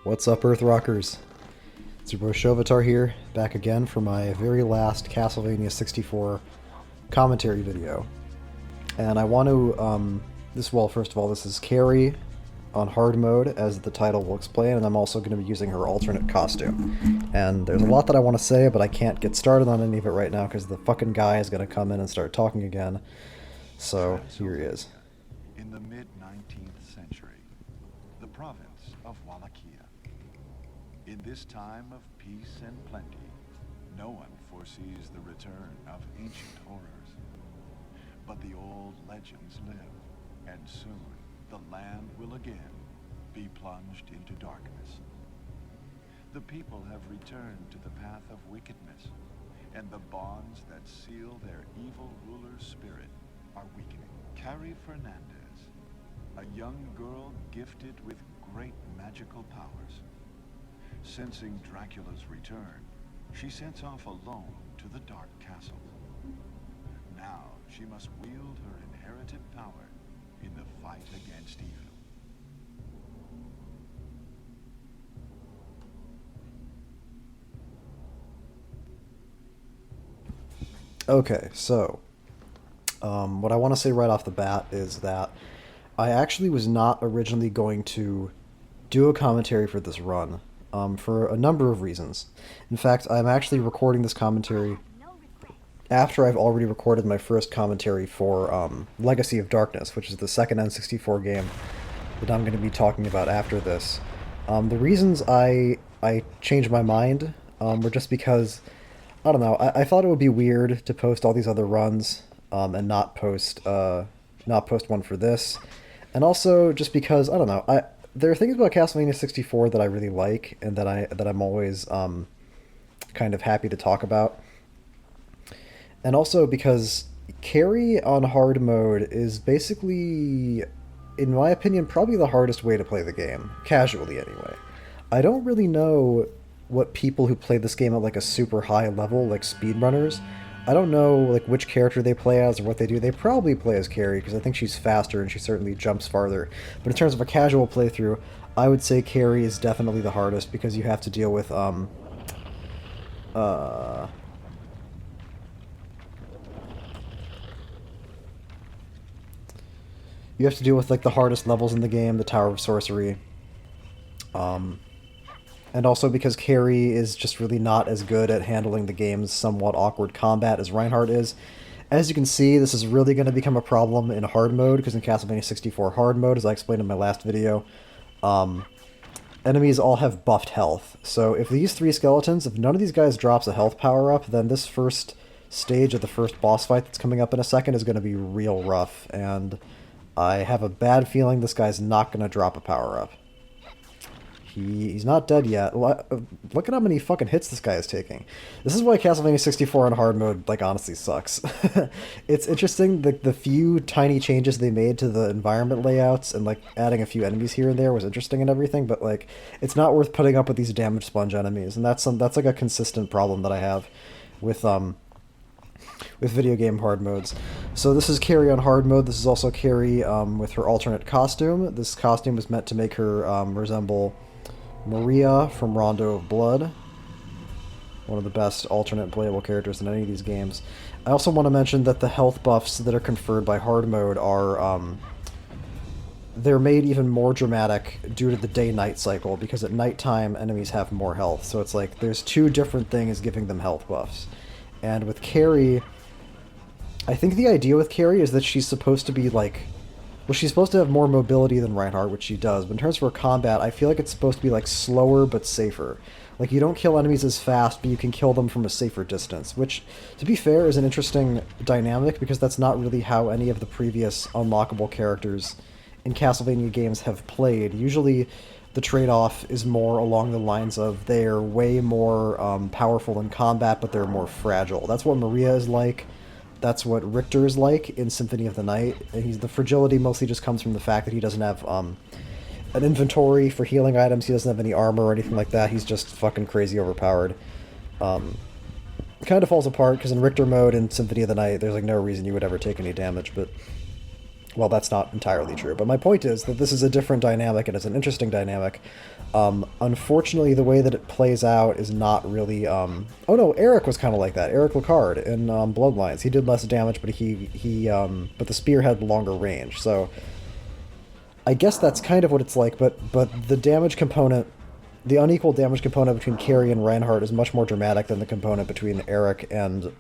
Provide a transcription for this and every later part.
What's up, Earth Rockers? It's your boy Shovatar here, back again for my very last Castlevania 64 commentary video. And I want to, first of all, this is Carrie on hard mode, as the title will explain, and I'm also going to be using her alternate costume. And there's a lot that I want to say, but I can't get started on any of it right now because the fucking guy is going to come in and start talking again. So, here he is. In the mid-19th century, the province of Wallachia. In this time of peace and plenty, no one foresees the return of ancient horrors. But the old legends live, and soon the land will again be plunged into darkness. The people have returned to the path of wickedness, and the bonds that seal their evil ruler's spirit are weakening. Carrie Fernandez, a young girl gifted with great magical powers. Sensing Dracula's return, she sets off alone to the Dark Castle. Now she must wield her inherited power in the fight against evil. Okay, so what I want to say right off the bat is that I actually was not originally going to do a commentary for this run, for a number of reasons. In fact, I'm actually recording this commentary after I've already recorded my first commentary for Legacy of Darkness, which is the second N64 game that I'm going to be talking about after this. The reasons I changed my mind were just because, I don't know, I thought it would be weird to post all these other runs and not post one for this, and also just because, I don't know, there are things about Castlevania 64 that I really like and that I'm always kind of happy to talk about. And also because Carrie on hard mode is basically, in my opinion, probably the hardest way to play the game, casually anyway. I don't really know what people who play this game at like a super high level, like speedrunners, I don't know like which character they play as or what they do. They probably play as Carrie because I think she's faster and she certainly jumps farther. But in terms of a casual playthrough, I would say Carrie is definitely the hardest because you have to deal with you have to deal with like the hardest levels in the game, the Tower of Sorcery. And also because Carrie is just really not as good at handling the game's somewhat awkward combat as Reinhardt is. As you can see, this is really going to become a problem in hard mode, because in Castlevania 64 hard mode, as I explained in my last video, enemies all have buffed health. So if these three skeletons, if none of these guys drops a health power-up, then this first stage of the first boss fight that's coming up in a second is going to be real rough, and I have a bad feeling this guy's not going to drop a power-up. He's not dead yet. Look at how many fucking hits this guy is taking. This is why Castlevania 64 on hard mode, like, honestly sucks. It's interesting, the few tiny changes they made to the environment layouts and, like, adding a few enemies here and there was interesting and everything, but, like, it's not worth putting up with these damage sponge enemies, and that's like, a consistent problem that I have with video game hard modes. So this is Carrie on hard mode. This is also Carrie with her alternate costume. This costume is meant to make her resemble Maria from Rondo of Blood, one of the best alternate playable characters in any of these games. I also want to mention that the health buffs that are conferred by hard mode are, they're made even more dramatic due to the day-night cycle, because at nighttime enemies have more health, so it's like there's two different things giving them health buffs. And with Carrie, I think the idea with Carrie is that she's supposed to be like, well, she's supposed to have more mobility than Reinhardt, which she does, but in terms of her combat, I feel like it's supposed to be, like, slower but safer. Like, you don't kill enemies as fast, but you can kill them from a safer distance, which, to be fair, is an interesting dynamic, because that's not really how any of the previous unlockable characters in Castlevania games have played. Usually, the trade-off is more along the lines of they're way more powerful in combat, but they're more fragile. That's what Maria is like. That's what Richter is like in Symphony of the Night. And the fragility mostly just comes from the fact that he doesn't have an inventory for healing items. He doesn't have any armor or anything like that. He's just fucking crazy overpowered. Kind of falls apart because in Richter mode in Symphony of the Night, there's like no reason you would ever take any damage, but well, that's not entirely true. But my point is that this is a different dynamic, and it's an interesting dynamic. Unfortunately, the way that it plays out is not really. Oh no, Eric was kind of like that. Eric Lacard in Bloodlines. He did less damage, but but the spear had longer range. So I guess that's kind of what it's like. But the damage component, the unequal damage component between Carrie and Reinhardt is much more dramatic than the component between Eric and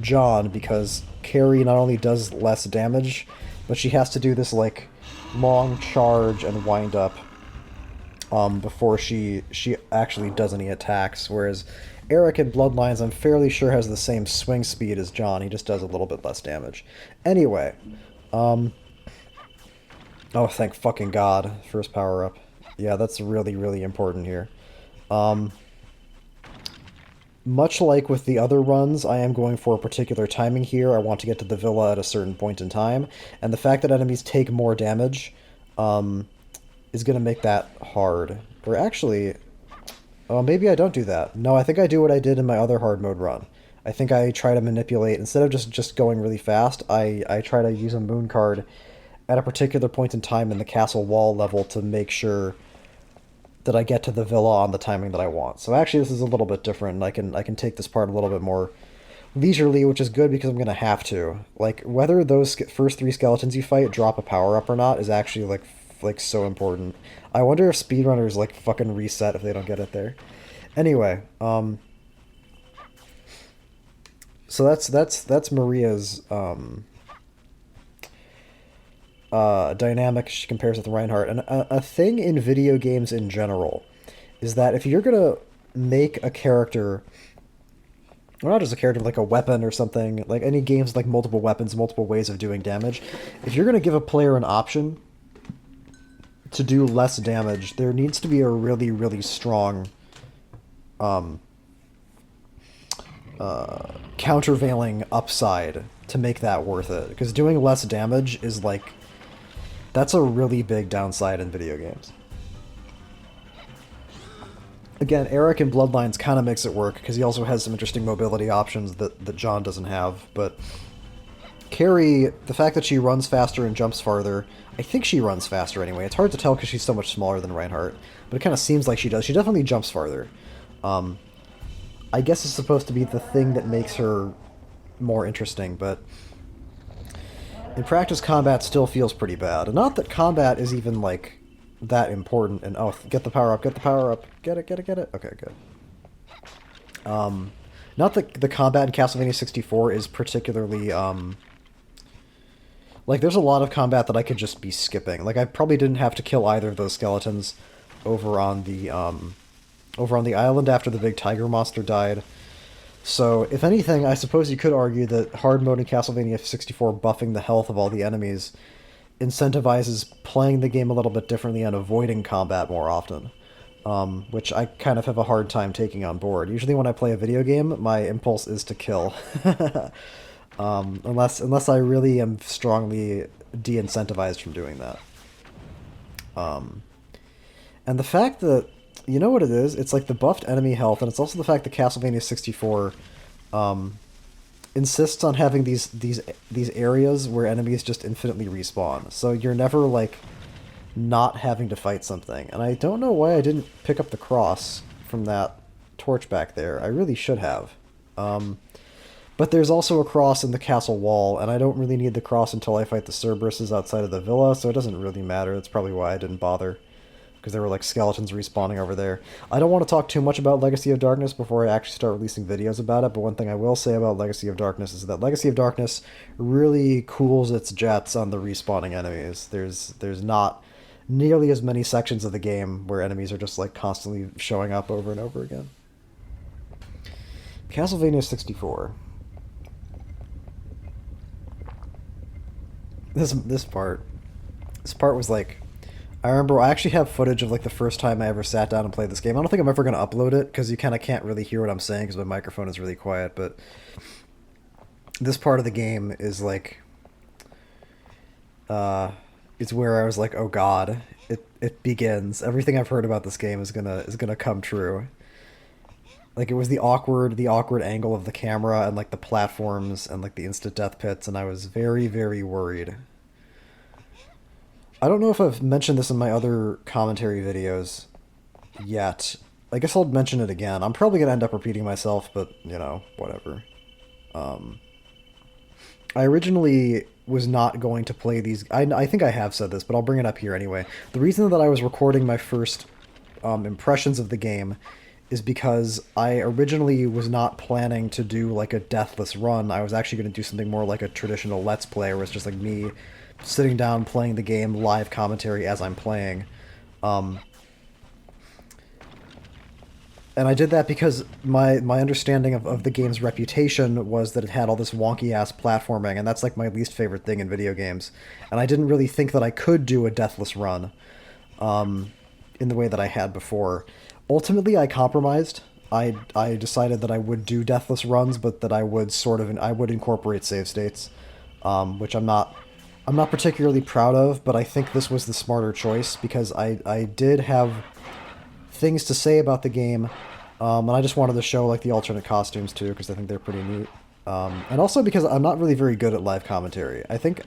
John, because Carrie not only does less damage, but she has to do this like long charge and wind up before she actually does any attacks. Whereas Eric in Bloodlines, I'm fairly sure, has the same swing speed as John. He just does a little bit less damage. Anyway, oh thank fucking God, first power up. Yeah, that's really really important here. Um, Much like with the other runs, I am going for a particular timing here. I want to get to the villa at a certain point in time, and the fact that enemies take more damage um, is going to make that hard. Or actually, oh, maybe I don't do that. No, I think I do what I did in my other hard mode run. I think I try to manipulate, instead of just going really fast, I try to use a moon card at a particular point in time in the castle wall level to make sure that I get to the villa on the timing that I want. So actually this is a little bit different, and I can take this part a little bit more leisurely, which is good because I'm going to have to. Like, whether those first three skeletons you fight drop a power-up or not is actually, like so important. I wonder if speedrunners, like, fucking reset if they don't get it there. Anyway, so that's Maria's, dynamic she compares with Reinhardt. And a thing in video games in general is that if you're going to make a character, or not just a character, like a weapon or something, like any games like multiple weapons, multiple ways of doing damage, if you're going to give a player an option to do less damage, there needs to be a really, really strong countervailing upside to make that worth it. Because doing less damage is like, that's a really big downside in video games. Again, Eric in Bloodlines kind of makes it work, because he also has some interesting mobility options that John doesn't have, but Carrie, the fact that she runs faster and jumps farther, I think she runs faster anyway. It's hard to tell because she's so much smaller than Reinhardt, but it kind of seems like she does. She definitely jumps farther. I guess it's supposed to be the thing that makes her more interesting, but in practice, combat still feels pretty bad. And not that combat is even, like, that important. And, oh, get the power up, get the power up. Get it, get it, get it. Okay, good. Not that the combat in Castlevania 64 is particularly, like, there's a lot of combat that I could just be skipping. Like, I probably didn't have to kill either of those skeletons over on the island after the big tiger monster died. So, if anything, I suppose you could argue that hard mode in Castlevania 64 buffing the health of all the enemies incentivizes playing the game a little bit differently and avoiding combat more often, which I kind of have a hard time taking on board. Usually when I play a video game, my impulse is to kill. Unless I really am strongly de-incentivized from doing that. And the fact that, you know what it is? It's like the buffed enemy health, and it's also the fact that Castlevania 64 insists on having these areas where enemies just infinitely respawn. So you're never, like, not having to fight something. And I don't know why I didn't pick up the cross from that torch back there. I really should have. But there's also a cross in the castle wall, and I don't really need the cross until I fight the Cerberuses outside of the villa, so it doesn't really matter. That's probably why I didn't bother, because there were, like, skeletons respawning over there. I don't want to talk too much about Legacy of Darkness before I actually start releasing videos about it, but one thing I will say about Legacy of Darkness is that Legacy of Darkness really cools its jets on the respawning enemies. There's not nearly as many sections of the game where enemies are just, like, constantly showing up over and over again. Castlevania 64. This part was like, I remember I actually have footage of like the first time I ever sat down and played this game. I don't think I'm ever going to upload it because you kind of can't really hear what I'm saying because my microphone is really quiet, but this part of the game is like, it's where I was like, oh god, it begins. Everything I've heard about this game is gonna come true. Like, it was the awkward angle of the camera and like the platforms and like the instant death pits, and I was very, very worried. I don't know if I've mentioned this in my other commentary videos, yet. I guess I'll mention it again. I'm probably gonna end up repeating myself, but you know, whatever. Um, I originally was not going to play these. I think I have said this, but I'll bring it up here anyway. The reason that I was recording my first impressions of the game is because I originally was not planning to do like a deathless run. I was actually going to do something more like a traditional Let's Play, where it's just like me sitting down playing the game, live commentary as I'm playing. Um, and I did that because my understanding of the game's reputation was that it had all this wonky ass platforming, and that's like my least favorite thing in video games. And I didn't really think that I could do a deathless run in the way that I had before. Ultimately, I compromised. I decided that I would do deathless runs, but that I would I would incorporate save states, which I'm not particularly proud of. But I think this was the smarter choice because I did have things to say about the game, and I just wanted to show like the alternate costumes too because I think they're pretty neat, and also because I'm not really very good at live commentary. I think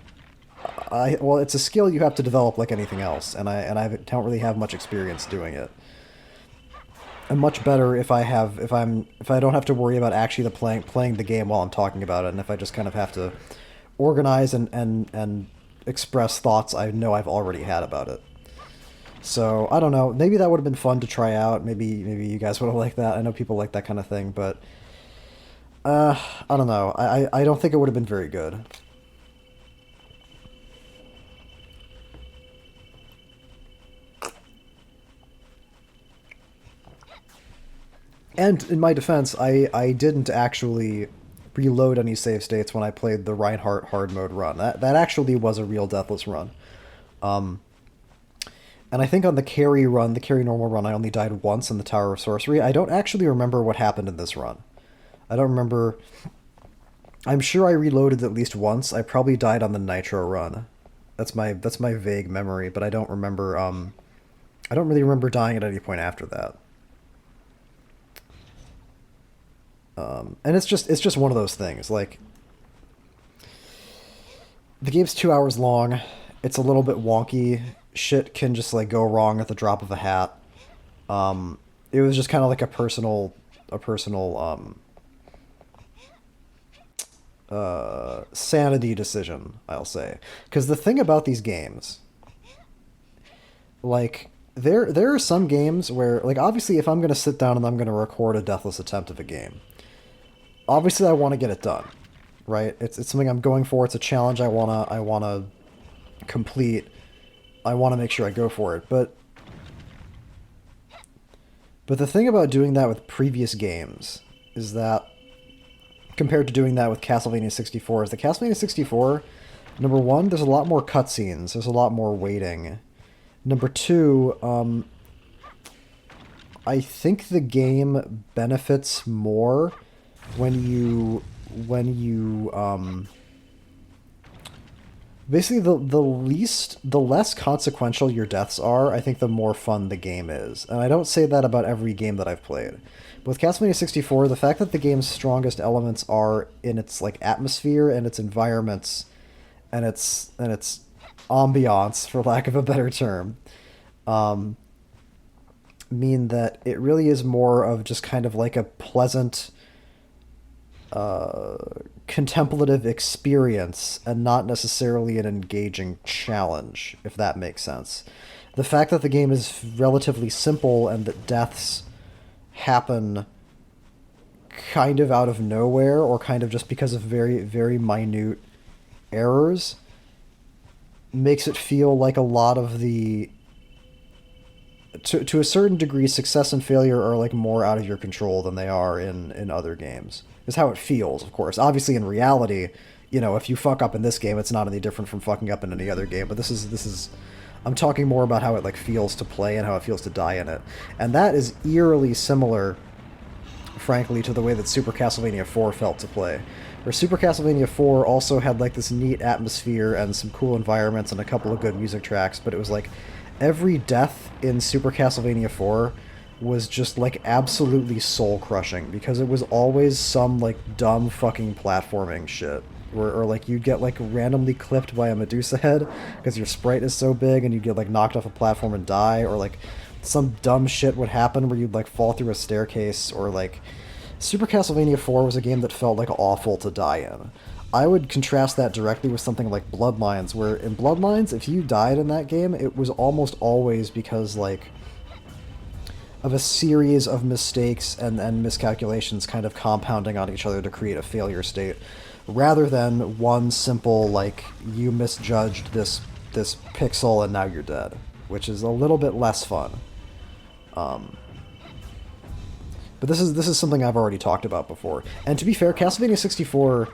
well, it's a skill you have to develop like anything else, and I don't really have much experience doing it. I'm much better if I don't have to worry about actually playing the game while I'm talking about it, and if I just kind of have to organize and express thoughts I know I've already had about it. So I don't know. Maybe that would have been fun to try out. Maybe you guys would have liked that. I know people like that kind of thing, but I don't know. I don't think it would have been very good. And in my defense, I didn't actually reload any save states when I played the Reinhardt hard mode run. That actually was a real deathless run. Um, and I think on the Carrie run, the Carrie normal run, I only died once in the Tower of Sorcery. I don't actually remember what happened in this run. I don't remember. I'm sure I reloaded at least once. I probably died on the Nitro run. That's my vague memory, but I don't remember. I don't really remember dying at any point after that. And it's just one of those things. Like the game's 2 hours long. It's a little bit wonky. Shit can just like go wrong at the drop of a hat. It was just kind of like a personal sanity decision, I'll say. Because the thing about these games, like there are some games where like obviously if I'm gonna sit down and I'm gonna record a deathless attempt of a game, obviously I want to get it done, right? It's something I'm going for. It's a challenge I wanna complete. I want to make sure I go for it. But the thing about doing that with previous games is that compared to doing that with Castlevania 64 is the Castlevania 64, number one, there's a lot more cutscenes. There's a lot more waiting. Number two, I think the game benefits more when you basically the less consequential your deaths are, I think the more fun the game is. And I don't say that about every game that I've played. But with Castlevania 64, the fact that the game's strongest elements are in its like atmosphere and its environments and its ambiance, for lack of a better term, um, mean that it really is more of just kind of like a pleasant uh, contemplative experience and not necessarily an engaging challenge, if that makes sense. The fact that the game is relatively simple and that deaths happen kind of out of nowhere or kind of just because of very, very minute errors makes it feel like a lot of the to a certain degree, success and failure are like more out of your control than they are in other games. Is how it feels, of course. Obviously, in reality, you know, if you fuck up in this game, it's not any different from fucking up in any other game. But this is, I'm talking more about how it like feels to play and how it feels to die in it, and that is eerily similar, frankly, to the way that Super Castlevania 4 felt to play. Where Super Castlevania 4 also had like this neat atmosphere and some cool environments and a couple of good music tracks, but it was like every death in Super Castlevania 4 was just like absolutely soul crushing because it was always some like dumb fucking platforming shit. Or like you'd get like randomly clipped by a Medusa head because your sprite is so big and you'd get like knocked off a platform and die, or like some dumb shit would happen where you'd like fall through a staircase, or like Super Castlevania 4 was a game that felt like awful to die in. I would contrast that directly with something like Bloodlines, where in Bloodlines, if you died in that game, it was almost always because like of a series of mistakes and miscalculations kind of compounding on each other to create a failure state, rather than one simple like you misjudged this pixel and now you're dead, which is a little bit less fun. But this is something I've already talked about before. And to be fair, Castlevania 64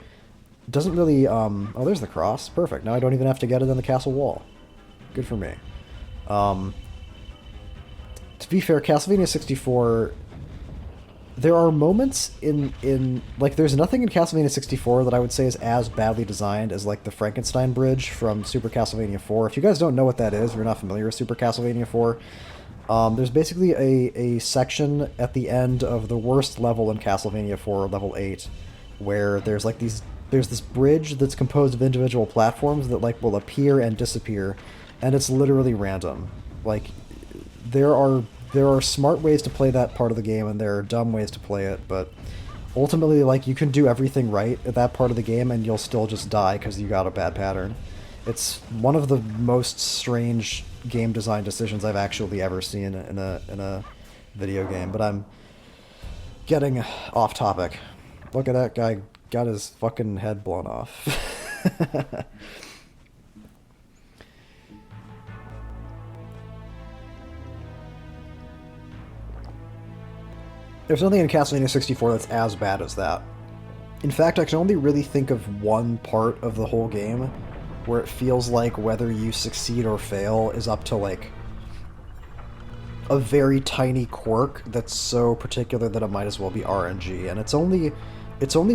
doesn't really... oh, there's the cross. Perfect. Now I don't even have to get it on the castle wall. Good for me. To be fair, Castlevania 64... There are moments in... Like, there's nothing in Castlevania 64 that I would say is as badly designed as, like, the Frankenstein Bridge from Super Castlevania 4. If you guys don't know what that is, or you're not familiar with Super Castlevania 4... there's basically a section at the end of the worst level in Castlevania 4, level 8, where there's this bridge that's composed of individual platforms that like will appear and disappear, and it's literally random. Like there are smart ways to play that part of the game, and there are dumb ways to play it, but ultimately like you can do everything right at that part of the game and you'll still just die because you got a bad pattern. It's one of the most strange game design decisions I've actually ever seen in a video game, but I'm getting off topic. Look at that guy, got his fucking head blown off. There's nothing in Castlevania 64 that's as bad as that. In fact, I can only really think of one part of the whole game where it feels like whether you succeed or fail is up to like a very tiny quirk that's so particular that it might as well be RNG, and it's only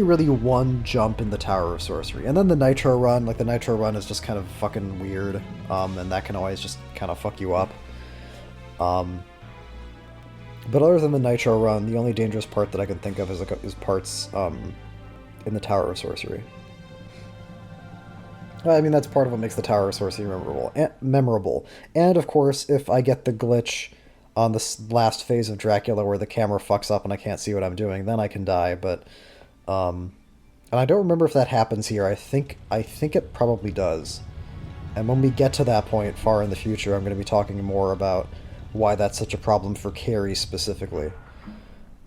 really one jump in the Tower of Sorcery, and then the Nitro Run. Like the Nitro Run is just kind of fucking weird, and that can always just kind of fuck you up. But other than the Nitro Run, the only dangerous part that I can think of is parts in the Tower of Sorcery. I mean, that's part of what makes the Tower of Sorcery memorable. And, of course, if I get the glitch on this last phase of Dracula where the camera fucks up and I can't see what I'm doing, then I can die, but... and I don't remember if that happens here. I think it probably does. And when we get to that point far in the future, I'm going to be talking more about why that's such a problem for Carrie specifically.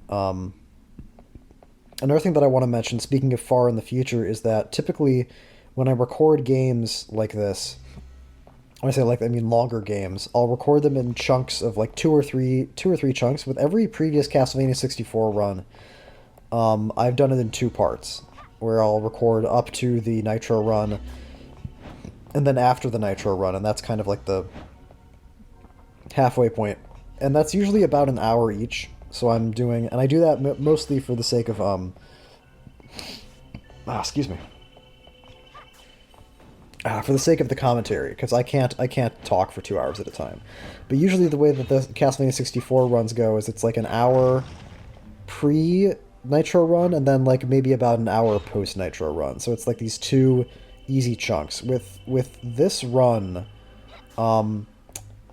Another thing that I want to mention, speaking of far in the future, is that typically... when I record games like this, when I say like, I mean longer games, I'll record them in chunks of like two or three chunks. With every previous Castlevania 64 run, I've done it in two parts, where I'll record up to the Nitro Run, and then after the Nitro Run, and that's kind of like the halfway point. And that's usually about an hour each, so I'm doing, and I do that mostly for the sake of, excuse me. For the sake of the commentary, because I can't talk for 2 hours at a time. But usually the way that the Castlevania 64 runs go is it's like an hour pre-Nitro Run, and then like maybe about an hour post-Nitro Run. So it's like these two easy chunks. With this run, I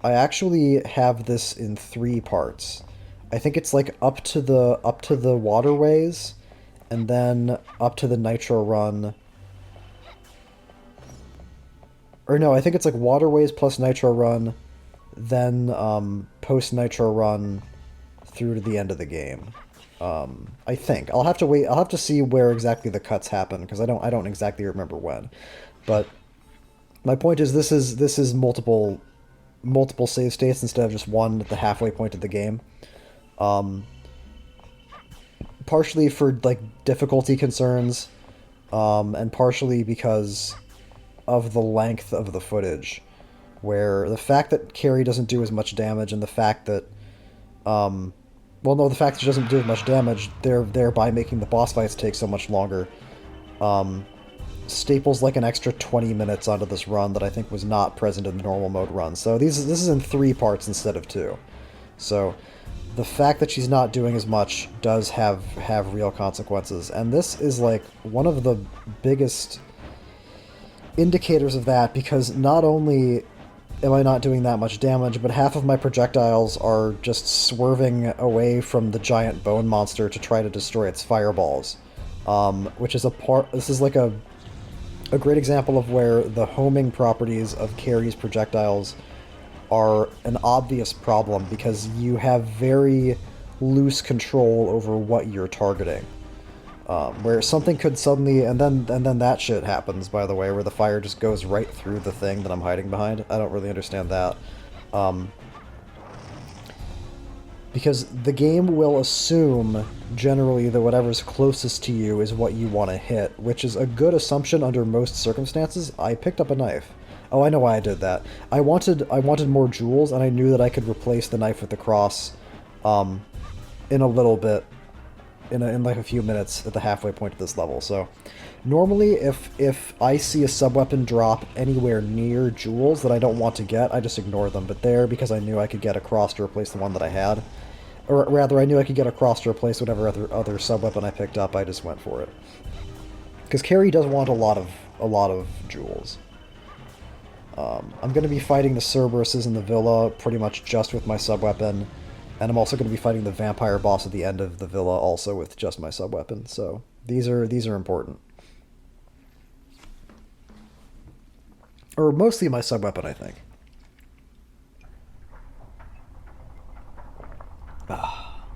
actually have this in 3 parts. I think it's like up to the waterways, and then up to the Nitro Run. Or no, I think it's like Waterways plus Nitro Run, then post-Nitro Run through to the end of the game. I think. I'll have to wait. I'll have to see where exactly the cuts happen, because I don't exactly remember when. But my point is this is multiple save states instead of just one at the halfway point of the game. Partially for like difficulty concerns, and partially because of the length of the footage, where the fact that Carrie doesn't do as much damage, and the fact that the fact that she doesn't do as much damage, thereby making the boss fights take so much longer, staples like an extra 20 minutes onto this run that I think was not present in the normal mode run. So this is in 3 parts instead of 2. So the fact that she's not doing as much does have real consequences, and this is like one of the biggest indicators of that, because not only am I not doing that much damage, but half of my projectiles are just swerving away from the giant bone monster to try to destroy its fireballs. Which is a part... This is like a great example of where the homing properties of Carrie's projectiles are an obvious problem, because you have very loose control over what you're targeting. Where something could suddenly, and then that shit happens, by the way, where the fire just goes right through the thing that I'm hiding behind. I don't really understand that. Because the game will assume, generally, that whatever's closest to you is what you want to hit, which is a good assumption under most circumstances. I picked up a knife. Oh, I know why I did that. I wanted more jewels, and I knew that I could replace the knife with the cross in a little bit. In like a few minutes at the halfway point of this level. So normally if I see a subweapon drop anywhere near jewels that I don't want to get, I just ignore them. But there, because I knew I could get a cross to replace the one that I had, or rather I knew I could get a cross to replace whatever other subweapon I picked up, I just went for it. Because Carrie does want a lot of jewels. I'm going to be fighting the Cerberuses in the villa pretty much just with my subweapon. And I'm also going to be fighting the vampire boss at the end of the villa also with just my subweapon. So these are important. Or mostly my subweapon, I think. Ah.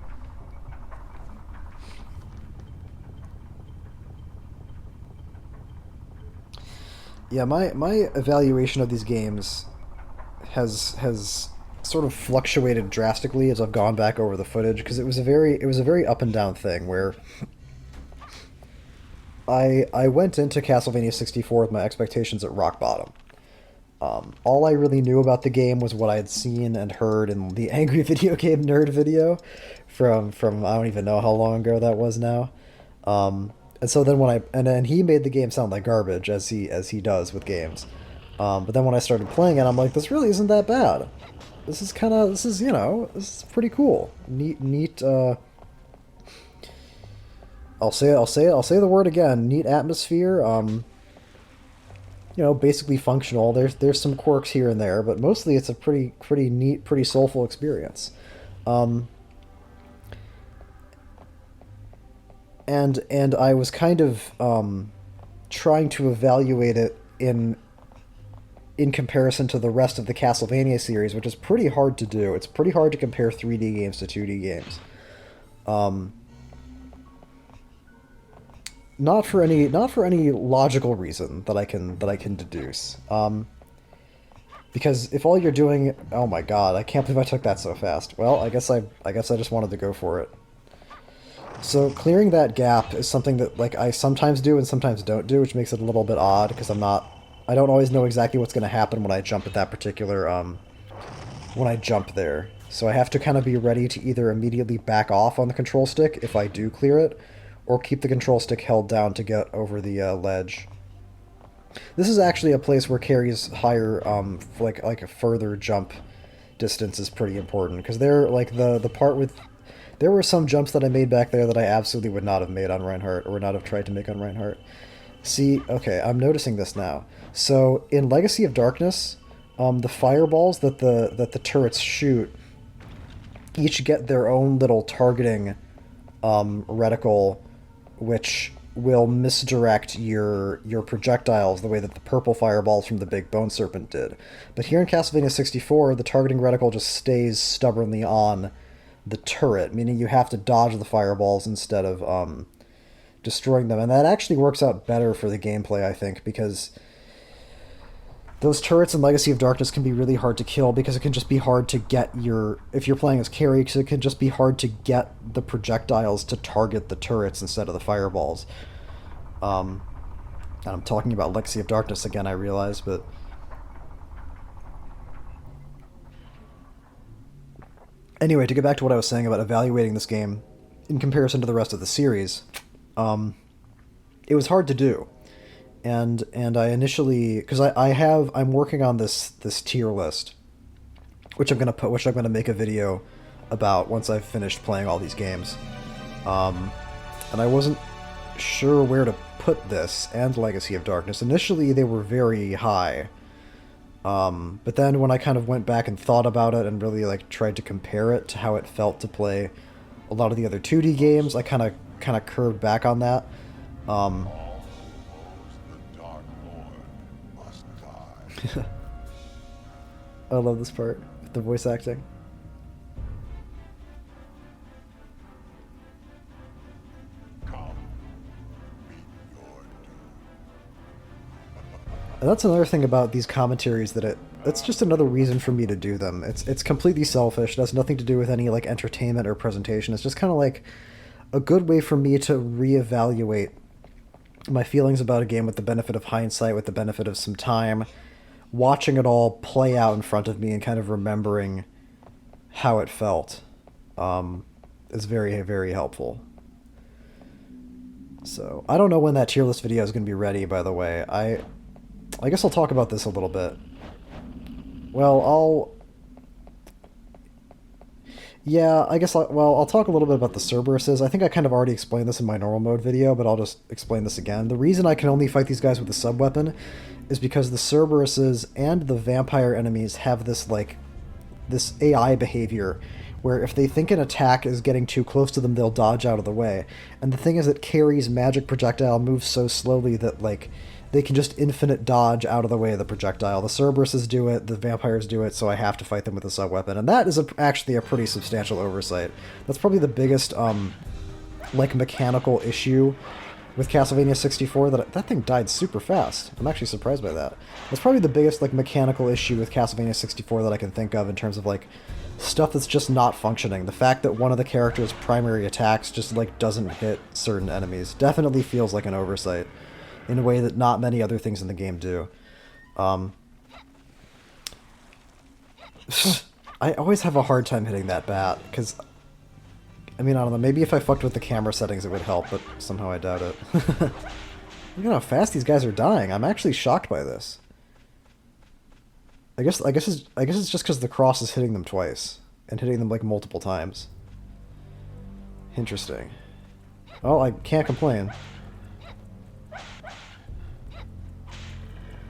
Yeah, my evaluation of these games has sort of fluctuated drastically as I've gone back over the footage, because it was a very up and down thing where I went into Castlevania 64 with my expectations at rock bottom. All I really knew about the game was what I had seen and heard in the Angry Video Game Nerd video from I don't even know how long ago that was now. And so then and he made the game sound like garbage, as he does with games. But then when I started playing it, I'm like, this really isn't that bad. This is pretty cool. Neat, I'll say the word again. Neat atmosphere. Basically functional. There's some quirks here and there, but mostly it's a pretty neat, pretty soulful experience. And I was kind of trying to evaluate it in comparison to the rest of the Castlevania series, which is pretty hard to do. It's pretty hard to compare 3D games to 2D games. Not for any logical reason that I can deduce. Because if all you're doing, oh my god, I can't believe I took that so fast. Well, I guess I just wanted to go for it. So clearing that gap is something that I sometimes do and sometimes don't do, which makes it a little bit odd, because I don't always know exactly what's going to happen when I jump at that particular, when I jump there. So I have to kind of be ready to either immediately back off on the control stick if I do clear it, or keep the control stick held down to get over the ledge. This is actually a place where Carrie's higher, like a further jump distance is pretty important, because there, the part with... There were some jumps that I made back there that I absolutely would not have made on Reinhardt, or would not have tried to make on Reinhardt. See, okay, I'm noticing this now. So, in Legacy of Darkness, the fireballs that the turrets shoot each get their own little targeting reticle, which will misdirect your projectiles the way that the purple fireballs from the big bone serpent did. But here in Castlevania 64, the targeting reticle just stays stubbornly on the turret, meaning you have to dodge the fireballs instead of destroying them. And that actually works out better for the gameplay, I think, because those turrets in Legacy of Darkness can be really hard to kill, because it can just be hard to get if you're playing as Carrie, because it can just be hard to get the projectiles to target the turrets instead of the fireballs. And I'm talking about Legacy of Darkness again, I realize, but... Anyway, to get back to what I was saying about evaluating this game in comparison to the rest of the series, it was hard to do. And I initially, because I'm working on this tier list, which I'm gonna make a video about once I've finished playing all these games. And I wasn't sure where to put this and Legacy of Darkness. Initially, they were very high. But then when I kind of went back and thought about it and really like tried to compare it to how it felt to play a lot of the other 2D games, I kind of curved back on that. Um, All who oppose the Dark Lord must die. I love this part, the voice acting. Come, meet your doom. And that's another thing about these commentaries that it's just another reason for me to do them. It's completely selfish. It has nothing to do with any like entertainment or presentation. It's just kind of like a good way for me to reevaluate my feelings about a game with the benefit of hindsight, with the benefit of some time, watching it all play out in front of me and kind of remembering how it felt is very, very helpful. So I don't know when that tier list video is going to be ready, by the way. I guess I'll talk about this a little bit. Well, yeah, I guess I'll talk a little bit about the Cerberuses. I think I kind of already explained this in my normal mode video, but I'll just explain this again. The reason I can only fight these guys with the sub-weapon is because the Cerberuses and the vampire enemies have this AI behavior where if they think an attack is getting too close to them, they'll dodge out of the way. And the thing is that Carrie's magic projectile moves so slowly that like they can just infinite dodge out of the way of the projectile. The Cerberuses do it, the vampires do it, so I have to fight them with a sub-weapon. And that is actually a pretty substantial oversight. That's probably the biggest like mechanical issue with Castlevania 64. That thing died super fast. I'm actually surprised by that. That's probably the biggest like mechanical issue with Castlevania 64 that I can think of in terms of like stuff that's just not functioning. The fact that one of the character's primary attacks just like doesn't hit certain enemies definitely feels like an oversight in a way that not many other things in the game do. I always have a hard time hitting that bat, because, I mean, I don't know, maybe if I fucked with the camera settings it would help, but somehow I doubt it. Look at how fast these guys are dying. I'm actually shocked by this. I guess it's just because the cross is hitting them twice, and hitting them like multiple times. Interesting. Well, I can't complain.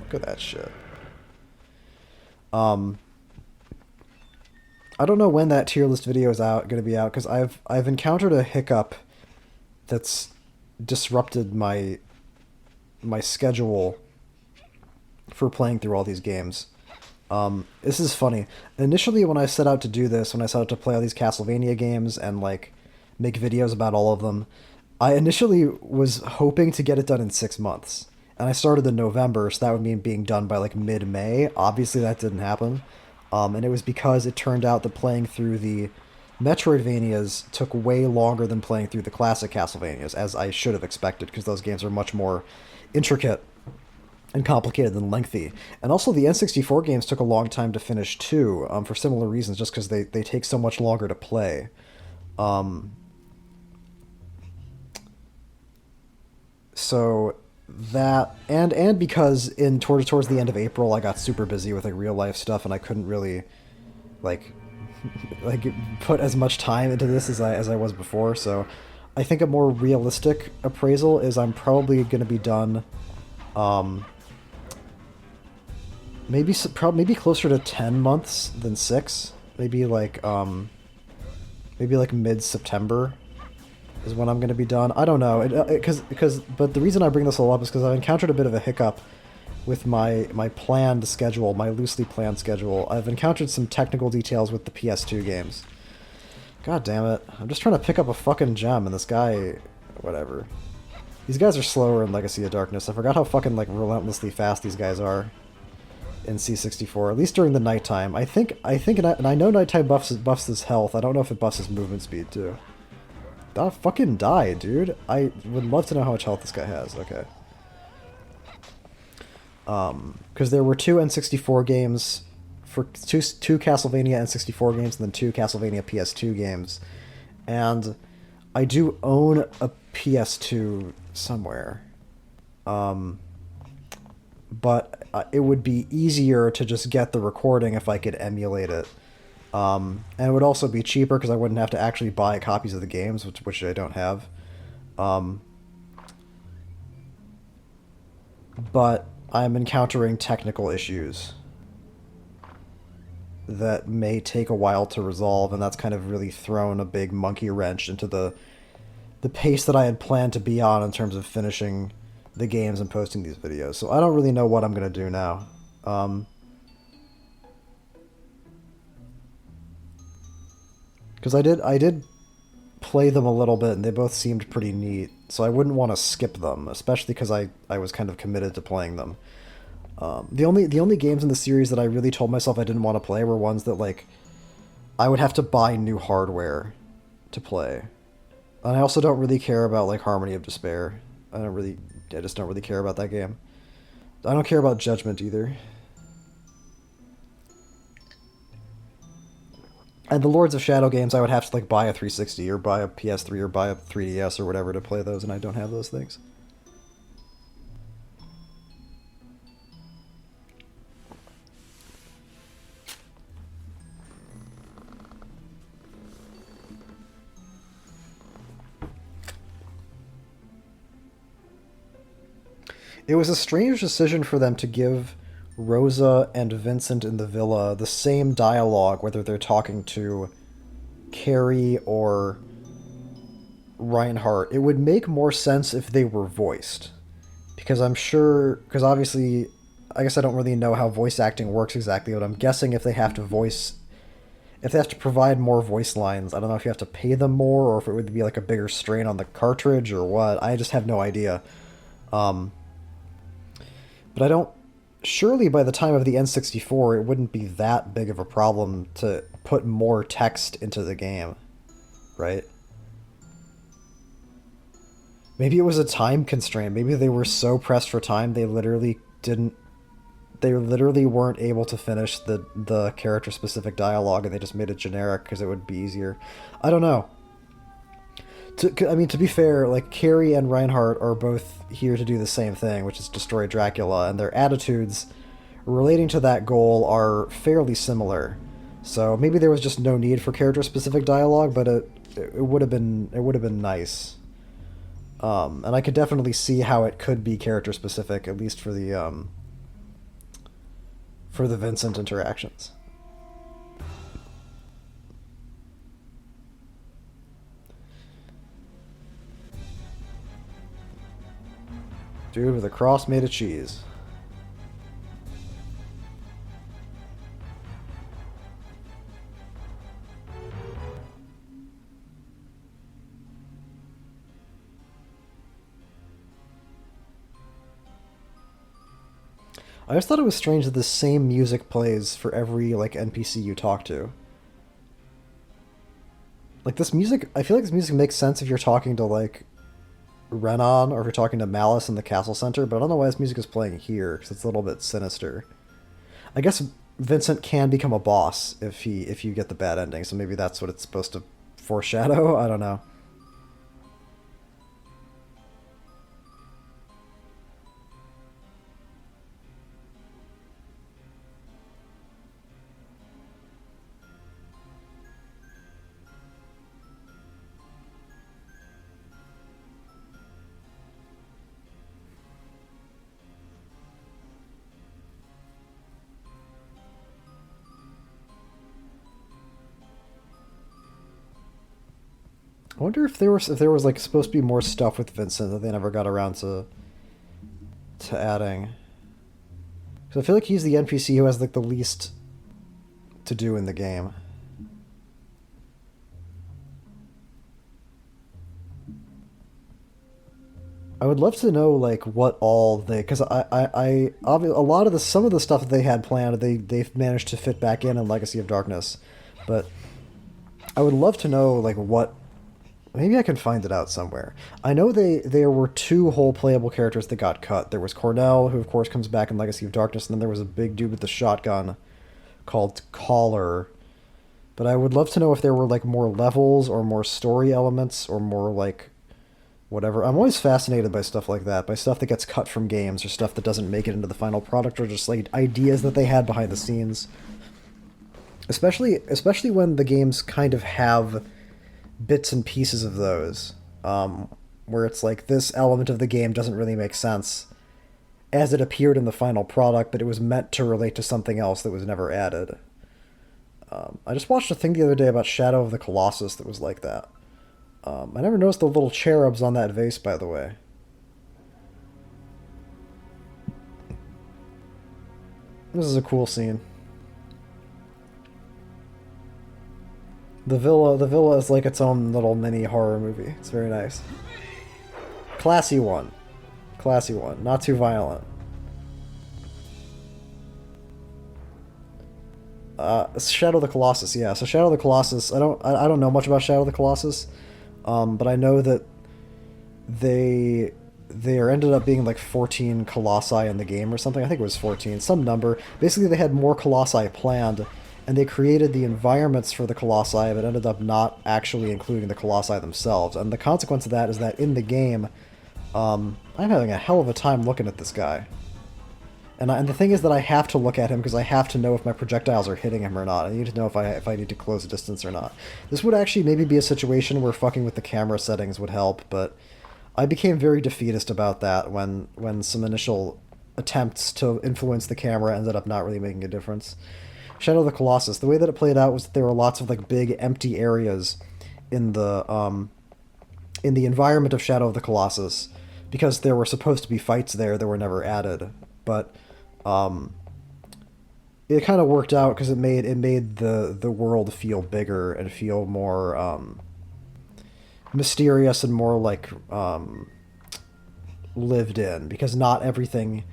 Look at that shit. I don't know when that tier list video is going to be out, because I've encountered a hiccup that's disrupted my schedule for playing through all these games. This is funny. Initially, when I set out to do this, when I set out to play all these Castlevania games and like make videos about all of them, I initially was hoping to get it done in 6 months. And I started in November, so that would mean being done by like mid-May. Obviously, that didn't happen. And it was because it turned out that playing through the Metroidvanias took way longer than playing through the classic Castlevanias, as I should have expected, because those games are much more intricate and complicated and lengthy. And also, the N64 games took a long time to finish too, for similar reasons, just because they take so much longer to play. So that and because towards the end of April I got super busy with like real life stuff, and I couldn't really like like put as much time into this as I was before. So I think a more realistic appraisal is I'm probably going to be done maybe closer to 10 months than 6. Maybe like mid-September is when I'm going to be done. I don't know, but the reason I bring this all up is because I've encountered a bit of a hiccup with my planned schedule, my loosely planned schedule. I've encountered some technical details with the PS2 games. God damn it. I'm just trying to pick up a fucking gem, and this guy... Whatever. These guys are slower in Legacy of Darkness. I forgot how fucking, like, relentlessly fast these guys are in C64, at least during the nighttime. I think, and I know nighttime buffs his health. I don't know if it buffs his movement speed, too. Fucking die, dude. I would love to know how much health this guy has. Okay. Because there were 2 N64 games, for two Castlevania N64 games, and then 2 Castlevania PS2 games. And I do own a PS2 somewhere. But it would be easier to just get the recording if I could emulate it. And it would also be cheaper because I wouldn't have to actually buy copies of the games, which I don't have. But I'm encountering technical issues that may take a while to resolve, and that's kind of really thrown a big monkey wrench into the pace that I had planned to be on in terms of finishing the games and posting these videos. So I don't really know what I'm gonna do now. Because I did play them a little bit, and they both seemed pretty neat. So I wouldn't want to skip them, especially because I was kind of committed to playing them. The only games in the series that I really told myself I didn't want to play were ones that like I would have to buy new hardware to play. And I also don't really care about like Harmony of Despair. I just don't really care about that game. I don't care about Judgment either. And the Lords of Shadow games, I would have to like buy a 360 or buy a PS3 or buy a 3DS or whatever to play those, and I don't have those things. It was a strange decision for them to give Rosa and Vincent in the villa the same dialogue, whether they're talking to Carrie or Reinhardt. It would make more sense if they were voiced. Because I'm sure, because obviously, I guess I don't really know how voice acting works exactly, but I'm guessing if they have to provide more voice lines, I don't know if you have to pay them more or if it would be like a bigger strain on the cartridge or what. I just have no idea. Um, but I don't. Surely by the time of the N64, it wouldn't be that big of a problem to put more text into the game, right? Maybe it was a time constraint. Maybe they were so pressed for time they literally didn't. They literally weren't able to finish the character specific dialogue, and they just made it generic because it would be easier. I don't know. I mean, to be fair, like Carrie and Reinhardt are both here to do the same thing, which is destroy Dracula, and their attitudes relating to that goal are fairly similar. So maybe there was just no need for character specific dialogue, but it would have been nice. And I could definitely see how it could be character specific, at least for the Vincent interactions. Dude with a cross made of cheese. I just thought it was strange that the same music plays for every like NPC you talk to. Like this music, I feel like this music makes sense if you're talking to like Renan or if you're talking to Malice in the castle center, but I don't know why this music is playing here because it's a little bit sinister. I guess Vincent can become a boss if you get the bad ending, so maybe that's what it's supposed to foreshadow. I don't know. I wonder if there was like supposed to be more stuff with Vincent that they never got around to adding. Because I feel like he's the NPC who has like the least to do in the game. I would love to know like what all they because a lot of the some of the stuff that they had planned they've managed to fit back in Legacy of Darkness, but I would love to know like what. Maybe I can find it out somewhere. I know there were two whole playable characters that got cut. There was Cornell, who of course comes back in Legacy of Darkness, and then there was a big dude with the shotgun called Collar. But I would love to know if there were like more levels or more story elements or more like whatever. I'm always fascinated by stuff like that, by stuff that gets cut from games or stuff that doesn't make it into the final product or just like ideas that they had behind the scenes. Especially when the games kind of have bits and pieces of those, where it's like this element of the game doesn't really make sense as it appeared in the final product, but it was meant to relate to something else that was never added. I just watched a thing the other day about Shadow of the Colossus that was like that. I never noticed the little cherubs on that vase, by the way. This is a cool scene. The villa is like its own little mini horror movie. It's very nice. Classy one. Classy one. Not too violent. Shadow of the Colossus, yeah. So Shadow of the Colossus, I don't know much about Shadow of the Colossus, but I know that there ended up being like 14 colossi in the game or something. I think it was 14, some number. Basically, they had more colossi planned, and they created the environments for the colossi, but ended up not actually including the colossi themselves. And the consequence of that is that in the game, I'm having a hell of a time looking at this guy. And the thing is that I have to look at him because I have to know if my projectiles are hitting him or not. I need to know if I need to close a distance or not. This would actually maybe be a situation where fucking with the camera settings would help, but I became very defeatist about that when some initial attempts to influence the camera ended up not really making a difference. Shadow of the Colossus, the way that it played out was that there were lots of like big empty areas in the environment of Shadow of the Colossus because there were supposed to be fights there that were never added, but it kind of worked out because it made the world feel bigger and feel more mysterious and more like lived in, because not everything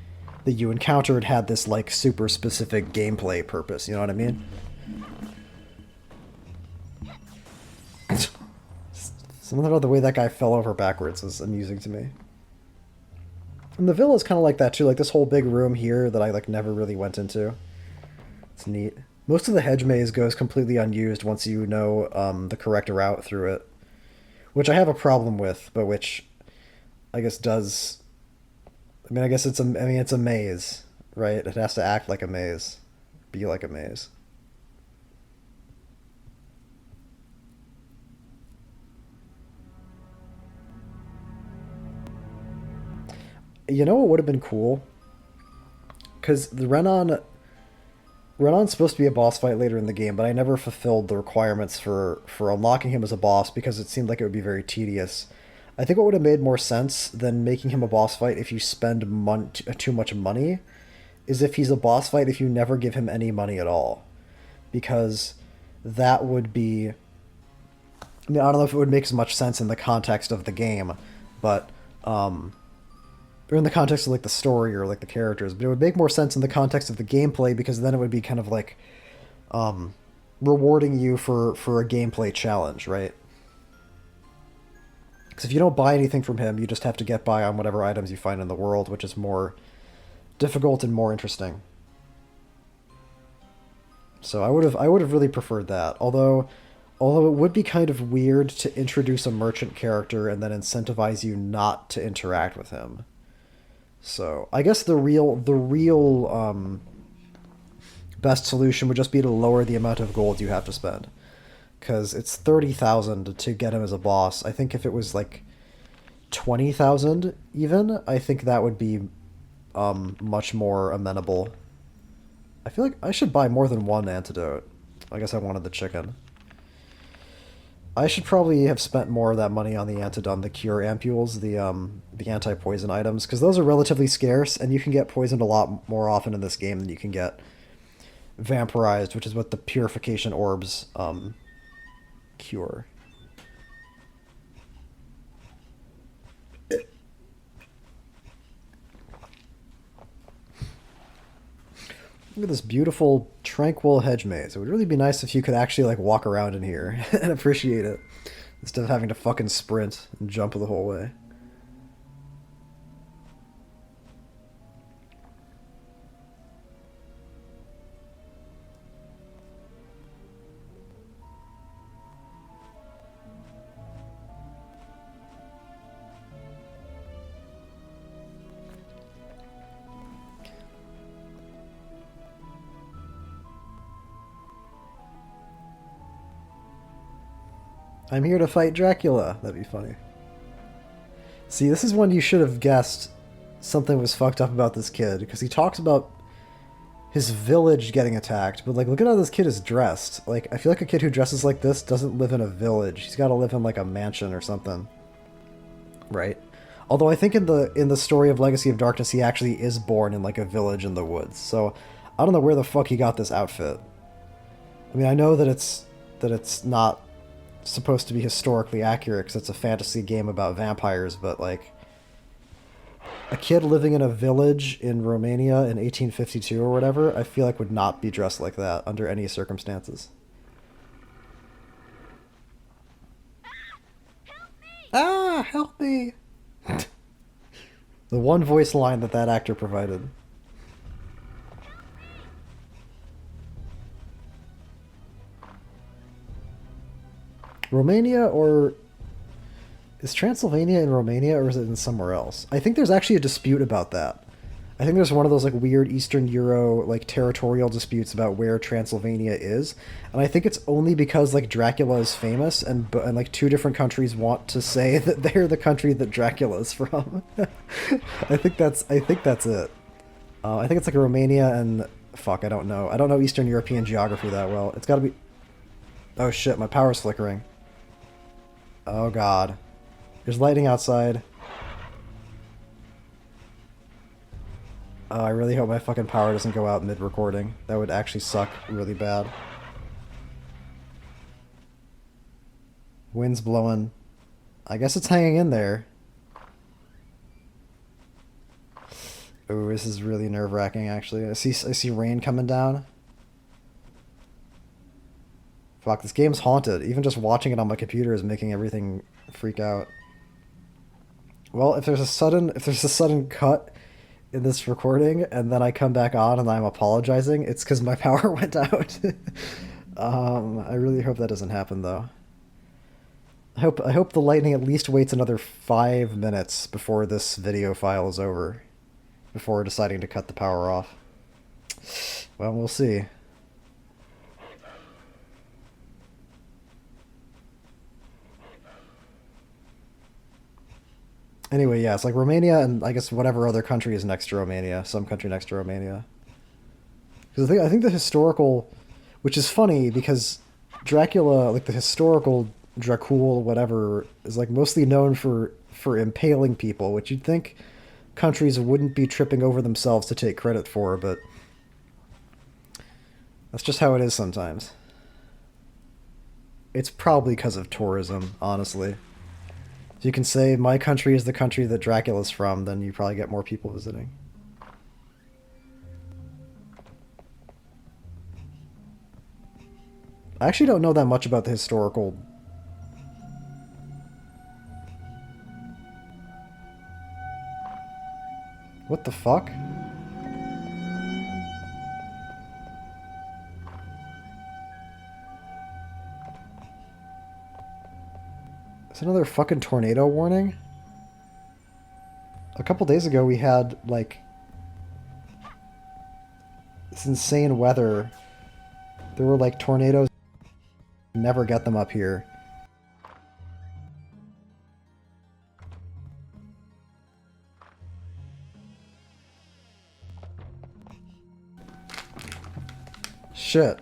that you encountered had this like super specific gameplay purpose. You know what I mean? Something about the way that guy fell over backwards is amusing to me. And the villa is kind of like that too, like this whole big room here that I like never really went into. It's neat. Most of the hedge maze goes completely unused once you know the correct route through it, which I have a problem with, but which I guess does. I mean, I guess it's a maze, right? It has to act like a maze, be like a maze. You know what would have been cool? Because the Renon's supposed to be a boss fight later in the game, but I never fulfilled the requirements for unlocking him as a boss because it seemed like it would be very tedious. I think what would have made more sense than making him a boss fight if you spend too much money is if he's a boss fight if you never give him any money at all. Because that would be... I mean, I don't know if it would make as much sense in the context of the game, but... or in the context of like the story or like the characters, but it would make more sense in the context of the gameplay because then it would be kind of like rewarding you for a gameplay challenge, right? Because if you don't buy anything from him, you just have to get by on whatever items you find in the world, which is more difficult and more interesting. So I would have really preferred that. Although it would be kind of weird to introduce a merchant character and then incentivize you not to interact with him. So I guess the real best solution would just be to lower the amount of gold you have to spend, because it's 30,000 to get him as a boss. I think if it was like 20,000 even, I think that would be much more amenable. I feel like I should buy more than one antidote. I guess I wanted the chicken. I should probably have spent more of that money on the antidote, the cure ampules, the anti-poison items, because those are relatively scarce, and you can get poisoned a lot more often in this game than you can get vampirized, which is what the purification orbs cure. Look at this beautiful, tranquil hedge maze. It would really be nice if you could actually like walk around in here and appreciate it, instead of having to fucking sprint and jump the whole way. I'm here to fight Dracula. That'd be funny. See, this is one you should have guessed something was fucked up about this kid, because he talks about his village getting attacked, but like look at how this kid is dressed. Like I feel like a kid who dresses like this doesn't live in a village. He's got to live in like a mansion or something. Right? Although I think in the story of Legacy of Darkness he actually is born in like a village in the woods. So I don't know where the fuck he got this outfit. I mean, I know that it's not supposed to be historically accurate because it's a fantasy game about vampires, but like a kid living in a village in Romania in 1852 or whatever, I feel like would not be dressed like that under any circumstances. Ah, help me! The one voice line that that actor provided. Romania or... Is Transylvania in Romania or is it in somewhere else? I think there's actually a dispute about that. I think there's one of those like weird Eastern Euro like territorial disputes about where Transylvania is, and I think it's only because like Dracula is famous and like two different countries want to say that they're the country that Dracula is from. I think that's it. I think it's like Romania and fuck, I don't know. I don't know Eastern European geography that well. It's got to be. Oh shit, my power's flickering. Oh god. There's lightning outside. Oh, I really hope my fucking power doesn't go out mid-recording. That would actually suck really bad. Wind's blowing. I guess it's hanging in there. Oh, this is really nerve-wracking, actually. I see rain coming down. Fuck, this game's haunted. Even just watching it on my computer is making everything freak out. Well, if there's a sudden cut in this recording and then I come back on and I'm apologizing, it's because my power went out. I really hope that doesn't happen though. I hope the lightning at least waits another 5 minutes before this video file is over, before deciding to cut the power off. Well, we'll see. Anyway, yeah, it's like Romania and I guess whatever other country is next to Romania, some country next to Romania. Because I think the historical, which is funny because Dracula, like the historical Dracul, whatever, is like mostly known for impaling people, which you'd think countries wouldn't be tripping over themselves to take credit for, but that's just how it is sometimes. It's probably because of tourism, honestly. If you can say my country is the country that Dracula's from, then you probably get more people visiting. I actually don't know that much about the historical... What the fuck? Is another fucking tornado warning? A couple days ago we had, like, this insane weather. There were, like, tornadoes. Never get them up here. Shit.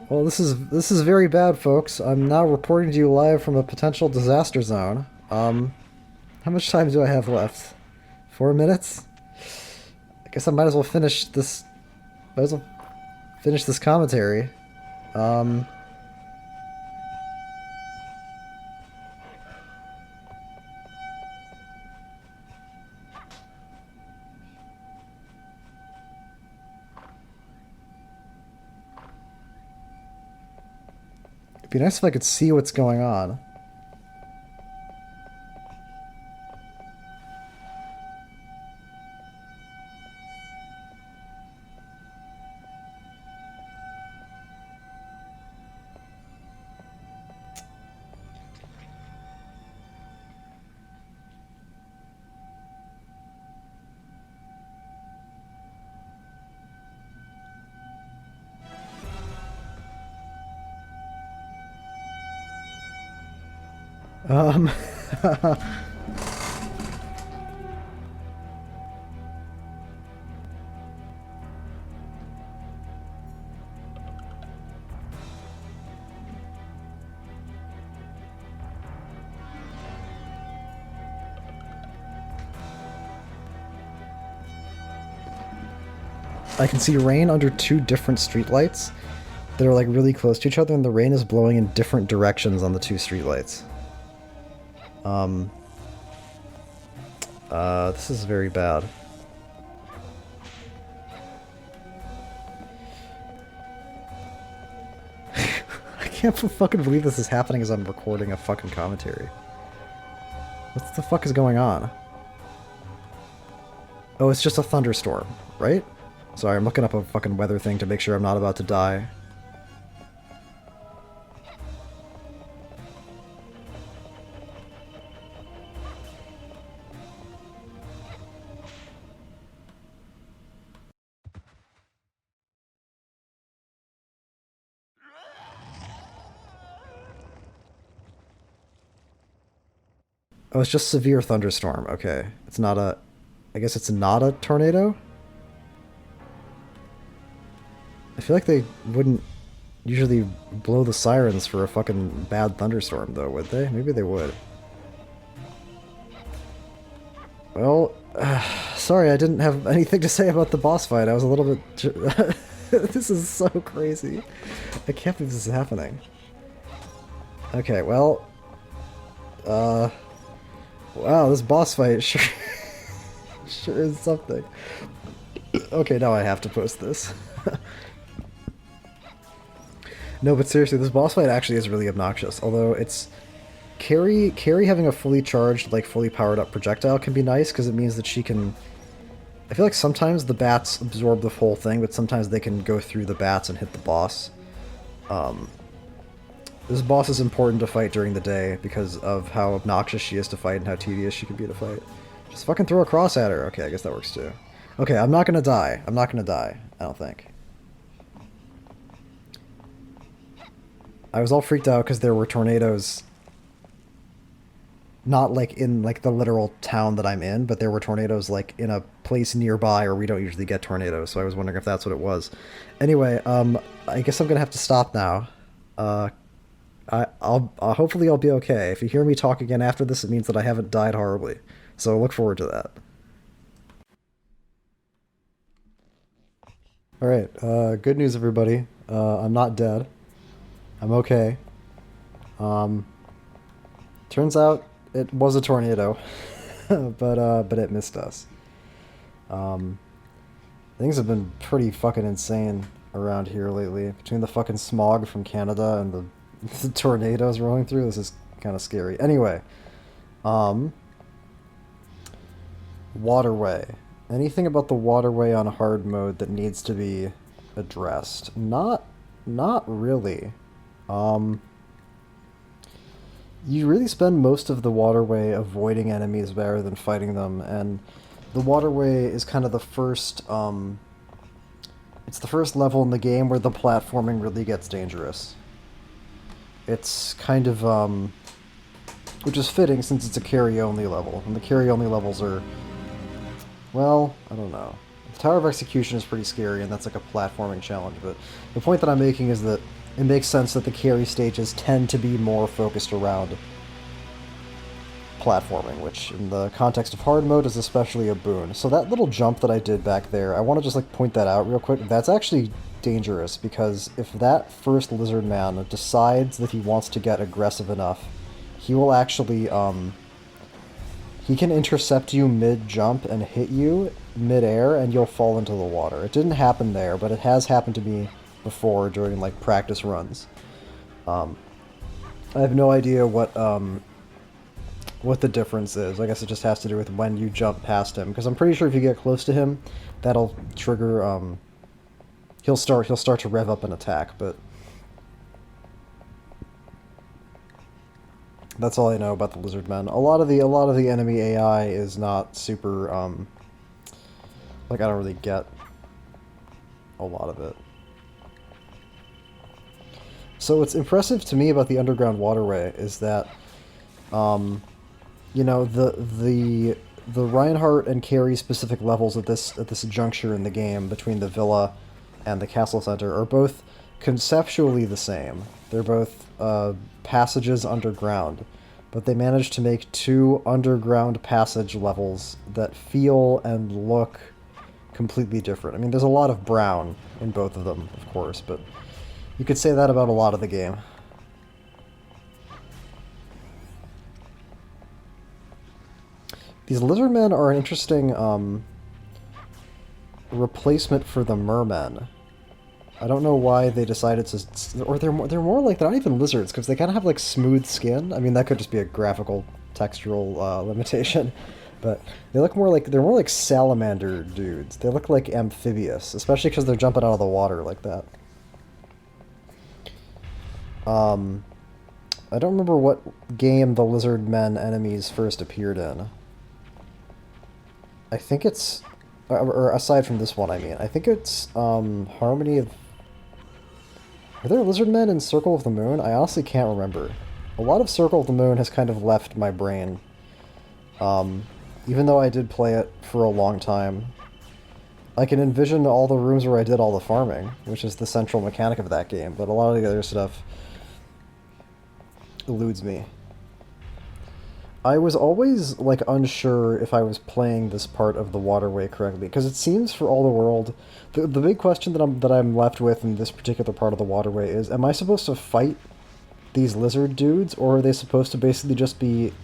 Well, this is very bad, folks. I'm now reporting to you live from a potential disaster zone. How much time do I have left? 4 minutes? I guess I might as well finish this. Might as well finish this commentary. It'd be nice if I could see what's going on. Um, I can see rain under two different streetlights that are like really close to each other, and the rain is blowing in different directions on the two streetlights. This is very bad. I can't fucking believe this is happening as I'm recording a fucking commentary. What the fuck is going on? Oh, it's just a thunderstorm, right? Sorry, I'm looking up a fucking weather thing to make sure I'm not about to die. Oh, it's just severe thunderstorm. Okay. It's not a... I guess it's not a tornado? I feel like they wouldn't usually blow the sirens for a fucking bad thunderstorm, though, would they? Maybe they would. Well, sorry, I didn't have anything to say about the boss fight. I was a little bit... This is so crazy. I can't believe this is happening. Okay, well... Wow, this boss fight sure, sure is something. Okay, now I have to post this. No, but seriously, this boss fight actually is really obnoxious. Although it's... Carrie having a fully charged, like fully powered up projectile can be nice, because it means that she can... I feel like sometimes the bats absorb the whole thing, but sometimes they can go through the bats and hit the boss. This boss is important to fight during the day because of how obnoxious she is to fight and how tedious she can be to fight. Just fucking throw a cross at her. Okay, I guess that works too. Okay, I'm not gonna die. I'm not gonna die. I don't think. I was all freaked out because there were tornadoes. Not like in like the literal town that I'm in, but there were tornadoes like in a place nearby where we don't usually get tornadoes. So I was wondering if that's what it was. Anyway, I guess I'm gonna have to stop now. I'll hopefully I'll be okay. If you hear me talk again after this, it means that I haven't died horribly. So look forward to that. All right, good news, everybody. I'm not dead. I'm okay. Turns out it was a tornado, but it missed us. Things have been pretty fucking insane around here lately. Between the fucking smog from Canada and the tornadoes rolling through, this is kind of scary. Anyway, waterway. Anything about the waterway on hard mode that needs to be addressed? Not really. You really spend most of the waterway avoiding enemies rather than fighting them, and the waterway is kind of the first, it's the first level in the game where the platforming really gets dangerous. It's kind of, which is fitting since it's a carry-only level, and the carry-only levels are, well, I don't know. The Tower of Execution is pretty scary, and that's like a platforming challenge, but the point that I'm making is that it makes sense that the carry stages tend to be more focused around platforming, which in the context of hard mode is especially a boon. So that little jump that I did back there, I want to just like point that out real quick. That's actually dangerous, because if that first lizard man decides that he wants to get aggressive enough, he will actually, he can intercept you mid-jump and hit you mid-air, and you'll fall into the water. It didn't happen there, but it has happened to me before during like practice runs. I have no idea what the difference is. I guess it just has to do with when you jump past him, because I'm pretty sure if you get close to him, that'll trigger. He'll start to rev up an attack, but that's all I know about the lizard men. A lot of the enemy AI is not super. Like I don't really get a lot of it. So what's impressive to me about the underground waterway is that You know, the Reinhardt and Carrie specific levels at this juncture in the game between the villa and the castle center are both conceptually the same. They're both passages underground, but they managed to make two underground passage levels that feel and look completely different. I mean, there's a lot of brown in both of them, of course, but you could say that about a lot of the game. These lizardmen are an interesting replacement for the mermen. I don't know why they decided to, or they're more like, they're not even lizards because they kind of have like smooth skin. I mean, that could just be a graphical textural limitation, but they're more like salamander dudes. They look like amphibious, especially because they're jumping out of the water like that. I don't remember what game the lizard men enemies first appeared in. I think it's, or aside from this one, I mean, I think it's Harmony of. Are there lizard men in Circle of the Moon? I honestly can't remember. A lot of Circle of the Moon has kind of left my brain. Even though I did play it for a long time. I can envision all the rooms where I did all the farming, which is the central mechanic of that game, but a lot of the other stuff eludes me. I was always, like, unsure if I was playing this part of the waterway correctly, because it seems for all the world... The big question that I'm left with in this particular part of the waterway is, am I supposed to fight these lizard dudes, or are they supposed to basically just be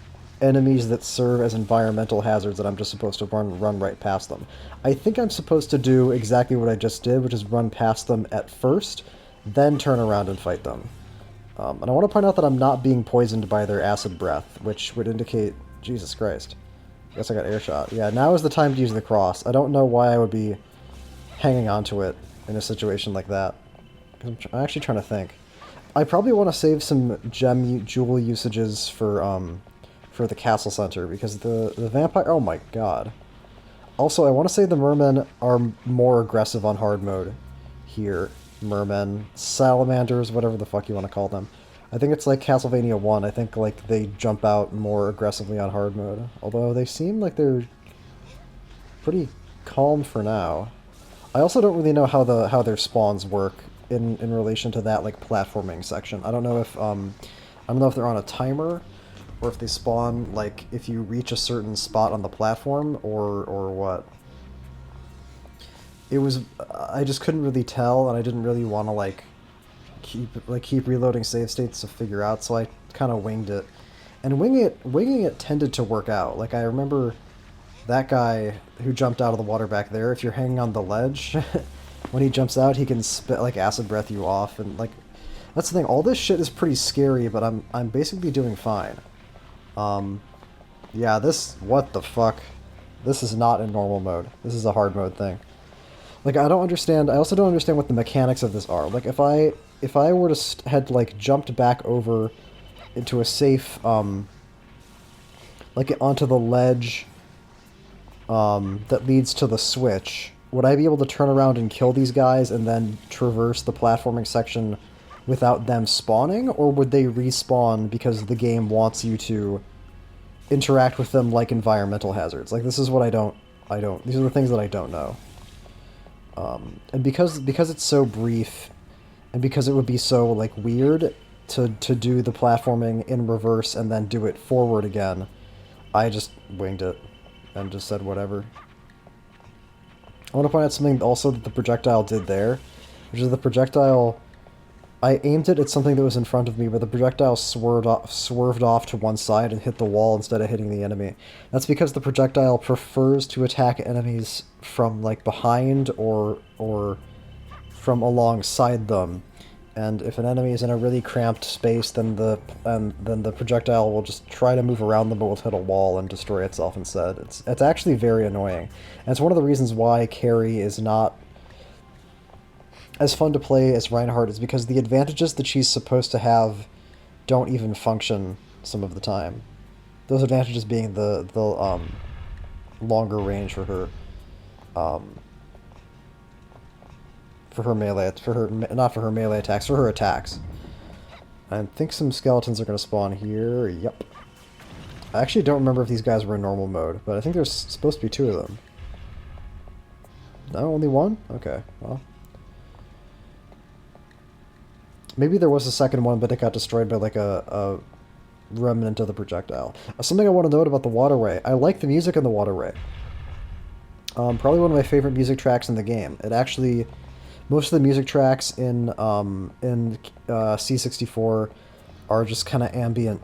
enemies that serve as environmental hazards that I'm just supposed to run right past them? I think I'm supposed to do exactly what I just did, which is run past them at first, then turn around and fight them. And I want to point out that I'm not being poisoned by their acid breath, which would indicate... Jesus Christ. I guess I got air shot. Yeah, now is the time to use the cross. I don't know why I would be hanging on to it in a situation like that. I'm actually trying to think. I probably want to save some jewel usages for the castle center, because the vampire... Oh my god. Also, I want to say the mermen are more aggressive on hard mode here. Mermen, salamanders, whatever the fuck you want to call them. I think it's like Castlevania 1. I think like they jump out more aggressively on hard mode. Although they seem like they're pretty calm for now. I also don't really know how their spawns work in relation to that like platforming section. I don't know if they're on a timer, or if they spawn like if you reach a certain spot on the platform, or what. It was, I just couldn't really tell, and I didn't really want to like keep reloading save states to figure out, so I kind of winged it. And winging it tended to work out. Like, I remember that guy who jumped out of the water back there, if you're hanging on the ledge, when he jumps out, he can spit like acid breath you off, and like, that's the thing, all this shit is pretty scary, but I'm basically doing fine. Yeah, what the fuck? This is not in normal mode. This is a hard mode thing. Like, I don't understand. I also don't understand what the mechanics of this are. Like, if I were to had like jumped back over into a safe, like onto the ledge, that leads to the switch, would I be able to turn around and kill these guys and then traverse the platforming section without them spawning, or would they respawn because the game wants you to interact with them like environmental hazards? Like, this is what I don't. These are the things that I don't know. And because it's so brief, and because it would be so like weird to do the platforming in reverse and then do it forward again, I just winged it and just said whatever. I want to point out something also that the projectile did there, which is the projectile... I aimed it at something that was in front of me, but the projectile swerved off to one side and hit the wall instead of hitting the enemy. That's because the projectile prefers to attack enemies from like behind or from alongside them. And if an enemy is in a really cramped space, then the projectile will just try to move around them, but will hit a wall and destroy itself instead. It's actually very annoying, and it's one of the reasons why Carrie is not as fun to play as Reinhardt, is because the advantages that she's supposed to have don't even function some of the time. Those advantages being the longer range for her, not for her melee attacks, for her attacks. I think some skeletons are going to spawn here. Yep. I actually don't remember if these guys were in normal mode, but I think there's supposed to be 2 of them. No, only 1? Okay, well. Maybe there was a second one, but it got destroyed by like a remnant of the projectile. Something I want to note about the waterway. I like the music in the waterway. Probably one of my favorite music tracks in the game. It actually, most of the music tracks in C64 are just kind of ambient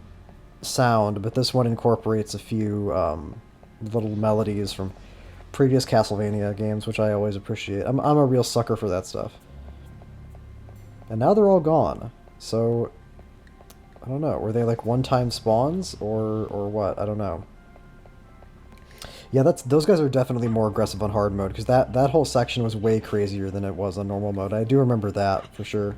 sound, but this one incorporates a few little melodies from previous Castlevania games, which I always appreciate. I'm a real sucker for that stuff. And now they're all gone. So, I don't know. Were they like one-time spawns or what? I don't know. Yeah, those guys are definitely more aggressive on hard mode, because that whole section was way crazier than it was on normal mode. I do remember that, for sure.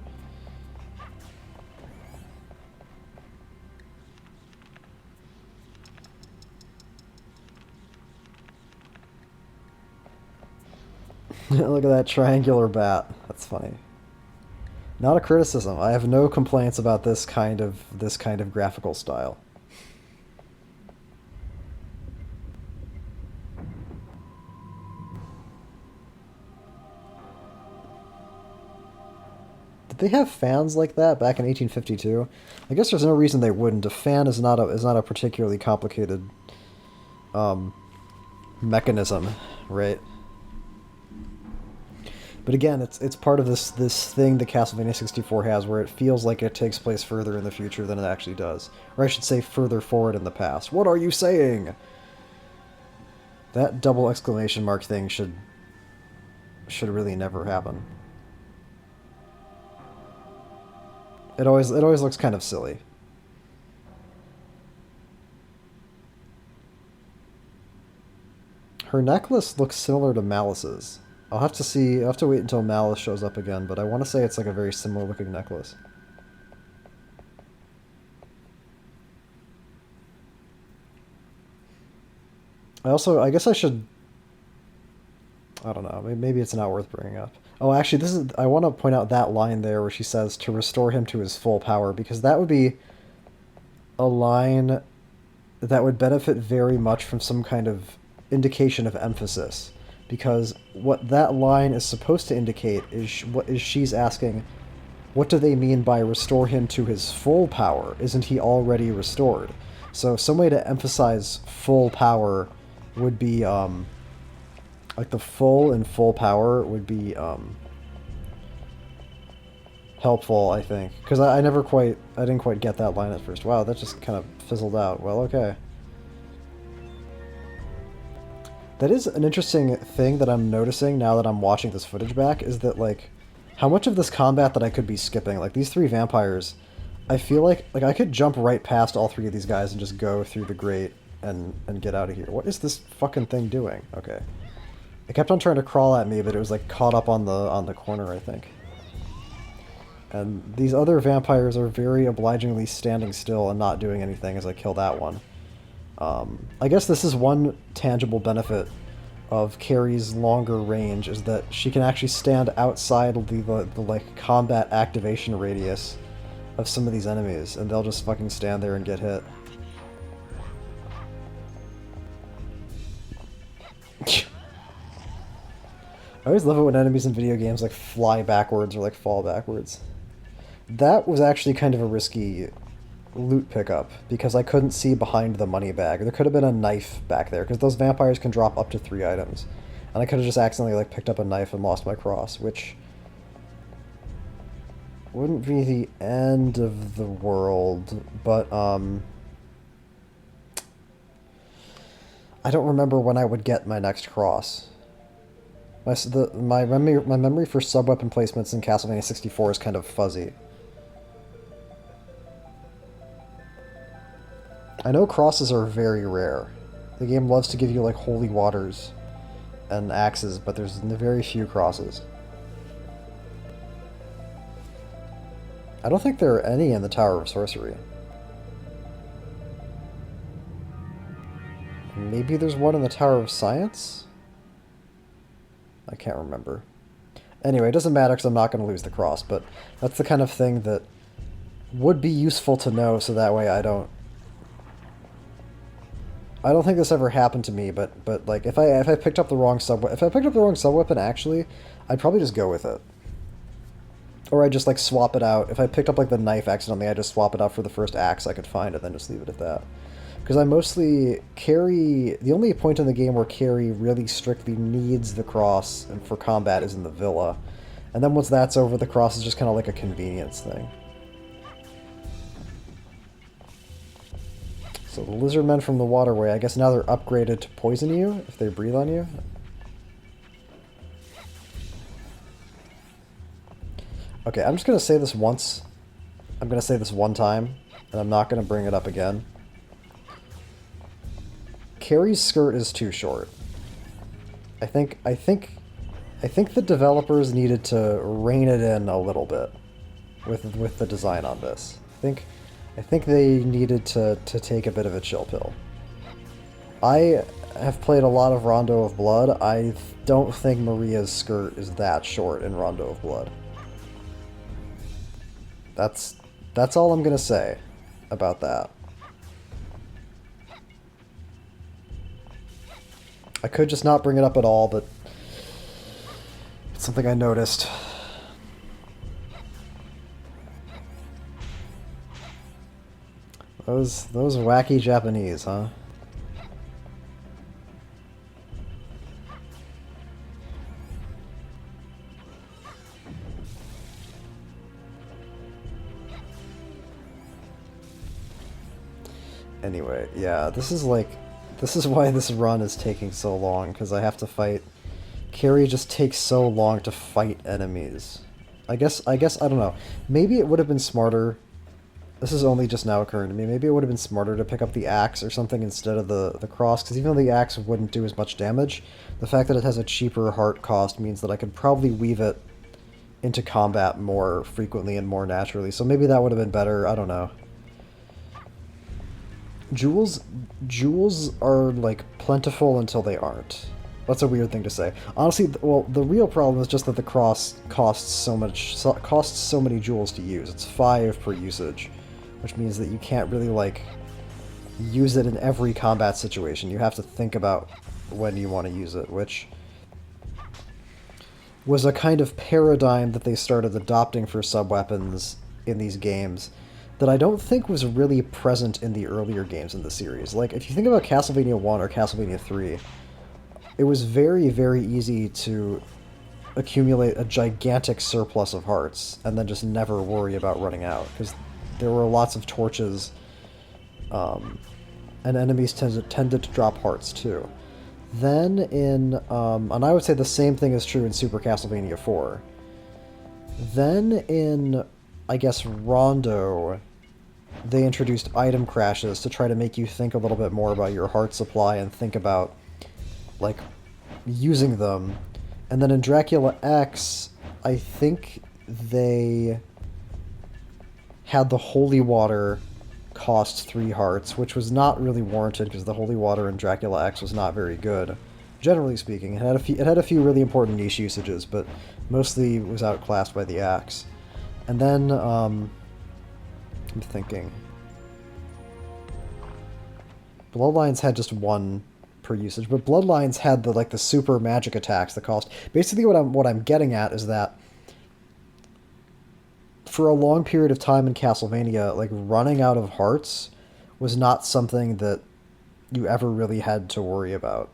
Look at that triangular bat. That's funny. Not a criticism. I have no complaints about this kind of graphical style. Did they have fans like that back in 1852? I guess there's no reason they wouldn't. A fan is not a particularly complicated mechanism, right? But again, it's part of this thing that Castlevania 64 has, where it feels like it takes place further in the future than it actually does. Or I should say further forward in the past. What are you saying? That double exclamation mark thing should really never happen. It always looks kind of silly. Her necklace looks similar to Malice's. I'll have to see. I'll have to wait until Malice shows up again, but I want to say it's like a very similar looking necklace. I guess I should... I don't know. Maybe it's not worth bringing up. Oh, actually, I want to point out that line there where she says to restore him to his full power, because that would be a line that would benefit very much from some kind of indication of emphasis. Because what that line is supposed to indicate is she's asking, what do they mean by restore him to his full power? Isn't he already restored? So some way to emphasize full power would be, like the full and full power would be helpful, I think. Because I didn't quite get that line at first. Wow, that just kind of fizzled out. Well, okay. That is an interesting thing that I'm noticing now that I'm watching this footage back, is that, like, how much of this combat that I could be skipping. Like, these 3 vampires, I feel like I could jump right past all 3 of these guys and just go through the grate and get out of here. What is this fucking thing doing? Okay. It kept on trying to crawl at me, but it was, like, caught up on the corner, I think. And these other vampires are very obligingly standing still and not doing anything as I kill that one. I guess this is one tangible benefit of Carrie's longer range, is that she can actually stand outside the like combat activation radius of some of these enemies, and they'll just fucking stand there and get hit. I always love it when enemies in video games like fly backwards or like fall backwards. That was actually kind of a risky loot pickup, because I couldn't see behind the money bag. There could have been a knife back there, because those vampires can drop up to 3 items. And I could have just accidentally like picked up a knife and lost my cross, which wouldn't be the end of the world, but I don't remember when I would get my next cross. My memory for sub-weapon placements in Castlevania 64 is kind of fuzzy. I know crosses are very rare. The game loves to give you like holy waters and axes, but there's very few crosses. I don't think there are any in the Tower of Sorcery. Maybe there's one in the Tower of Science? I can't remember. Anyway, it doesn't matter because I'm not going to lose the cross, but that's the kind of thing that would be useful to know, so that way I don't I don't think this ever happened to me, but like if I picked up the wrong if I picked up the wrong sub weapon, actually, I'd probably just go with it. Or I'd just like swap it out. If I picked up like the knife accidentally, I'd just swap it out for the first axe I could find and then just leave it at that. Because I mostly Carrie. The only point in the game where Carrie really strictly needs the cross and for combat is in the villa, and then once that's over, the cross is just kind of like a convenience thing. So the lizard men from the waterway, I guess now they're upgraded to poison you if they breathe on you. Okay, I'm just going to say this once. I'm going to say this one time, and I'm not going to bring it up again. Carrie's skirt is too short. I think the developers needed to rein it in a little bit with the design on this. I think they needed to take a bit of a chill pill. I have played a lot of Rondo of Blood. I don't think Maria's skirt is that short in Rondo of Blood. That's all I'm gonna say about that. I could just not bring it up at all, but it's something I noticed. Those wacky Japanese, huh? Anyway, yeah, this is why this run is taking so long, because I have to fight... Carrie just takes so long to fight enemies. I guess, I don't know. Maybe it would have been smarter... This is only just now occurring to me. Maybe it would have been smarter to pick up the axe or something instead of the cross, because even though the axe wouldn't do as much damage, the fact that it has a cheaper heart cost means that I could probably weave it into combat more frequently and more naturally. So maybe that would have been better. I don't know. Jewels are, like, plentiful until they aren't. That's a weird thing to say. Honestly, well, the real problem is just that the cross costs so many jewels to use. It's 5 per usage, which means that you can't really, like, use it in every combat situation. You have to think about when you want to use it, which was a kind of paradigm that they started adopting for sub-weapons in these games that I don't think was really present in the earlier games in the series. Like, if you think about Castlevania 1 or Castlevania 3, it was very, very easy to accumulate a gigantic surplus of hearts and then just never worry about running out, because there were lots of torches, and enemies tended to drop hearts too. Then in, and I would say the same thing is true in Super Castlevania 4. Then in, I guess, Rondo, they introduced item crashes to try to make you think a little bit more about your heart supply and think about, like, using them. And then in Dracula X, I think they had the holy water cost 3 hearts, which was not really warranted because the holy water in Dracula X was not very good. Generally speaking, it had a few really important niche usages, but mostly was outclassed by the axe. And then, I'm thinking. Bloodlines had just 1 per usage, but Bloodlines had the super magic attacks that cost. Basically, what I'm getting at is that for a long period of time in Castlevania, like, running out of hearts was not something that you ever really had to worry about.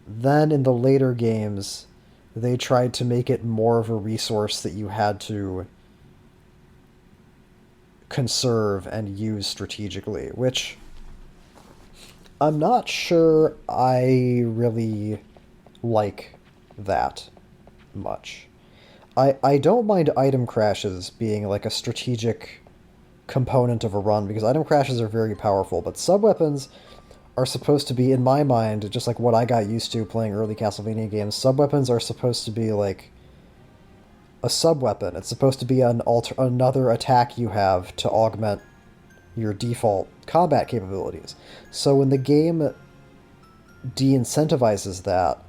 Then in the later games, they tried to make it more of a resource that you had to conserve and use strategically, which I'm not sure I really like that much. I don't mind item crashes being like a strategic component of a run, because item crashes are very powerful, but sub-weapons are supposed to be, in my mind, just like what I got used to playing early Castlevania games, sub-weapons are supposed to be like a sub-weapon. It's supposed to be another attack you have to augment your default combat capabilities. So when the game de-incentivizes that,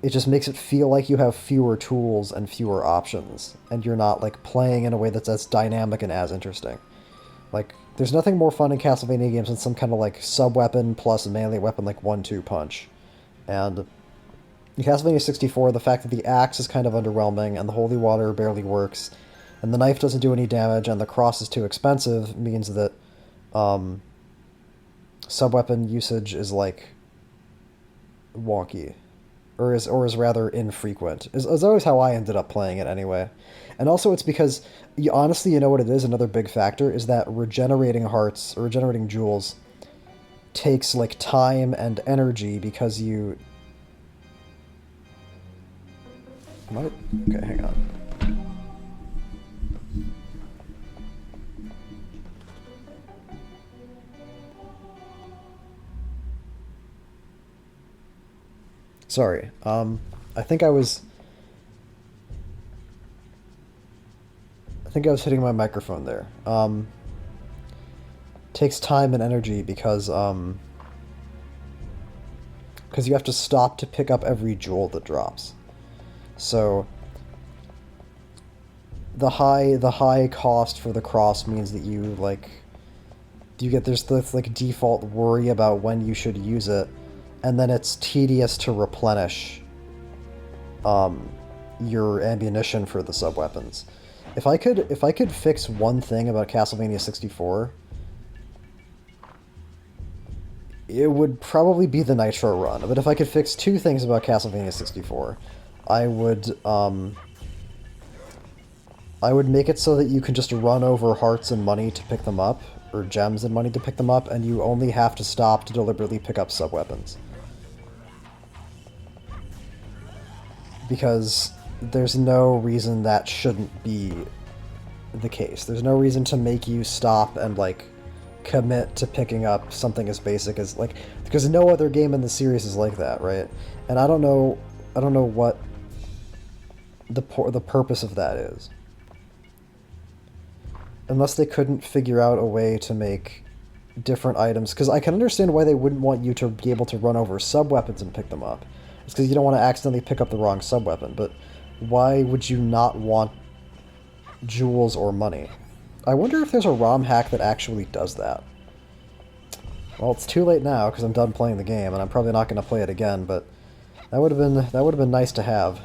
it just makes it feel like you have fewer tools and fewer options, and you're not, like, playing in a way that's as dynamic and as interesting. Like, There's nothing more fun in Castlevania games than some kind of like sub-weapon plus a melee weapon like 1-2 punch. And in Castlevania 64, the fact that the axe is kind of underwhelming and the holy water barely works and the knife doesn't do any damage and the cross is too expensive means that sub-weapon usage is like wonky. Or is rather infrequent. Is always how I ended up playing it anyway. And also it's because, honestly, you know what it is? Another big factor is that regenerating hearts, or regenerating jewels, takes, like, time and energy because you... What? Okay, hang on. Sorry. I think I was hitting my microphone there. Takes time and energy because you have to stop to pick up every jewel that drops. So the high cost for the cross means that there's this like default worry about when you should use it, and then it's tedious to replenish your ammunition for the sub-weapons. If I could fix one thing about Castlevania 64, it would probably be the Nitro run. But if I could fix two things about Castlevania 64, I would make it so that you can just run over hearts and money to pick them up, or gems and money to pick them up, and you only have to stop to deliberately pick up sub-weapons. Because there's no reason that shouldn't be the case. There's no reason to make you stop and, like, commit to picking up something as basic as, like, because no other game in the series is like that, right? And I don't know what the purpose of that is. Unless they couldn't figure out a way to make different items, because I can understand why they wouldn't want you to be able to run over sub-weapons and pick them up. It's because you don't want to accidentally pick up the wrong sub-weapon, but why would you not want jewels or money? I wonder if there's a ROM hack that actually does that. Well, it's too late now because I'm done playing the game, and I'm probably not going to play it again, but that would have been nice to have.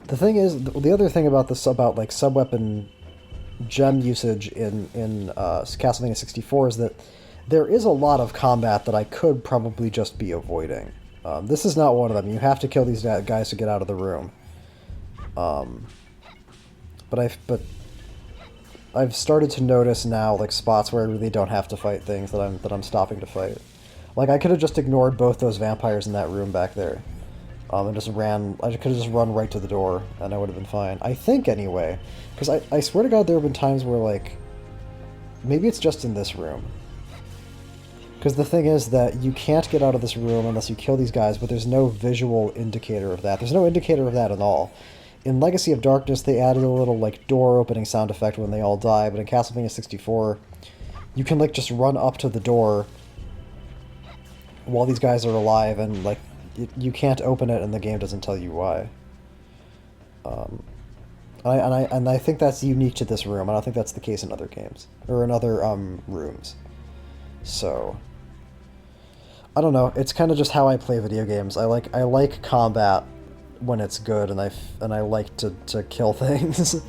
The thing is, the other thing about this, about like sub-weapon gem usage in Castlevania 64 is that there is a lot of combat that I could probably just be avoiding. This is not one of them. You have to kill these guys to get out of the room. But I've started to notice now like spots where I really don't have to fight things that I'm stopping to fight. Like I could have just ignored both those vampires in that room back there. And just ran. I could have just run right to the door, and I would have been fine. I think, anyway. Because I swear to God there have been times where, like... Maybe it's just in this room. Because the thing is that you can't get out of this room unless you kill these guys, but there's no visual indicator of that. There's no indicator of that at all. In Legacy of Darkness, they added a little, like, door-opening sound effect when they all die, but in Castlevania 64, you can, like, just run up to the door while these guys are alive, and, like... You can't open it, and the game doesn't tell you why. And I think that's unique to this room. I don't think that's the case in other games or in other rooms. So I don't know. It's kind of just how I play video games. I like combat when it's good, and I like to kill things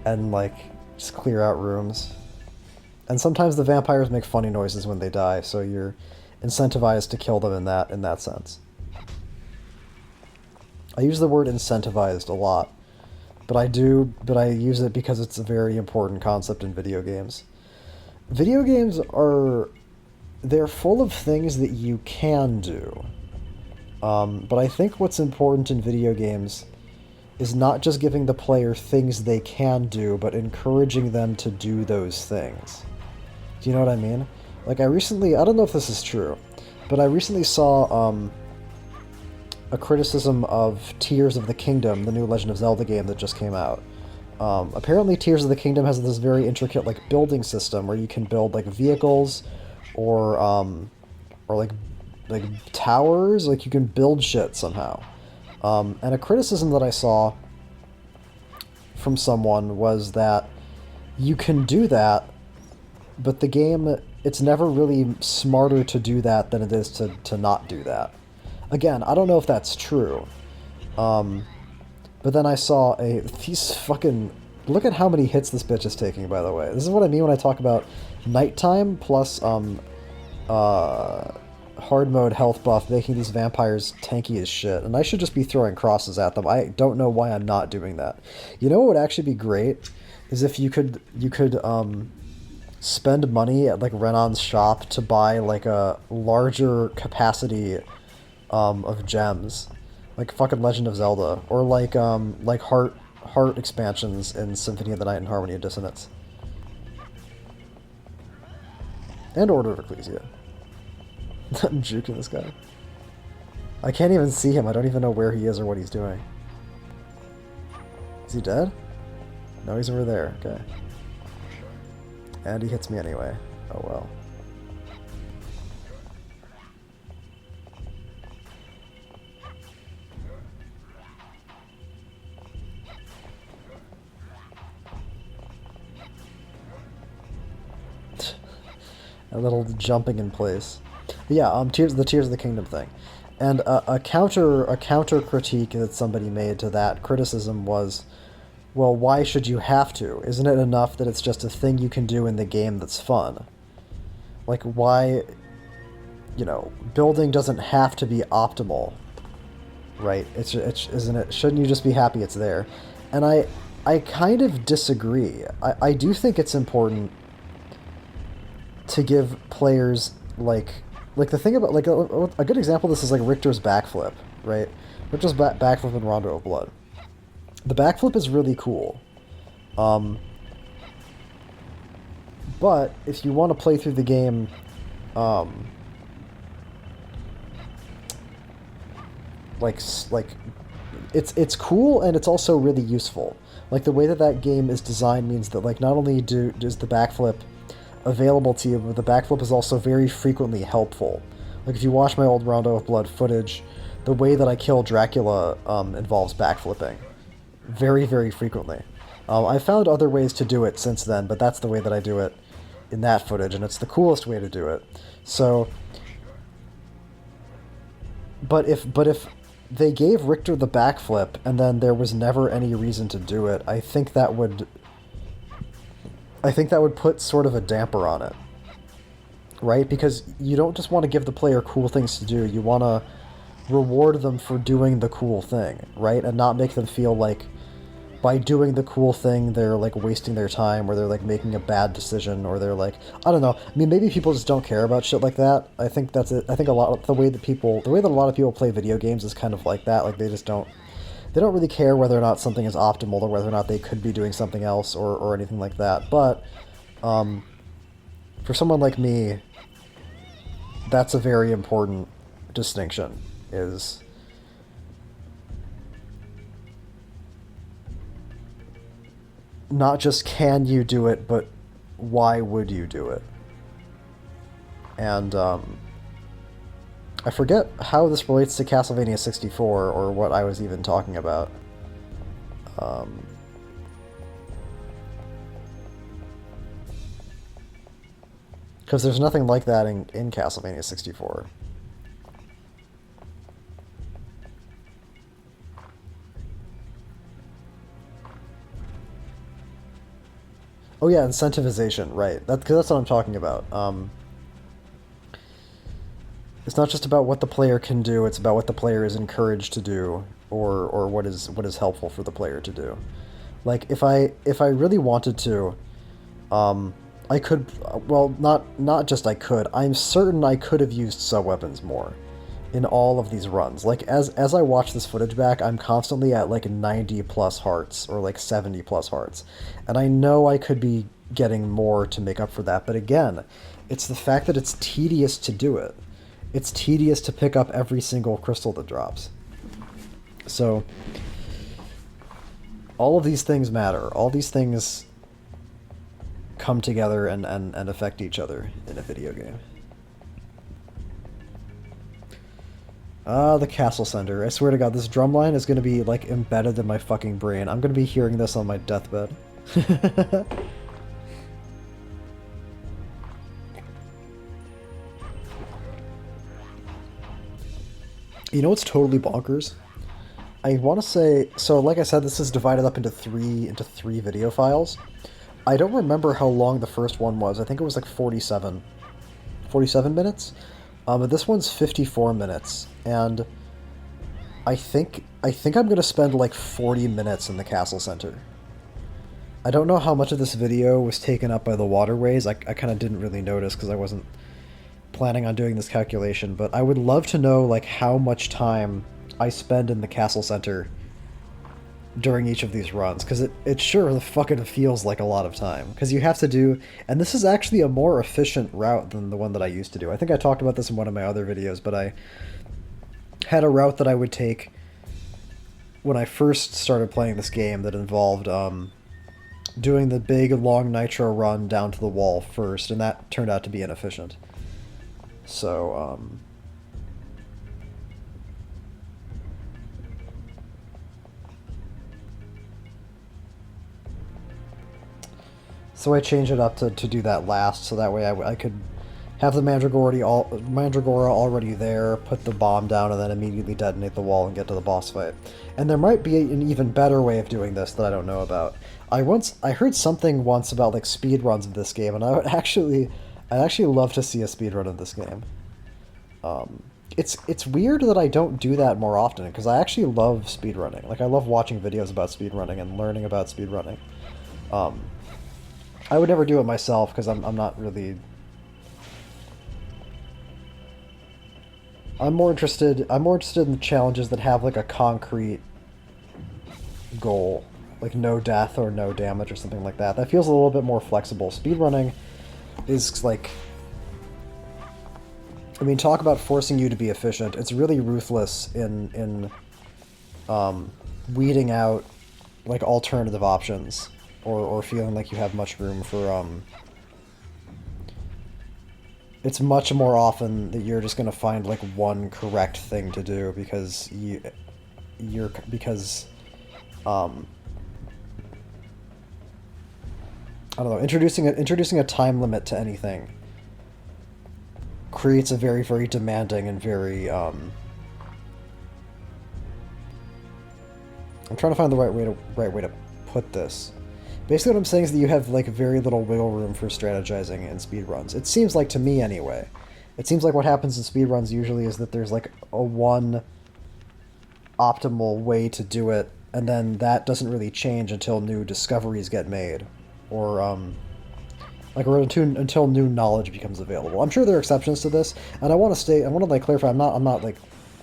and like just clear out rooms. And sometimes the vampires make funny noises when they die, so you're incentivized to kill them in that sense. I use the word incentivized a lot, but I use it because it's a very important concept in video games. Video games they're full of things that you can do. But I think what's important in video games is not just giving the player things they can do, but encouraging them to do those things. Do you know what I mean? Like I don't know if this is true, but I recently saw, a criticism of Tears of the Kingdom, the new Legend of Zelda game that just came out. Apparently Tears of the Kingdom has this very intricate like building system where you can build like vehicles or like towers, like you can build shit somehow. And a criticism that I saw from someone was that you can do that, but the game, it's never really smarter to do that than it is to not do that. Again, I don't know if that's true. But then I saw these fucking... Look at how many hits this bitch is taking, by the way. This is what I mean when I talk about nighttime plus hard mode health buff making these vampires tanky as shit. And I should just be throwing crosses at them. I don't know why I'm not doing that. You know what would actually be great? Is if you could spend money at like Renon's shop to buy like a larger capacity of gems. Like fucking Legend of Zelda. Or like heart expansions in Symphony of the Night and Harmony of Dissonance. And Order of Ecclesia. I'm juking this guy. I can't even see him. I don't even know where he is or what he's doing. Is he dead? No, he's over there. Okay. And he hits me anyway. Oh well. A little jumping in place. But yeah, the Tears of the Kingdom thing. And a counter critique that somebody made to that criticism was, well, why should you have to? Isn't it enough that it's just a thing you can do in the game that's fun? Like, why, building doesn't have to be optimal, right? Isn't it? Shouldn't you just be happy it's there? And I kind of disagree. I do think it's important to give players like the thing about like a good example of this is like Richter's backflip, right? Richter's backflip in Rondo of Blood. The backflip is really cool, but if you want to play through the game, it's cool and it's also really useful. Like the way that game is designed means that like not only is the backflip available to you, but the backflip is also very frequently helpful. Like if you watch my old Rondo of Blood footage, the way that I kill Dracula involves backflipping very, very frequently. I found other ways to do it since then, but that's the way that I do it in that footage, and it's the coolest way to do it. So, but if they gave Richter the backflip and then there was never any reason to do it, I think that would put sort of a damper on it, right? Because you don't just want to give the player cool things to do, you want to reward them for doing the cool thing, right? And not make them feel like by doing the cool thing they're like wasting their time, or they're like making a bad decision, or they're like, I don't know. I mean, maybe people just don't care about shit like that. I think that's it. I think a lot the way that a lot of people play video games is kind of like that. Like they don't really care whether or not something is optimal or whether or not they could be doing something else or anything like that. But for someone like me, that's a very important distinction, is not just can you do it, but why would you do it? And I forget how this relates to Castlevania 64 or what I was even talking about. Because there's nothing like that in Castlevania 64. Oh yeah, incentivization, right. Because that's what I'm talking about. It's not just about what the player can do, it's about what the player is encouraged to do, or what is helpful for the player to do. Like, if I really wanted to, I could, well, not just I could, I'm certain I could have used sub-weapons more in all of these runs. Like, as I watch this footage back, I'm constantly at like 90 plus hearts, or like 70 plus hearts. And I know I could be getting more to make up for that, but again, it's the fact that it's tedious to do it. It's tedious to pick up every single crystal that drops. So, all of these things matter. All these things come together and affect each other in a video game. Ah, the castle center. I swear to God, this drumline is gonna be, like, embedded in my fucking brain. I'm gonna be hearing this on my deathbed. You know what's totally bonkers? I want to say, so like I said, this is divided up into three video files. I don't remember how long the first one was. I think it was like 47 minutes. But this one's 54 minutes, and I think I'm gonna spend like 40 minutes in the castle center. I don't know how much of this video was taken up by the waterways. I kind of didn't really notice because I wasn't planning on doing this calculation, but I would love to know like how much time I spend in the castle center during each of these runs, because it sure the fucking feels like a lot of time, because you have to do, and this is actually a more efficient route than the one that I used to do. I think I talked about this in one of my other videos, but I had a route that I would take when I first started playing this game that involved doing the big long nitro run down to the wall first, and that turned out to be inefficient. So so I changed it up to do that last, so that way I could have the Mandragora already there, put the bomb down, and then immediately detonate the wall and get to the boss fight. And there might be an even better way of doing this that I don't know about. I heard something once about like speed runs of this game, and I'd actually love to see a speed run of this game. It's weird that I don't do that more often, because I actually love speedrunning. Like, I love watching videos about speedrunning and learning about speedrunning. I would never do it myself because I'm not really. I'm more interested in challenges that have like a concrete goal, like no death or no damage or something like that. That feels a little bit more flexible. Speedrunning is like, I mean, talk about forcing you to be efficient. It's really ruthless in weeding out like alternative options, or feeling like you have much room for it's much more often that you're just gonna find like one correct thing to do because I don't know, introducing a time limit to anything creates a very, very demanding and very I'm trying to find the right way to put this. Basically what I'm saying is that you have like very little wiggle room for strategizing in speedruns. It seems like, to me anyway. It seems like what happens in speedruns usually is that there's like a one optimal way to do it, and then that doesn't really change until new discoveries get made, or until new knowledge becomes available. I'm sure there are exceptions to this, and I want to like clarify. I'm not like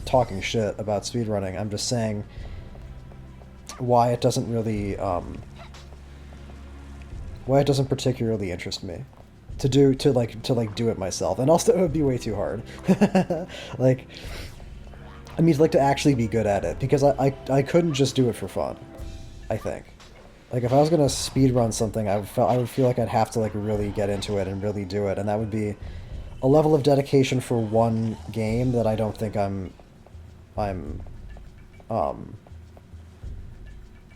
talking shit about speedrunning. I'm just saying why it doesn't really why it doesn't particularly interest me to do it myself, and also it would be way too hard. Like, I mean, like to actually be good at it, because I couldn't just do it for fun. I think, like, if I was gonna speed run something, I would feel like I'd have to like really get into it and really do it, and that would be a level of dedication for one game that I don't think I'm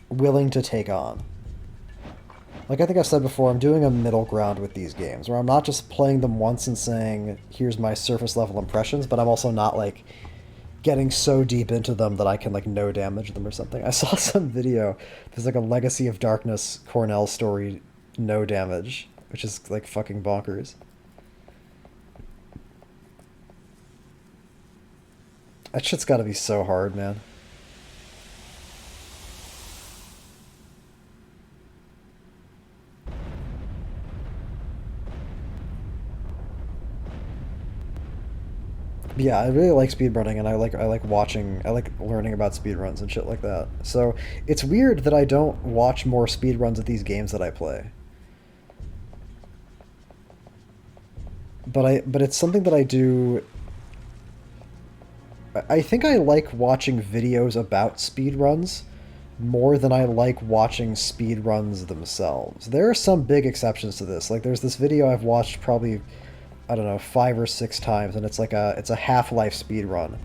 willing to take on. Like I think I've said before, I'm doing a middle ground with these games, where I'm not just playing them once and saying, here's my surface level impressions, but I'm also not like getting so deep into them that I can like no damage them or something. I saw some video, there's like a Legacy of Darkness Cornell story no damage, which is like fucking bonkers. That shit's gotta be so hard, man. Yeah, I really like speedrunning, and I like watching, I like learning about speedruns and shit like that. So it's weird that I don't watch more speedruns of these games that I play. But it's something that I do. I think I like watching videos about speedruns more than I like watching speedruns themselves. There are some big exceptions to this. Like there's this video I've watched probably, I don't know, 5 or 6 times, and it's a Half-Life speed run.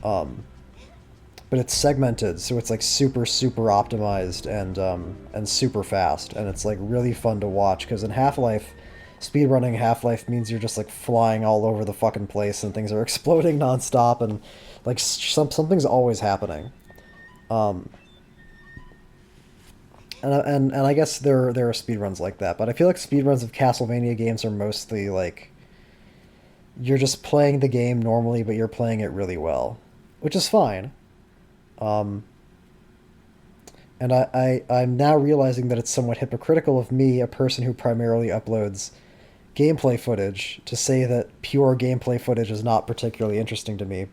But it's segmented, so it's like super optimized and super fast, and it's like really fun to watch because in Half-Life, speedrunning Half-Life means you're just like flying all over the fucking place and things are exploding nonstop and like something's always happening. Um, and I guess there are speedruns like that, but I feel like speedruns of Castlevania games are mostly like you're just playing the game normally, but you're playing it really well, which is fine. Um, and I'm now realizing that it's somewhat hypocritical of me, a person who primarily uploads gameplay footage, to say that pure gameplay footage is not particularly interesting to me.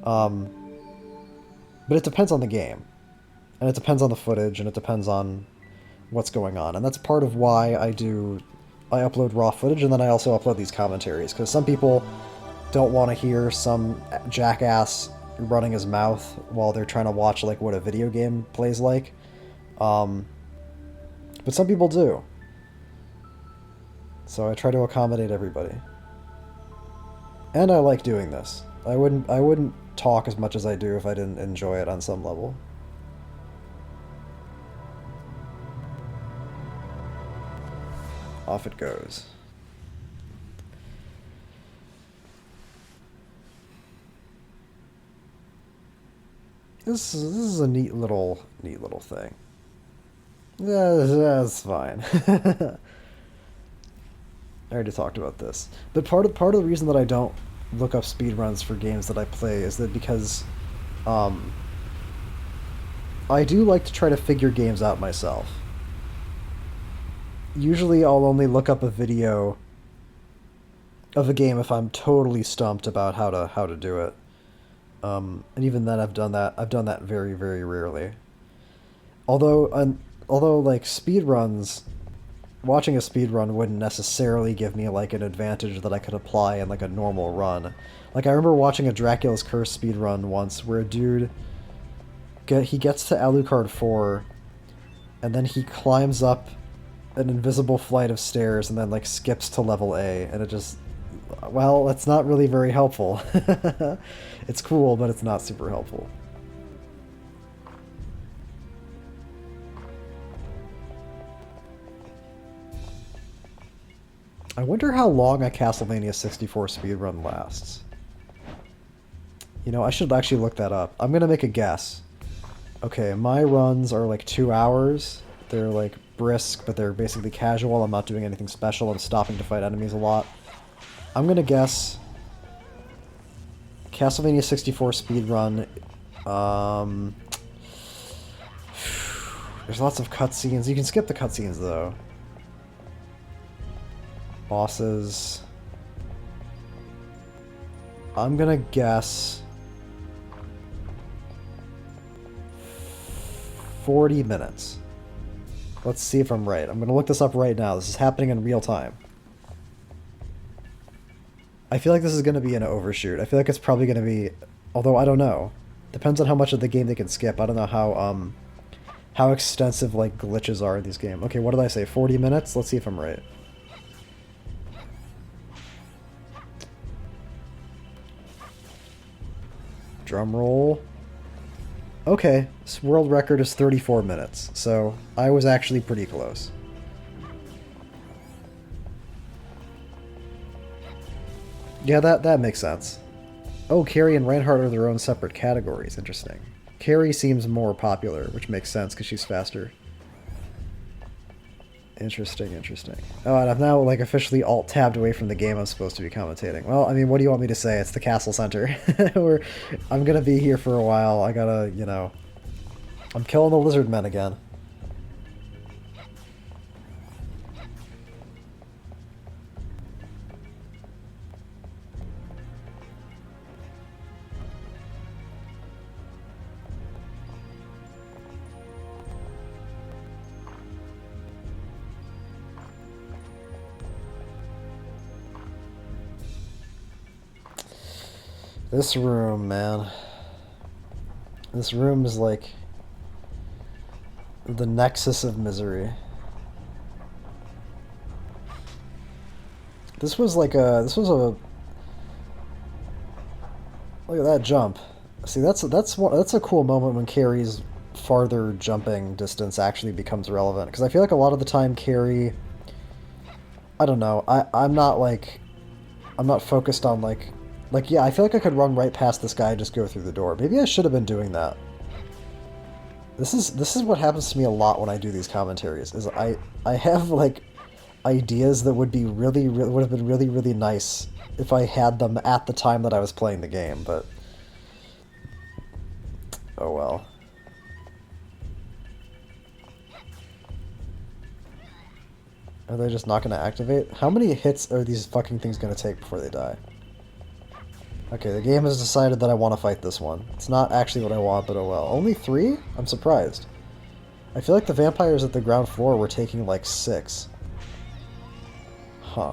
Um, but it depends on the game, and it depends on the footage, and it depends on what's going on, and that's part of why I upload raw footage, and then I also upload these commentaries because some people don't want to hear some jackass running his mouth while they're trying to watch like what a video game plays like. Um, but some people do. So I try to accommodate everybody. And I like doing this. I wouldn't talk as much as I do if I didn't enjoy it on some level. Off it goes. This is a neat little thing. Yeah, that's fine. I already talked about this. But part of the reason that I don't look up speedruns for games that I play is that because um, I do like to try to figure games out myself. Usually I'll only look up a video of a game if I'm totally stumped about how to do it. And even then I've done that. I've done that very, very rarely. Although like speedruns, watching a speedrun wouldn't necessarily give me like an advantage that I could apply in like a normal run. Like I remember watching a Dracula's Curse speedrun once where a dude he gets to Alucard 4 and then he climbs up an invisible flight of stairs and then like skips to level A, and it just, well, that's not really very helpful. It's cool, but it's not super helpful. I wonder how long a Castlevania 64 speedrun lasts. You know, I should actually look that up. I'm gonna make a guess. Okay, my runs are like 2 hours. They're like brisk, but they're basically casual. I'm not doing anything special. I'm stopping to fight enemies a lot. I'm gonna guess Castlevania 64 speedrun. There's lots of cutscenes. You can skip the cutscenes though. Bosses. I'm gonna guess 40 minutes. Let's see if I'm right. I'm gonna look this up right now. This is happening in real time. I feel like this is gonna be an overshoot. I feel like it's probably gonna be, although I don't know. Depends on how much of the game they can skip. I don't know how extensive like glitches are in these games. Okay, what did I say? 40 minutes? Let's see if I'm right. Drum roll. Okay, this world record is 34 minutes, so I was actually pretty close. Yeah, that makes sense. Oh, Carrie and Reinhardt are their own separate categories. Interesting. Carrie seems more popular, which makes sense because she's faster. Interesting, interesting. Oh, and I've now like officially alt-tabbed away from the game I'm supposed to be commentating. Well, I mean, what do you want me to say? It's the Castle Center. I'm gonna be here for a while. I gotta, you know... I'm killing the lizard men again. This room, man. This room is like the nexus of misery. This was a... Look at that jump. See, that's a cool moment when Carrie's farther jumping distance actually becomes relevant, because I feel like a lot of the time Carrie, I don't know, I'm not focused on like yeah, I feel like I could run right past this guy and just go through the door. Maybe I should have been doing that. This is what happens to me a lot when I do these commentaries. Is I have like ideas that would be would have been really nice if I had them at the time that I was playing the game, but oh well. Are they just not going to activate? How many hits are these fucking things going to take before they die? Okay, the game has decided that I want to fight this one. It's not actually what I want, but oh well. Only 3? I'm surprised. I feel like the vampires at the ground floor were taking like 6. Huh.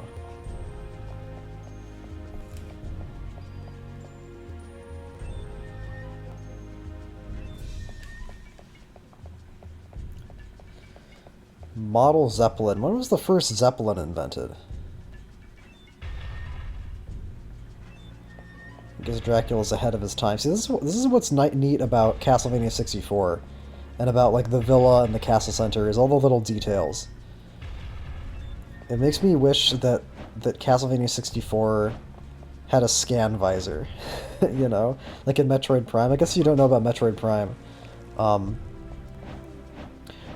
Model Zeppelin. When was the first Zeppelin invented? I guess Dracula's ahead of his time. See, this is what's neat about Castlevania 64, and about like the villa and the castle center, is all the little details. It makes me wish that Castlevania 64 had a scan visor, you know, like in Metroid Prime. I guess you don't know about Metroid Prime.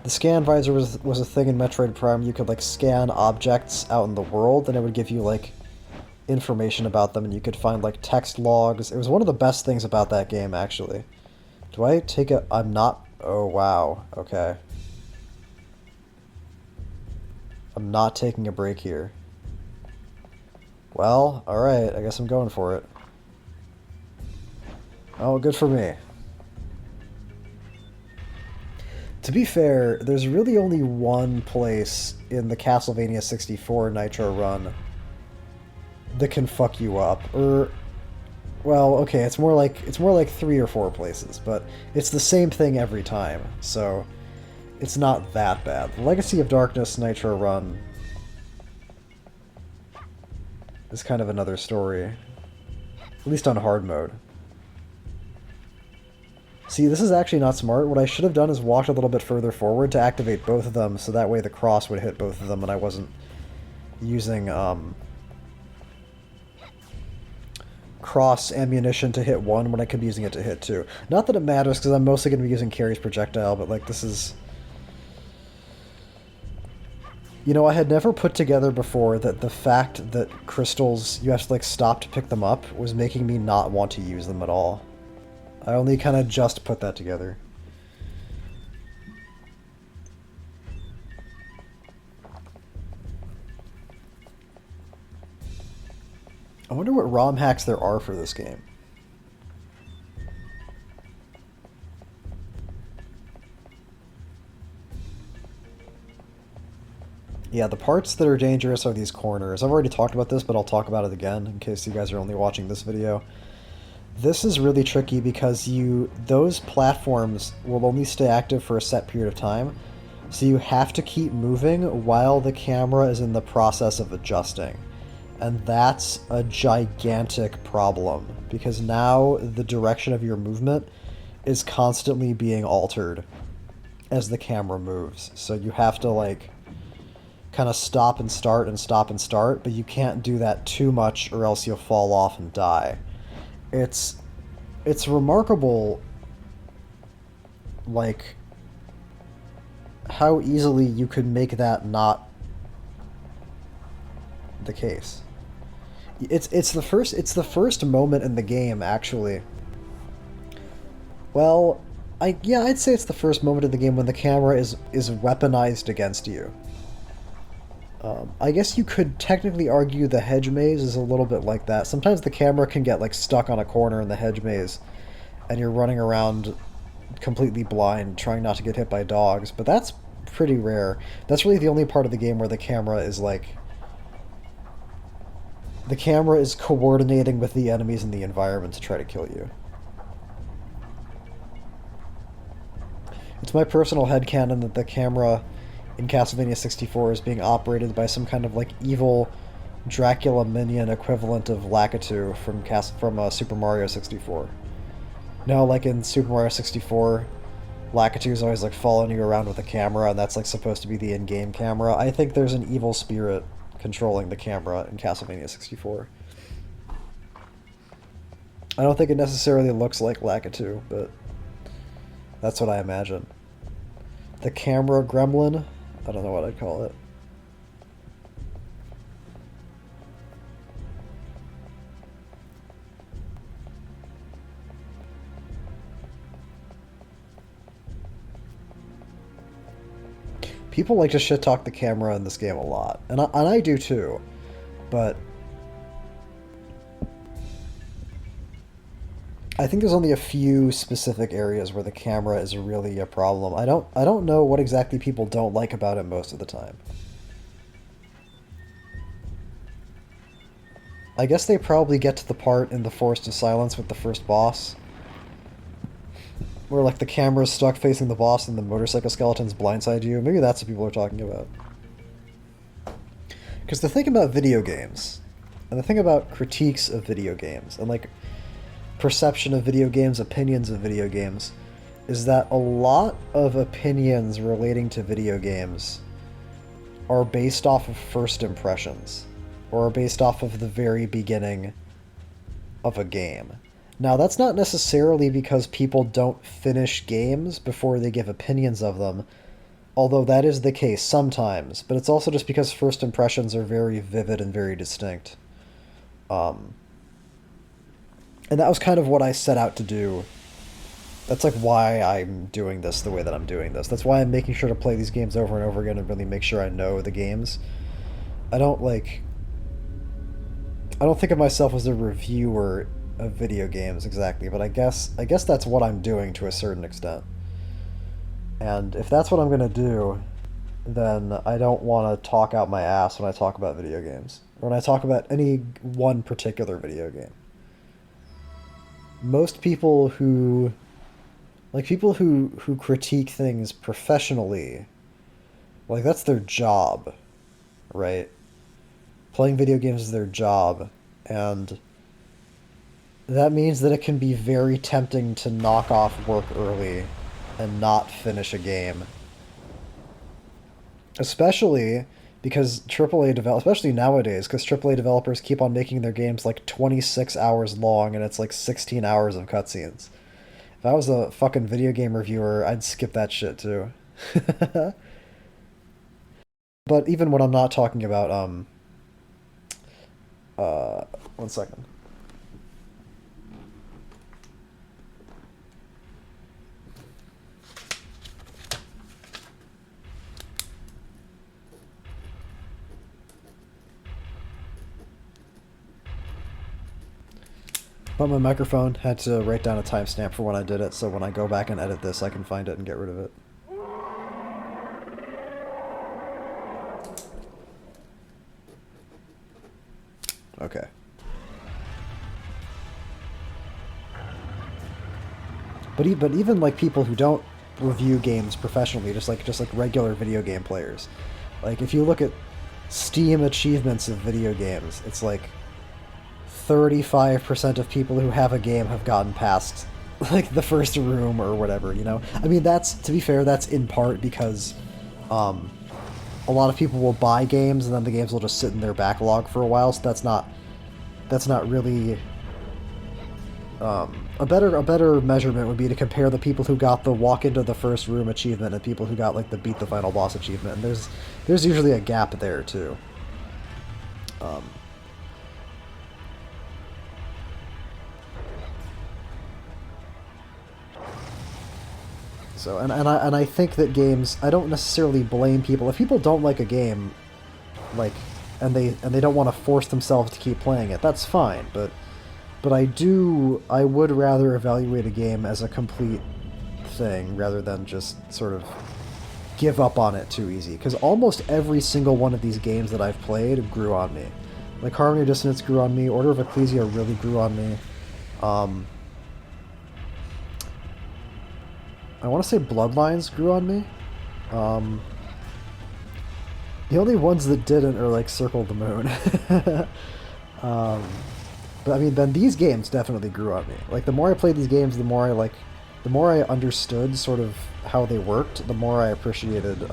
The scan visor was a thing in Metroid Prime. You could like scan objects out in the world, and it would give you like information about them, and you could find like text logs. It was one of the best things about that game, actually. Do I take a... I'm not... Oh, wow. Okay. I'm not taking a break here. Well, alright. I guess I'm going for it. Oh, good for me. To be fair, there's really only one place in the Castlevania 64 Nitro run that can fuck you up. Or, well, okay, it's more like 3 or 4 places, but it's the same thing every time, so it's not that bad. The Legacy of Darkness Nitro run is kind of another story, at least on hard mode. See, this is actually not smart. What I should have done is walked a little bit further forward to activate both of them, so that way the cross would hit both of them and I wasn't using cross ammunition to hit one when I could be using it to hit 2. Not that it matters, because I'm mostly going to be using Carrie's projectile, but like this is... You know, I had never put together before that the fact that crystals, you have to like stop to pick them up, was making me not want to use them at all. I only kind of just put that together. I wonder what ROM hacks there are for this game. Yeah, the parts that are dangerous are these corners. I've already talked about this, but I'll talk about it again in case you guys are only watching this video. This is really tricky because those platforms will only stay active for a set period of time, so you have to keep moving while the camera is in the process of adjusting. And that's a gigantic problem, because now the direction of your movement is constantly being altered as the camera moves. So you have to like kind of stop and start and stop and start, but you can't do that too much or else you'll fall off and die. It's remarkable, like, how easily you could make that not the case. It's the first moment in the game, actually. Well, I'd say it's the first moment in the game when the camera is weaponized against you. I guess you could technically argue the hedge maze is a little bit like that. Sometimes the camera can get like stuck on a corner in the hedge maze, and you're running around completely blind, trying not to get hit by dogs, but that's pretty rare. That's really the only part of the game where the camera is like... The camera is coordinating with the enemies in the environment to try to kill you. It's my personal headcanon that the camera in Castlevania 64 is being operated by some kind of like evil Dracula minion equivalent of Lakitu from Super Mario 64. No, like in Super Mario 64, Lakitu's always like following you around with a camera, and that's like supposed to be the in-game camera. I think there's an evil spirit controlling the camera in Castlevania 64. I don't think it necessarily looks like Lakitu, but that's what I imagine. The camera gremlin? I don't know what I'd call it. People like to shit talk the camera in this game a lot, and I do too, but I think there's only a few specific areas where the camera is really a problem. I don't know what exactly people don't like about it most of the time. I guess they probably get to the part in the Forest of Silence with the first boss, where like the camera's stuck facing the boss and the motorcycle skeletons blindside you. Maybe that's what people are talking about. Because the thing about video games, and the thing about critiques of video games, and like perception of video games, opinions of video games, is that a lot of opinions relating to video games are based off of first impressions, or are based off of the very beginning of a game. Now, that's not necessarily because people don't finish games before they give opinions of them, although that is the case sometimes, but it's also just because first impressions are very vivid and very distinct. And that was kind of what I set out to do. That's like why I'm doing this the way that I'm doing this. That's why I'm making sure to play these games over and over again and really make sure I know the games. I don't think of myself as a reviewer of video games exactly, but I guess that's what I'm doing to a certain extent. And if that's what I'm going to do, then I don't want to talk out my ass when I talk about video games, or when I talk about any one particular video game. Most people who critique things professionally, like that's their job, right? Playing video games is their job, and that means that it can be very tempting to knock off work early and not finish a game. Especially because especially nowadays, because AAA developers keep on making their games like 26 hours long and it's like 16 hours of cutscenes. If I was a fucking video game reviewer, I'd skip that shit too. But even when I'm not talking about, 1 second. But my microphone had to write down a timestamp for when I did it, so when I go back and edit this, I can find it and get rid of it. Okay. But even like people who don't review games professionally, just like regular video game players, like if you look at Steam achievements of video games, it's like 35% of people who have a game have gotten past like the first room or whatever, you know? I mean, that's, to be fair, that's in part because a lot of people will buy games and then the games will just sit in their backlog for a while, so that's not really a better measurement would be to compare the people who got the walk into the first room achievement and people who got like the beat the final boss achievement. And there's usually a gap there too. So and I think that games, I don't necessarily blame people if people don't like a game, like, and they don't want to force themselves to keep playing it. That's fine, but I would rather evaluate a game as a complete thing rather than just sort of give up on it too easy. Because almost every single one of these games that I've played grew on me. Like Harmony of Dissonance grew on me. Order of Ecclesia really grew on me. I want to say Bloodlines grew on me. The only ones that didn't are like Circle of the Moon. But I mean, then these games definitely grew on me. Like, the more I played these games, the more I understood sort of how they worked, the more I appreciated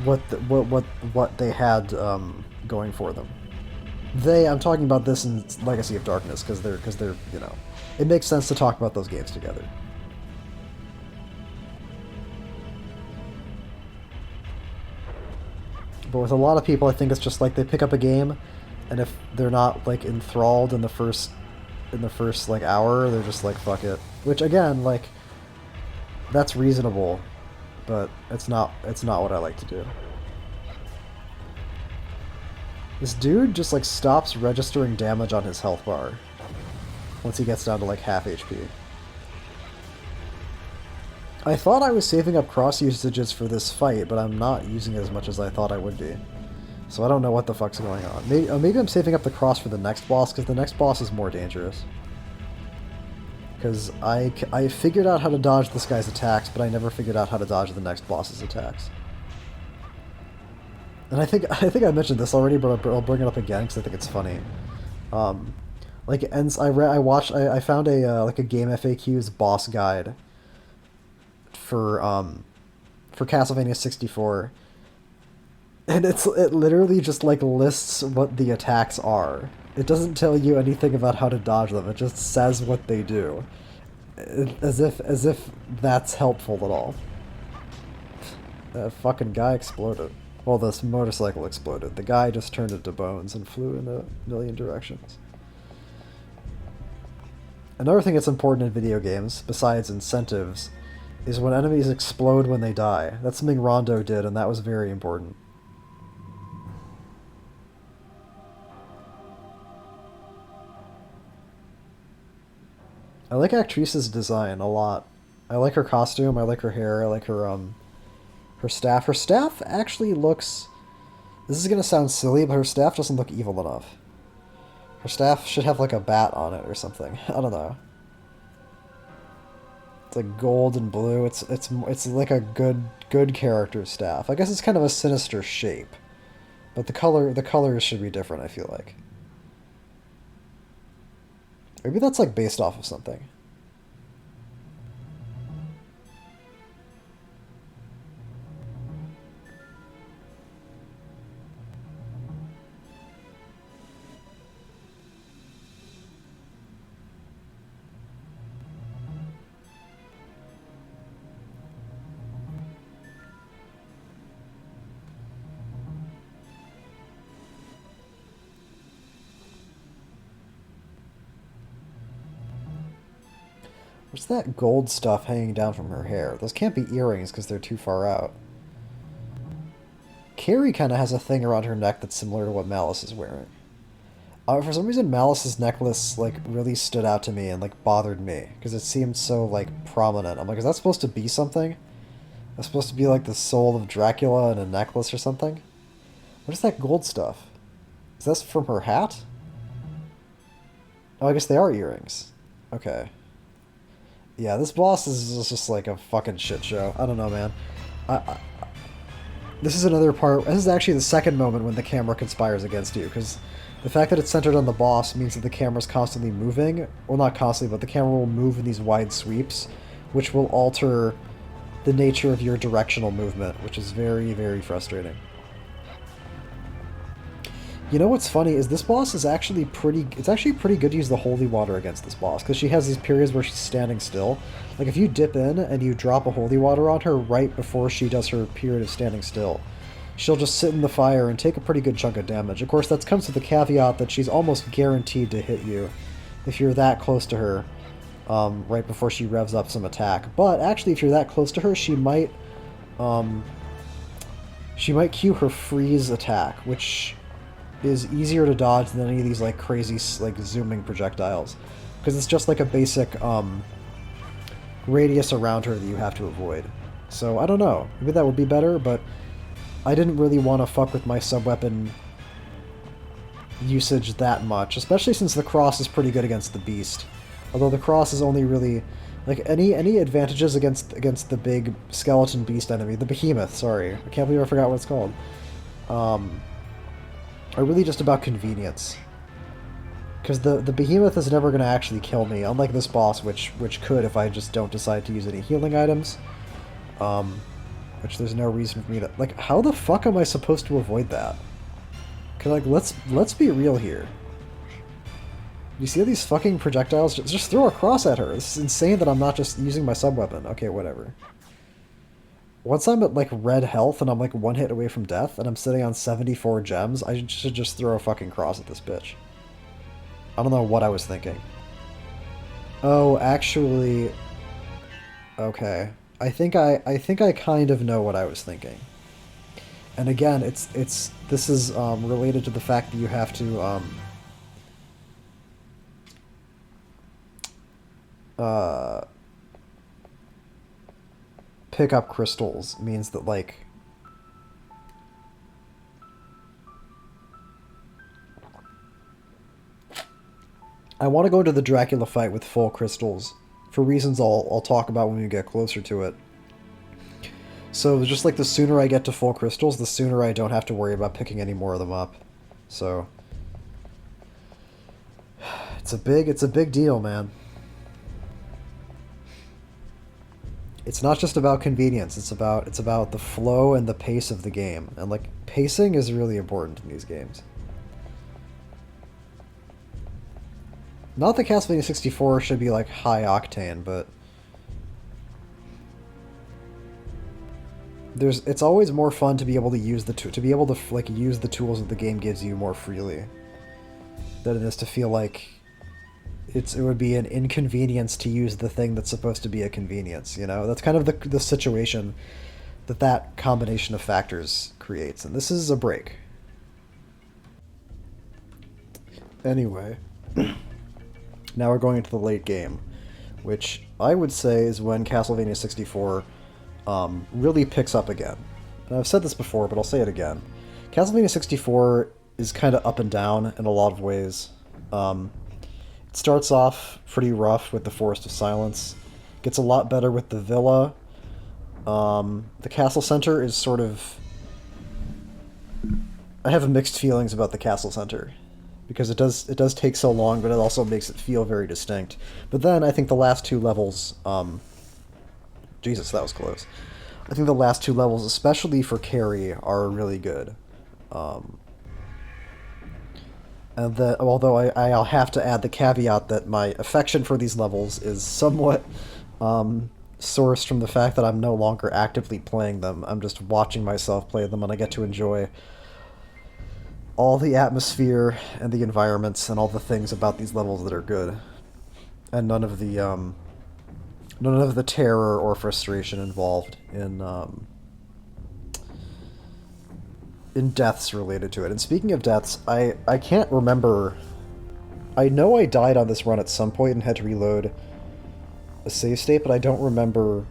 what they had going for them. I'm talking about this in Legacy of Darkness because they're it makes sense to talk about those games together. But with a lot of people, I think it's just like they pick up a game, and if they're not like enthralled in the first like hour, they're just like fuck it. Which again, like that's reasonable, but it's not what I like to do. This dude just like stops registering damage on his health bar once he gets down to like half HP. I thought I was saving up cross usages for this fight, but I'm not using it as much as I thought I would be. So I don't know what the fuck's going on. Maybe I'm saving up the cross for the next boss, because the next boss is more dangerous. Because I figured out how to dodge this guy's attacks, but I never figured out how to dodge the next boss's attacks. And I think I mentioned this already, but I'll bring it up again because I think it's funny. Like it ends. I found a like a game FAQ's boss guide for Castlevania 64, and it literally just like lists what the attacks are. It doesn't tell you anything about how to dodge them. It just says what they do, as if that's helpful at all. That fucking guy exploded. Well, this motorcycle exploded. The guy just turned into bones and flew in a million directions. Another thing that's important in video games, besides incentives, is when enemies explode when they die. That's something Rondo did, and that was very important. I like Actrice's design a lot. I like her costume, I like her hair, I like her staff. Her staff actually looks... This is gonna sound silly, but her staff doesn't look evil enough. Her staff should have like a bat on it or something. I don't know. It's like gold and blue. It's like a good character staff. I guess it's kind of a sinister shape, but the colors should be different, I feel like. Maybe that's like based off of something. What's that gold stuff hanging down from her hair? Those can't be earrings because they're too far out. Carrie kind of has a thing around her neck that's similar to what Malice is wearing. For some reason, Malice's necklace like really stood out to me and like bothered me because it seemed so like prominent. I'm like, is that supposed to be something? That's supposed to be like the soul of Dracula in a necklace or something? What is that gold stuff? Is that from her hat? Oh, I guess they are earrings. Okay. Yeah, this boss is just like a fucking shit show. I don't know, man. This is another part... This is actually the second moment when the camera conspires against you, because the fact that it's centered on the boss means that the camera's constantly moving. Well, not constantly, but the camera will move in these wide sweeps, which will alter the nature of your directional movement, which is very, very frustrating. You know what's funny is this boss is actually pretty... It's actually pretty good to use the holy water against this boss, because she has these periods where she's standing still. Like, if you dip in and you drop a holy water on her right before she does her period of standing still, she'll just sit in the fire and take a pretty good chunk of damage. Of course, that comes with the caveat that she's almost guaranteed to hit you if you're that close to her right before she revs up some attack. But actually, if you're that close to her, she might cue her freeze attack, which is easier to dodge than any of these like crazy like zooming projectiles, because it's just like a basic radius around her that you have to avoid. So I don't know, maybe that would be better, but I didn't really want to fuck with my sub-weapon usage that much, especially since the cross is pretty good against the beast. Although the cross is only really like any advantages against the big skeleton beast enemy, the behemoth. Sorry, I can't believe I forgot what it's called. are really just about convenience. Because the behemoth is never going to actually kill me, unlike this boss, which could if I just don't decide to use any healing items. Which there's no reason for me to... Like, how the fuck am I supposed to avoid that? Cause, like, let's be real here. You see these fucking projectiles? Just throw a cross at her. This is insane that I'm not just using my sub-weapon. Okay, whatever. Once I'm at, like, red health and I'm, like, one hit away from death and I'm sitting on 74 gems, I should just throw a fucking cross at this bitch. I don't know what I was thinking. Oh, actually... Okay. I think I kind of know what I was thinking. And again, this is related to the fact that you have to pick up crystals means that, like, I want to go into the Dracula fight with full crystals for reasons I'll talk about when we get closer to it. So just like the sooner I get to full crystals, the sooner I don't have to worry about picking any more of them up. So it's a big deal, man. It's not just about convenience, it's about the flow and the pace of the game. And, like, pacing is really important in these games. Not that Castlevania 64 should be, like, high octane, but it's always more fun to be able to use use the tools that the game gives you more freely than it is to feel like it would be an inconvenience to use the thing that's supposed to be a convenience, you know? That's kind of the situation that combination of factors creates, and this is a break. Anyway, now we're going into the late game, which I would say is when Castlevania 64 really picks up again. And I've said this before, but I'll say it again. Castlevania 64 is kind of up and down in a lot of ways. It starts off pretty rough with the Forest of Silence. Gets a lot better with the Villa. The Castle Center is sort of... I have mixed feelings about the Castle Center, because it does take so long, but it also makes it feel very distinct. But then I think the last two levels... Jesus, that was close. I think the last two levels, especially for Carrie, are really good. And that, although I'll have to add the caveat that my affection for these levels is somewhat sourced from the fact that I'm no longer actively playing them. I'm just watching myself play them, and I get to enjoy all the atmosphere and the environments and all the things about these levels that are good, and none of the terror or frustration involved in deaths related to it. And speaking of deaths, I can't remember... I know I died on this run at some point and had to reload a save state, but I don't remember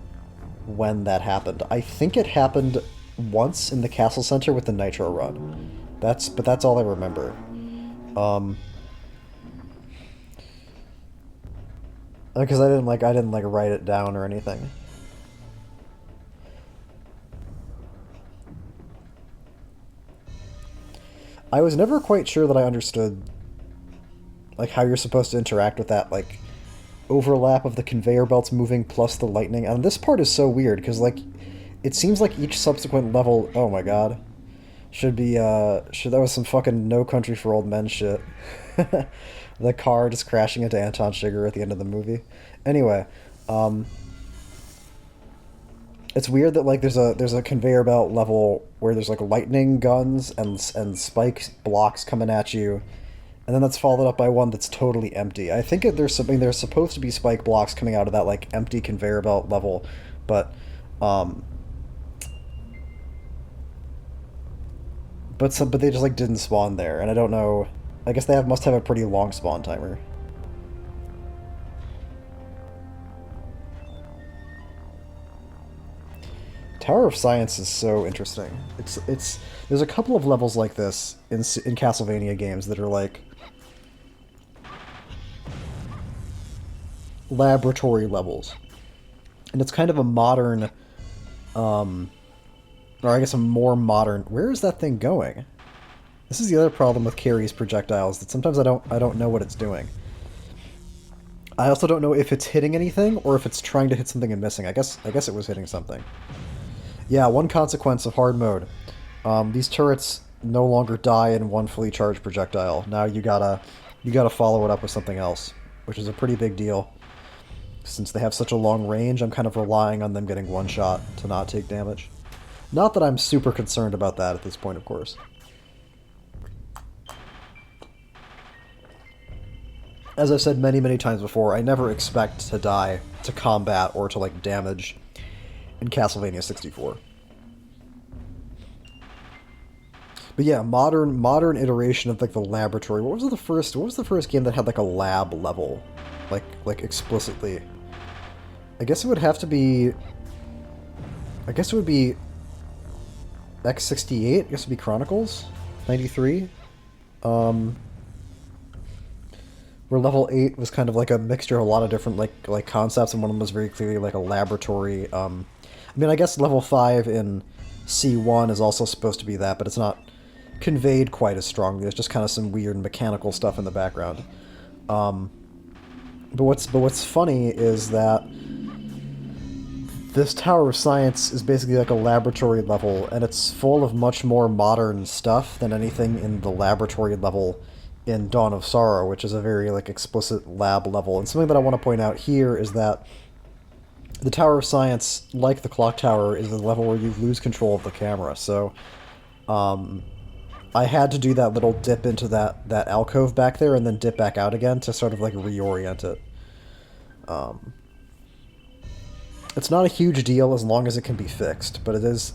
when that happened. I think it happened once in the Castle Center with the Nitro run. But that's all I remember. Because I didn't write it down or anything. I was never quite sure that I understood, like, how you're supposed to interact with that, like, overlap of the conveyor belts moving plus the lightning. And this part is so weird, because, like, it seems like each subsequent level... Oh my god. That was some fucking No Country for Old Men shit. The car just crashing into Anton Chigurh at the end of the movie. Anyway, it's weird that, like, there's a conveyor belt level where there's, like, lightning guns and spike blocks coming at you, and then that's followed up by one that's totally empty. I think there's supposed to be spike blocks coming out of that, like, empty conveyor belt level, but they just, like, didn't spawn there, and I don't know. I guess they must have a pretty long spawn timer. Tower of Science is so interesting. There's a couple of levels like this in Castlevania games that are like laboratory levels, and it's kind of a modern, or I guess a more modern. Where is that thing going? This is the other problem with Carrie's projectiles, that sometimes I don't know what it's doing. I also don't know if it's hitting anything or if it's trying to hit something and missing. I guess it was hitting something. Yeah, one consequence of hard mode. These turrets no longer die in one fully charged projectile. Now you gotta follow it up with something else, which is a pretty big deal. Since they have such a long range, I'm kind of relying on them getting one shot to not take damage. Not that I'm super concerned about that at this point, of course. As I've said many, many times before, I never expect to die to combat or to, like, damage in Castlevania 64. But yeah, modern iteration of, like, the laboratory. What was the first game that had, like, a lab level? Like explicitly. I guess it would have to be... I guess it would be X68? I guess it would be Chronicles? 93? Where level 8 was kind of like a mixture of a lot of different like concepts, and one of them was very clearly like a laboratory. I mean, I guess level 5 in C1 is also supposed to be that, but it's not conveyed quite as strongly. There's just kind of some weird mechanical stuff in the background. But what's funny is that this Tower of Science is basically like a laboratory level, and it's full of much more modern stuff than anything in the laboratory level in Dawn of Sorrow, which is a very like explicit lab level. And something that I want to point out here is that the Tower of Science, like the Clock Tower, is the level where you lose control of the camera. So I had to do that little dip into that alcove back there and then dip back out again to sort of like reorient it. It's not a huge deal as long as it can be fixed, but it is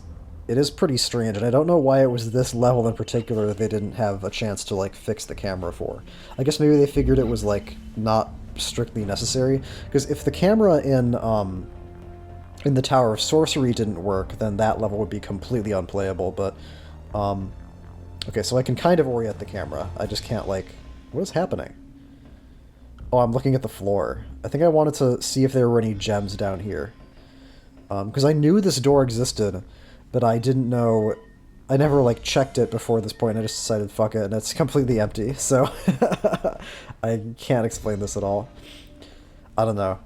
pretty strange, and I don't know why it was this level in particular that they didn't have a chance to like fix the camera for. I guess maybe they figured it was like not strictly necessary, because if the camera in the Tower of Sorcery didn't work, then that level would be completely unplayable. But okay, so I can kind of orient the camera. I just can't like... What is happening? Oh, I'm looking at the floor. I think I wanted to see if there were any gems down here. Because I knew this door existed, but I didn't know... I never, like, checked it before this point. I just decided, fuck it, and it's completely empty, so... I can't explain this at all. I don't know.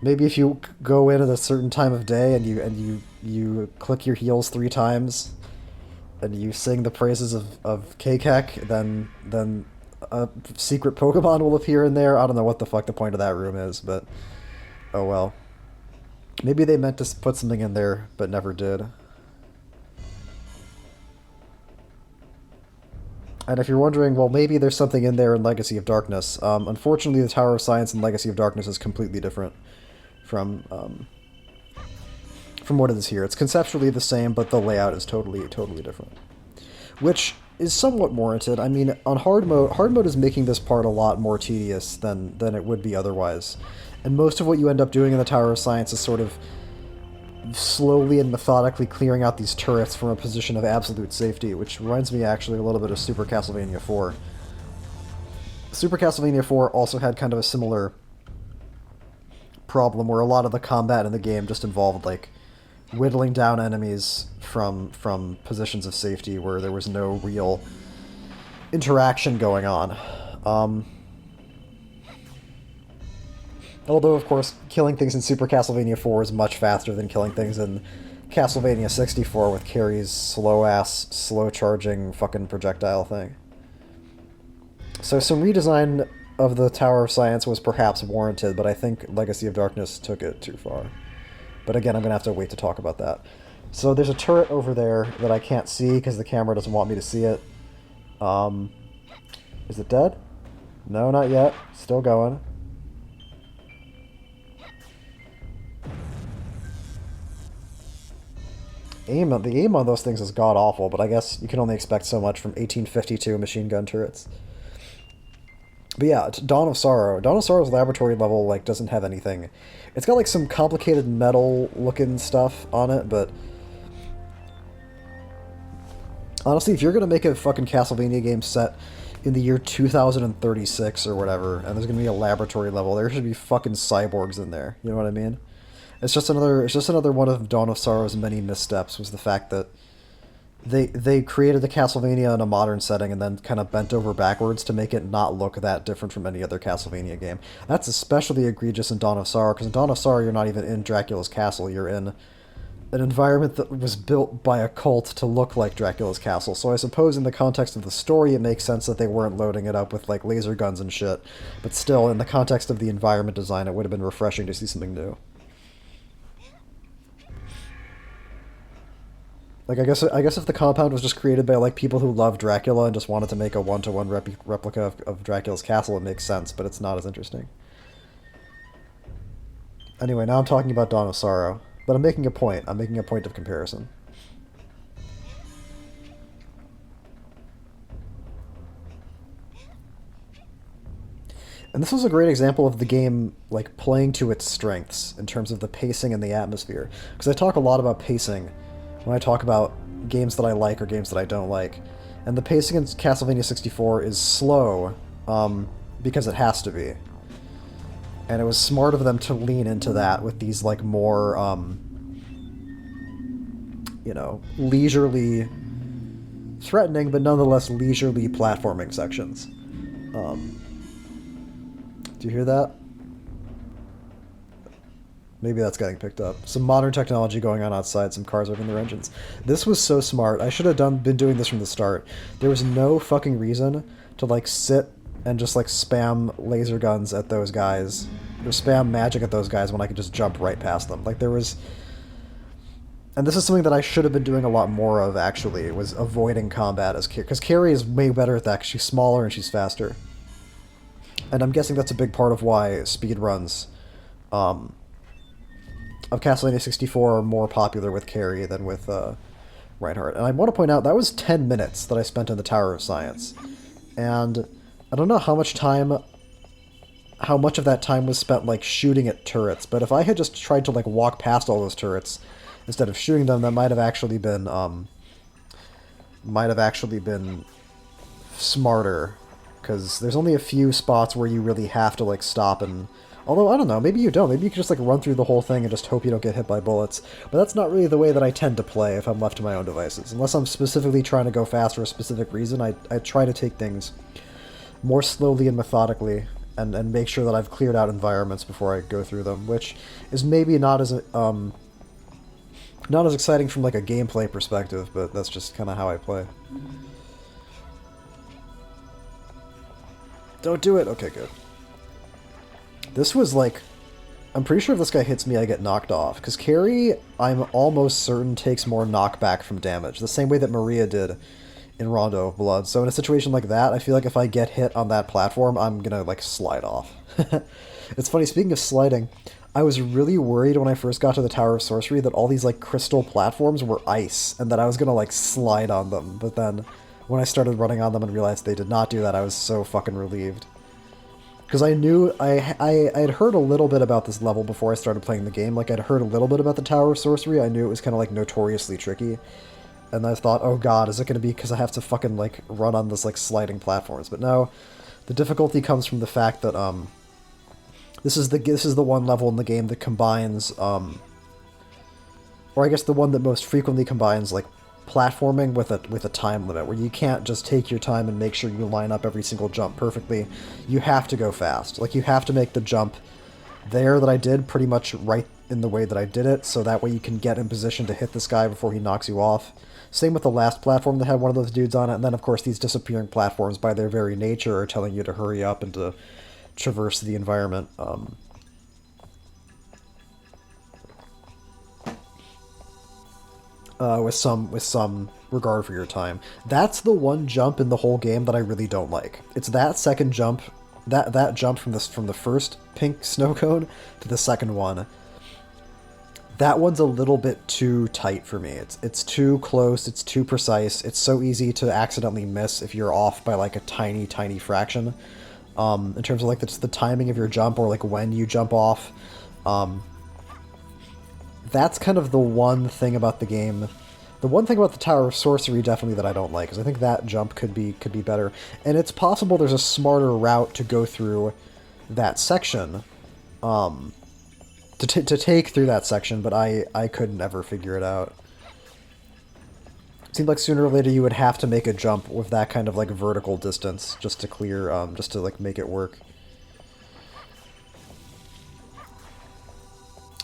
Maybe if you go in at a certain time of day and you click your heels 3 times, and you sing the praises of Kakek, then a secret Pokemon will appear in there. I don't know what the fuck the point of that room is, but... Oh well. Maybe they meant to put something in there, but never did. And if you're wondering, well, maybe there's something in there in Legacy of Darkness. Unfortunately, the Tower of Science in Legacy of Darkness is completely different from what it is here. It's conceptually the same, but the layout is totally different. Which is somewhat warranted. I mean, on hard mode is making this part a lot more tedious than it would be otherwise. And most of what you end up doing in the Tower of Science is sort of slowly and methodically clearing out these turrets from a position of absolute safety, which reminds me actually a little bit of Super Castlevania 4. Super Castlevania 4 also had kind of a similar problem where a lot of the combat in the game just involved like whittling down enemies from positions of safety where there was no real interaction going on. Although, of course, killing things in Super Castlevania 4 is much faster than killing things in Castlevania 64 with Carrie's slow-ass, slow-charging fucking projectile thing. So some redesign of the Tower of Science was perhaps warranted, but I think Legacy of Darkness took it too far. But again, I'm going to have to wait to talk about that. So there's a turret over there that I can't see because the camera doesn't want me to see it. Is it dead? No, not yet. Still going. The aim on those things is god-awful, but I guess you can only expect so much from 1852 machine gun turrets. But yeah, Dawn of Sorrow. Dawn of Sorrow's laboratory level, like, doesn't have anything. It's got, like, some complicated metal-looking stuff on it, but... Honestly, if you're gonna make a fucking Castlevania game set in the year 2036 or whatever, and there's gonna be a laboratory level, there should be fucking cyborgs in there. You know what I mean? It's just another one of Dawn of Sorrow's many missteps, was the fact that they created the Castlevania in a modern setting and then kind of bent over backwards to make it not look that different from any other Castlevania game. That's especially egregious in Dawn of Sorrow, because in Dawn of Sorrow you're not even in Dracula's castle, you're in an environment that was built by a cult to look like Dracula's castle. So I suppose in the context of the story it makes sense that they weren't loading it up with like laser guns and shit, but still in the context of the environment design it would have been refreshing to see something new. Like I guess if the compound was just created by like people who love Dracula and just wanted to make a one-to-one replica of Dracula's castle, it makes sense, but it's not as interesting. Anyway, now I'm talking about Dawn of Sorrow, but I'm making a point. I'm making a point of comparison. And this was a great example of the game like playing to its strengths in terms of the pacing and the atmosphere. Because I talk a lot about pacing when I talk about games that I like or games that I don't like. And the pacing in Castlevania 64 is slow, because it has to be. And it was smart of them to lean into that with these like more, leisurely, threatening but nonetheless leisurely platforming sections. Do you hear that? Maybe that's getting picked up. Some modern technology going on outside, some cars revving their engines. This was so smart. I should have been doing this from the start. There was no fucking reason to like sit and just like spam laser guns at those guys or spam magic at those guys when I could just jump right past them. Like there was, and this is something that I should have been doing a lot more of actually, was avoiding combat as Carrie, because Carrie is way better at that because she's smaller and she's faster. And I'm guessing that's a big part of why speedruns of Castlevania 64 are more popular with Carrie than with Reinhardt. And I want to point out, that was 10 minutes that I spent in the Tower of Science. And I don't know how much of that time was spent, like, shooting at turrets, but if I had just tried to, like, walk past all those turrets instead of shooting them, that might have actually been smarter. Because there's only a few spots where you really have to, like, stop and... Although, I don't know, maybe you don't. Maybe you can just, like, run through the whole thing and just hope you don't get hit by bullets. But that's not really the way that I tend to play if I'm left to my own devices. Unless I'm specifically trying to go fast for a specific reason, I try to take things more slowly and methodically and make sure that I've cleared out environments before I go through them, which is maybe not as exciting from, like, a gameplay perspective, but that's just kind of how I play. Don't do it! Okay, good. This was like... I'm pretty sure if this guy hits me, I get knocked off. Because Carrie, I'm almost certain, takes more knockback from damage. The same way that Maria did in Rondo of Blood. So in a situation like that, I feel like if I get hit on that platform, I'm gonna, like, slide off. It's funny, speaking of sliding, I was really worried when I first got to the Tower of Sorcery that all these, like, crystal platforms were ice, and that I was gonna, like, slide on them. But then... when I started running on them and realized they did not do that, I was so fucking relieved. Because I knew... I had heard a little bit about this level before I started playing the game. Like, I'd heard a little bit about the Tower of Sorcery. I knew it was kind of, like, notoriously tricky. And I thought, oh god, is it going to be because I have to fucking, like, run on this, like, sliding platforms? But no, the difficulty comes from the fact that, this is the one level in the game that combines, or I guess the one that most frequently combines, like, platforming with a time limit, where you can't just take your time and make sure you line up every single jump perfectly. You have to go fast. Like, you have to make the jump there that I did pretty much right in the way that I did it, so that way you can get in position to hit this guy before he knocks you off. Same with the last platform that had one of those dudes on it, and then of course these disappearing platforms by their very nature are telling you to hurry up and to traverse the environment. With some regard for your time. That's the one jump in the whole game that I really don't like. It's that second jump, that jump from the first pink snow cone to the second one. That one's a little bit too tight for me. It's too close, it's too precise, it's so easy to accidentally miss if you're off by like a tiny, tiny fraction. In terms of like the timing of your jump or like when you jump off. That's kind of the one thing about the game. The one thing about the Tower of Sorcery definitely that I don't like is I think that jump could be better. And it's possible there's a smarter route to go through that section. To take through that section, but I could never figure it out. It seemed like sooner or later you would have to make a jump with that kind of like vertical distance just to clear, just to like make it work.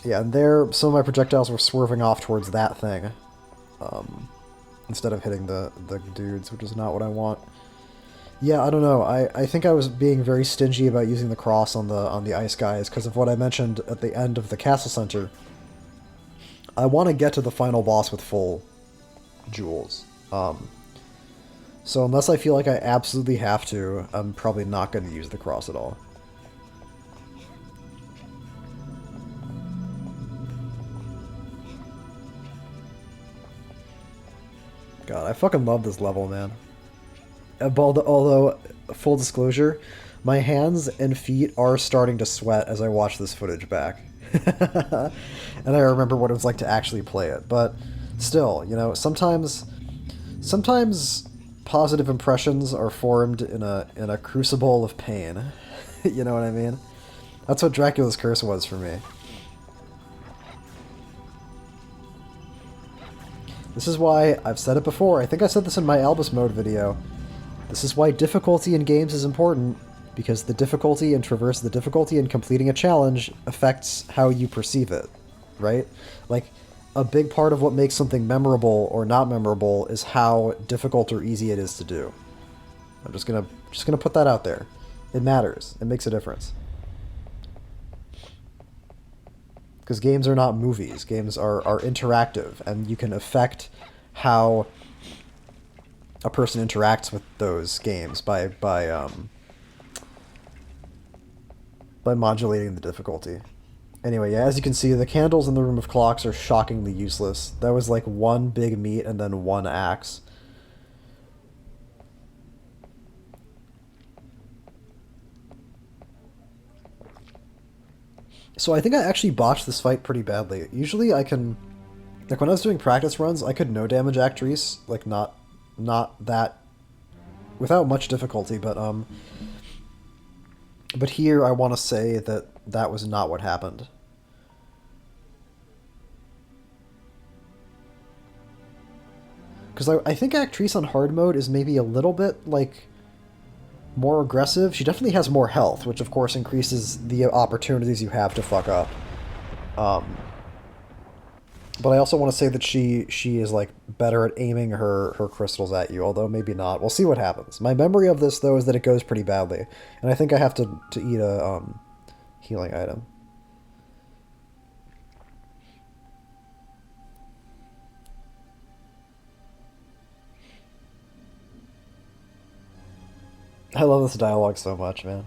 Yeah, and there, some of my projectiles were swerving off towards that thing, instead of hitting the dudes, which is not what I want. Yeah, I don't know. I think I was being very stingy about using the cross on the ice guys because of what I mentioned at the end of the castle center. I want to get to the final boss with full jewels. So unless I feel like I absolutely have to, I'm probably not going to use the cross at all. God, I fucking love this level, man. Although, full disclosure, my hands and feet are starting to sweat as I watch this footage back. And I remember what it was like to actually play it. But still, you know, sometimes positive impressions are formed in a crucible of pain. You know what I mean? That's what Dracula's Curse was for me. This is why, I've said it before, I think I said this in my Albus Mode video, this is why difficulty in games is important, because the difficulty and the difficulty in completing a challenge affects how you perceive it, right? Like, a big part of what makes something memorable or not memorable is how difficult or easy it is to do. I'm just gonna put that out there. It matters. It makes a difference. Because games are not movies. Games are interactive, and you can affect how a person interacts with those games by modulating the difficulty. Anyway, yeah, as you can see, the candles in the Room of Clocks are shockingly useless. That was like one big meat and then one axe. So I think I actually botched this fight pretty badly. Usually I can... Like, when I was doing practice runs, I could no-damage Actrice, like, not that... without much difficulty, but here I want to say that that was not what happened. Because I think Actrice on hard mode is maybe a little bit, like, more aggressive. She definitely has more health, which of course increases the opportunities you have to fuck up. But I also want to say that she is like better at aiming her crystals at you, although maybe not. We'll see what happens. My memory of this though is that it goes pretty badly, and I think I have to eat a healing item. I love this dialogue so much, man.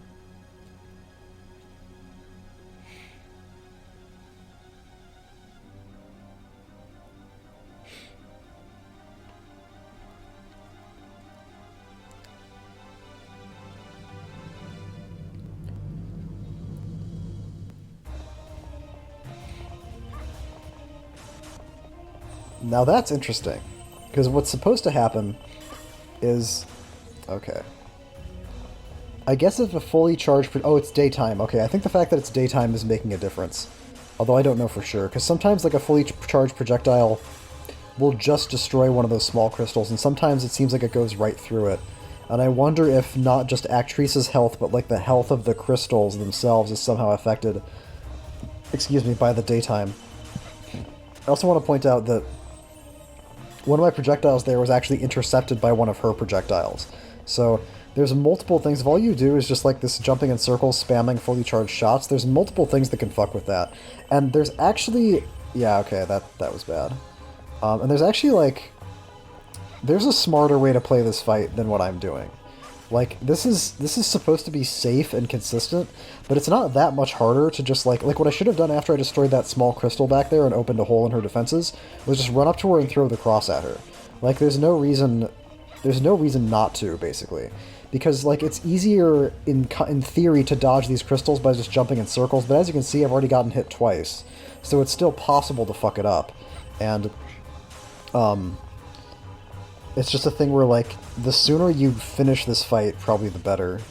Now that's interesting, because what's supposed to happen is... Okay. I guess if a fully charged... Oh, it's daytime. Okay, I think the fact that it's daytime is making a difference. Although I don't know for sure, because sometimes like a fully charged projectile will just destroy one of those small crystals, and sometimes it seems like it goes right through it. And I wonder if not just Actrice's health, but like the health of the crystals themselves is somehow affected, excuse me, by the daytime. I also want to point out that one of my projectiles there was actually intercepted by one of her projectiles. So there's multiple things. If all you do is just like this jumping in circles, spamming fully charged shots, there's multiple things that can fuck with that. And there's actually... Yeah, okay, that was bad. And there's actually like... There's a smarter way to play this fight than what I'm doing. Like, this is supposed to be safe and consistent, but it's not that much harder to just like what I should have done after I destroyed that small crystal back there and opened a hole in her defenses was just run up to her and throw the cross at her. Like, there's no reason not to, basically. Because, like, it's easier in theory to dodge these crystals by just jumping in circles, but as you can see, I've already gotten hit twice. So it's still possible to fuck it up. And, it's just a thing where, like, the sooner you finish this fight, probably the better.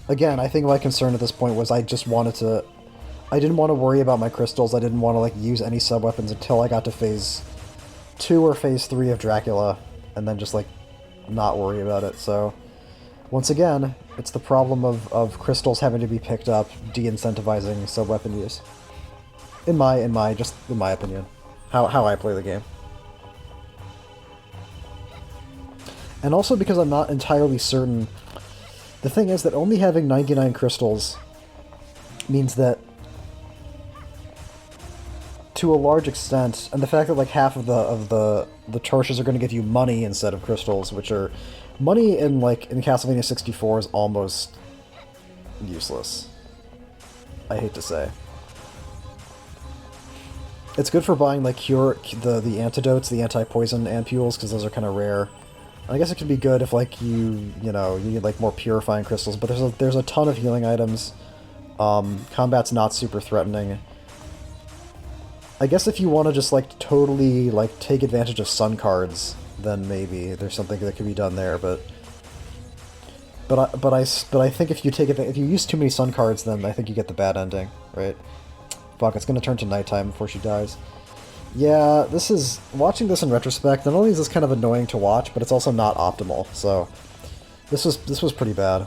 Again, I think my concern at this point was I just wanted to... I didn't want to worry about my crystals. I didn't want to like use any sub-weapons until I got to phase 2 or phase 3 of Dracula, and then just like not worry about it. So once again, it's the problem of crystals having to be picked up, de-incentivizing sub-weapon use. In my opinion. How I play the game. And also because I'm not entirely certain. The thing is that only having 99 crystals means that to a large extent, and the fact that like half of the torches are going to give you money instead of crystals, which are money in Castlevania 64 is almost useless. I hate to say. It's good for buying like the antidotes, the anti-poison ampules, because those are kind of rare. I guess it could be good if like you need like more purifying crystals, but there's a ton of healing items. Combat's not super threatening. I guess if you want to just like totally like take advantage of sun cards, then maybe there's something that could be done there. But I think if you use too many sun cards, then I think you get the bad ending, right? Fuck, it's gonna turn to nighttime before she dies. Yeah, watching this in retrospect, not only is this kind of annoying to watch, but it's also not optimal. So this was pretty bad.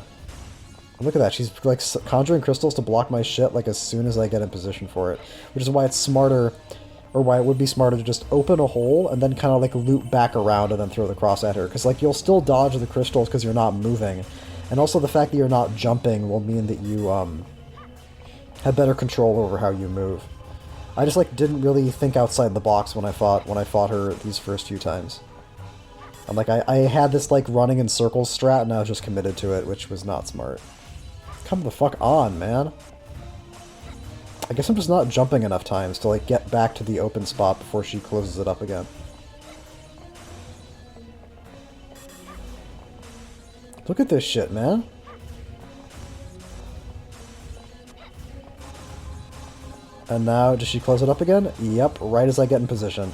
Look at that, she's like conjuring crystals to block my shit like as soon as I get in position for it. Which is why it's smarter, or why it would be smarter to just open a hole and then kind of like loop back around and then throw the cross at her. Because like you'll still dodge the crystals because you're not moving. And also the fact that you're not jumping will mean that you have better control over how you move. I just like didn't really think outside the box when I fought her these first few times. I'm like I had this like running in circles strat and I was just committed to it, which was not smart. Come the fuck on, man. I guess I'm just not jumping enough times to like get back to the open spot before she closes it up again. Look at this shit, man. And now, does she close it up again? Yep, right as I get in position.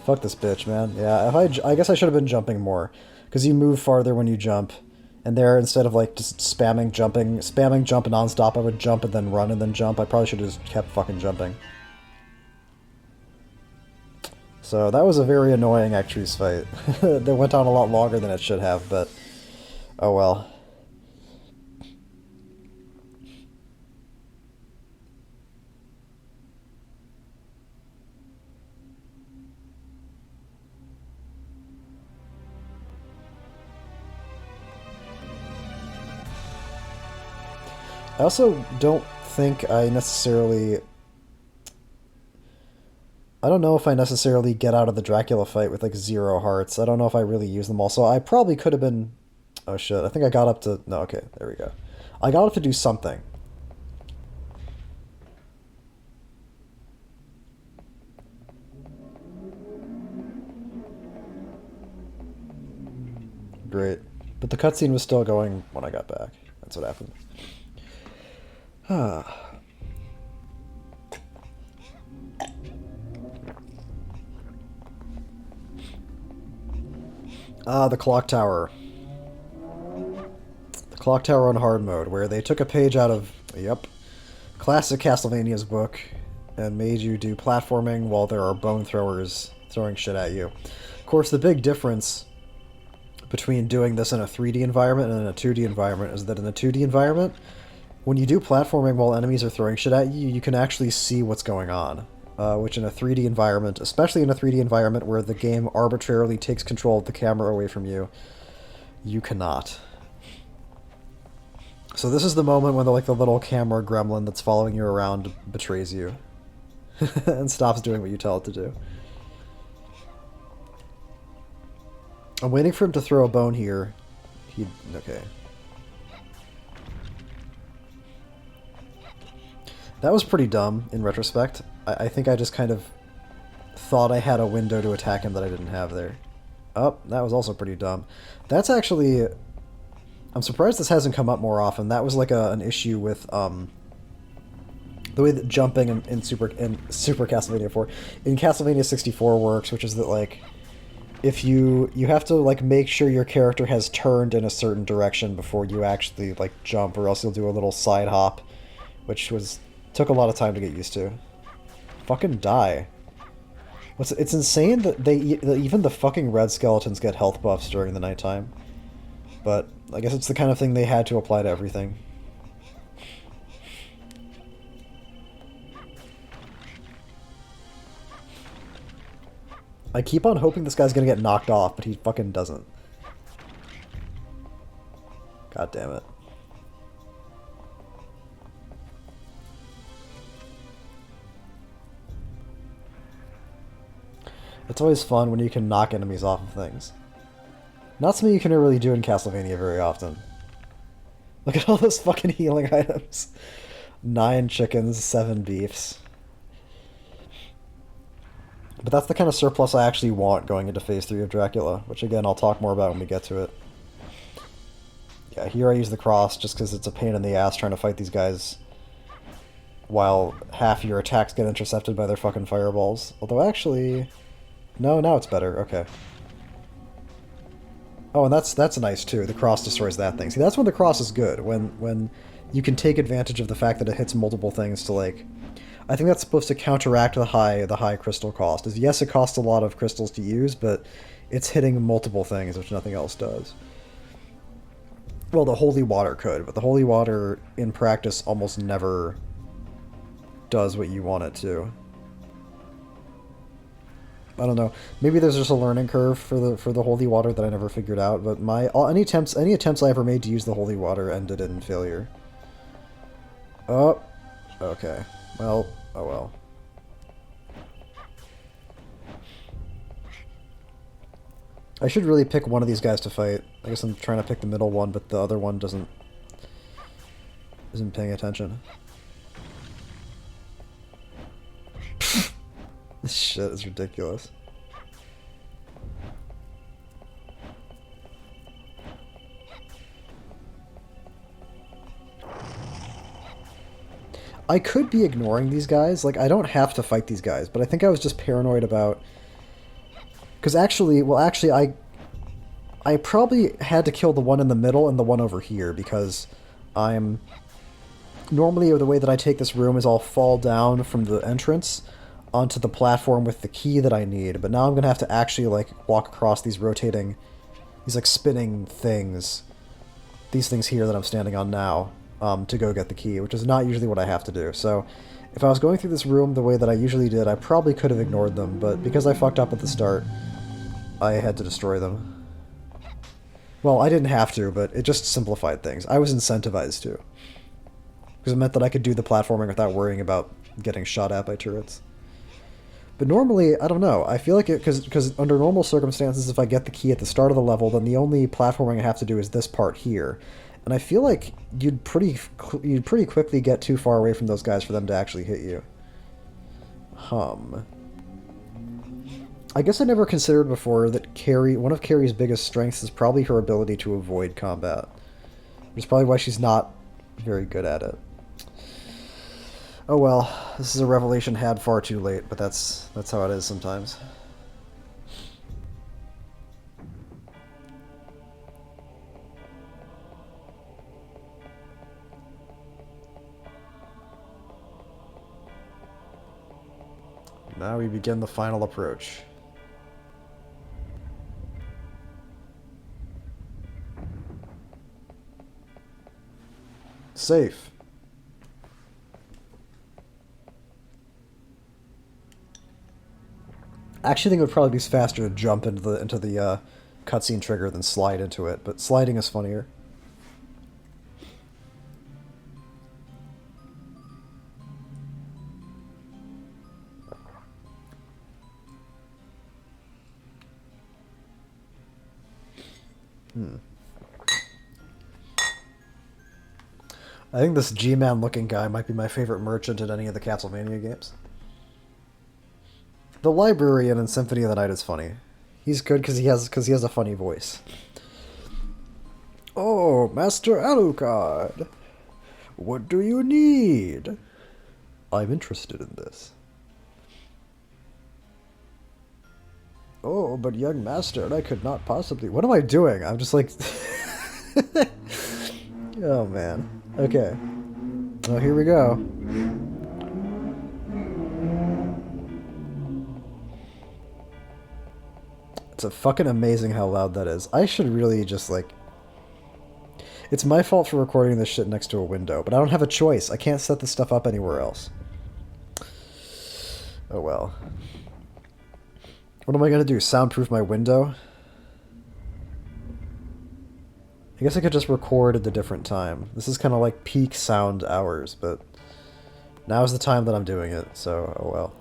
Fuck this bitch, man. Yeah, I guess I should have been jumping more. Because you move farther when you jump. And there, instead of like just spamming jump nonstop, I would jump and then run and then jump. I probably should have just kept fucking jumping. So that was a very annoying Actress fight. That went on a lot longer than it should have, but oh well. I also don't think I don't know if I necessarily get out of the Dracula fight with like 0 hearts. I don't know if I really use them all. So I probably could have been... Oh shit, I think I got up to... No, okay, there we go. I got up to do something. Great. But the cutscene was still going when I got back. That's what happened. The clock tower. The clock tower on hard mode, where they took a page out of, yep, classic Castlevania's book and made you do platforming while there are bone throwers throwing shit at you. Of course, the big difference between doing this in a 3D environment and in a 2D environment is that in a 2D environment, when you do platforming while enemies are throwing shit at you, you can actually see what's going on. Which in a 3D environment, especially in a 3D environment where the game arbitrarily takes control of the camera away from you, you cannot. So this is the moment when the little camera gremlin that's following you around betrays you. And stops doing what you tell it to do. I'm waiting for him to throw a bone here. Okay. That was pretty dumb, in retrospect. I think I just kind of thought I had a window to attack him that I didn't have there. Oh, that was also pretty dumb. That's actually... I'm surprised this hasn't come up more often. That was like an issue with the way that jumping in Super Castlevania 4... In Castlevania 64 works, which is that, like, if you have to, like, make sure your character has turned in a certain direction before you actually, like, jump, or else you'll do a little side hop, which was Took a lot of time to get used to. Fucking die. It's insane that that even the fucking red skeletons get health buffs during the nighttime. But I guess it's the kind of thing they had to apply to everything. I keep on hoping this guy's gonna get knocked off, but he fucking doesn't. God damn it. It's always fun when you can knock enemies off of things. Not something you can really do in Castlevania very often. Look at all those fucking healing items. 9 chickens, 7 beefs. But that's the kind of surplus I actually want going into Phase 3 of Dracula, which again I'll talk more about when we get to it. Yeah, here I use the cross just because it's a pain in the ass trying to fight these guys while half your attacks get intercepted by their fucking fireballs. Although actually... No, now it's better. Okay. Oh, and that's nice too. The cross destroys that thing. See, that's when the cross is good. When you can take advantage of the fact that it hits multiple things to like... I think that's supposed to counteract the high crystal cost. Is yes, it costs a lot of crystals to use, but it's hitting multiple things, which nothing else does. Well, the holy water could, but the holy water in practice almost never does what you want it to. I don't know. Maybe there's just a learning curve for the holy water that I never figured out. But any attempts I ever made to use the holy water ended in failure. Oh, okay. Well, oh well. I should really pick one of these guys to fight. I guess I'm trying to pick the middle one, but the other one isn't paying attention. This shit is ridiculous. I could be ignoring these guys. Like, I don't have to fight these guys, but I think I was just paranoid about... Because actually, I probably had to kill the one in the middle and the one over here, because I'm... Normally, the way that I take this room is I'll fall down from the entrance onto the platform with the key that I need, but now I'm gonna have to actually like walk across these rotating, these like spinning things, these things here that I'm standing on now, to go get the key, which is not usually what I have to do. So if I was going through this room the way that I usually did, I probably could have ignored them, but because I fucked up at the start, I had to destroy them. Well, I didn't have to, but it just simplified things. I was incentivized to, because it meant that I could do the platforming without worrying about getting shot at by turrets. But normally, I don't know, I feel like it, because under normal circumstances, if I get the key at the start of the level, then the only platforming I have to do is this part here. And I feel like you'd pretty quickly get too far away from those guys for them to actually hit you. I guess I never considered before that Carrie, one of Carrie's biggest strengths is probably her ability to avoid combat. Which is probably why she's not very good at it. Oh well, this is a revelation had far too late, but that's how it is sometimes. Now we begin the final approach. Safe. I actually think it would probably be faster to jump into the cutscene trigger than slide into it, but sliding is funnier. I think this G-Man looking guy might be my favorite merchant in any of the Castlevania games. The librarian in Symphony of the Night is funny. He's good because he has a funny voice. Oh, Master Alucard, what do you need? I'm interested in this. Oh, but young master, I could not possibly... What am I doing? I'm just like... Oh, man. Okay. Well, here we go. It's a fucking amazing how loud that is. I should really just, like... It's my fault for recording this shit next to a window, but I don't have a choice. I can't set this stuff up anywhere else. Oh well. What am I gonna do? Soundproof my window? I guess I could just record at a different time. This is kind of like peak sound hours, but now's the time that I'm doing it, so oh well.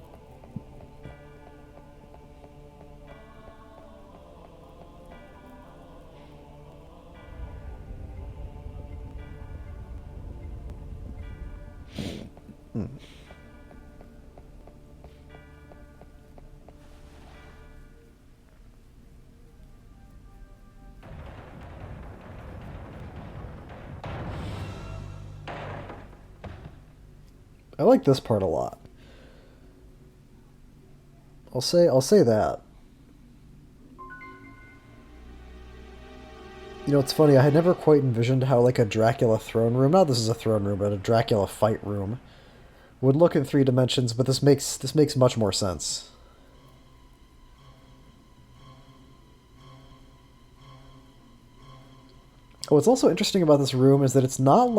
I like this part a lot. I'll say that. You know, it's funny, I had never quite envisioned how like a Dracula throne room, not this is a throne room, but a Dracula fight room would look in 3 dimensions, but this makes much more sense. Oh, what's also interesting about this room is that it's not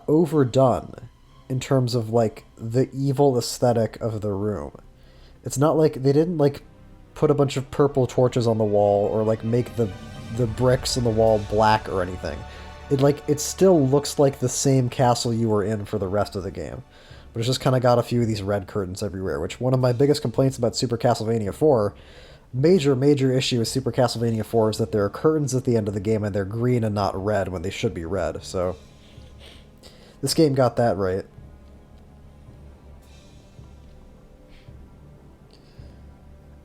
overdone in terms of like the evil aesthetic of the room. It's not like they didn't like put a bunch of purple torches on the wall or like make the bricks in the wall black or anything. It still looks like the same castle you were in for the rest of the game. But it's just kind of got a few of these red curtains everywhere, which one of my biggest complaints about Super Castlevania 4, major issue with Super Castlevania 4 is that there are curtains at the end of the game and they're green and not red when they should be red, so this game got that right.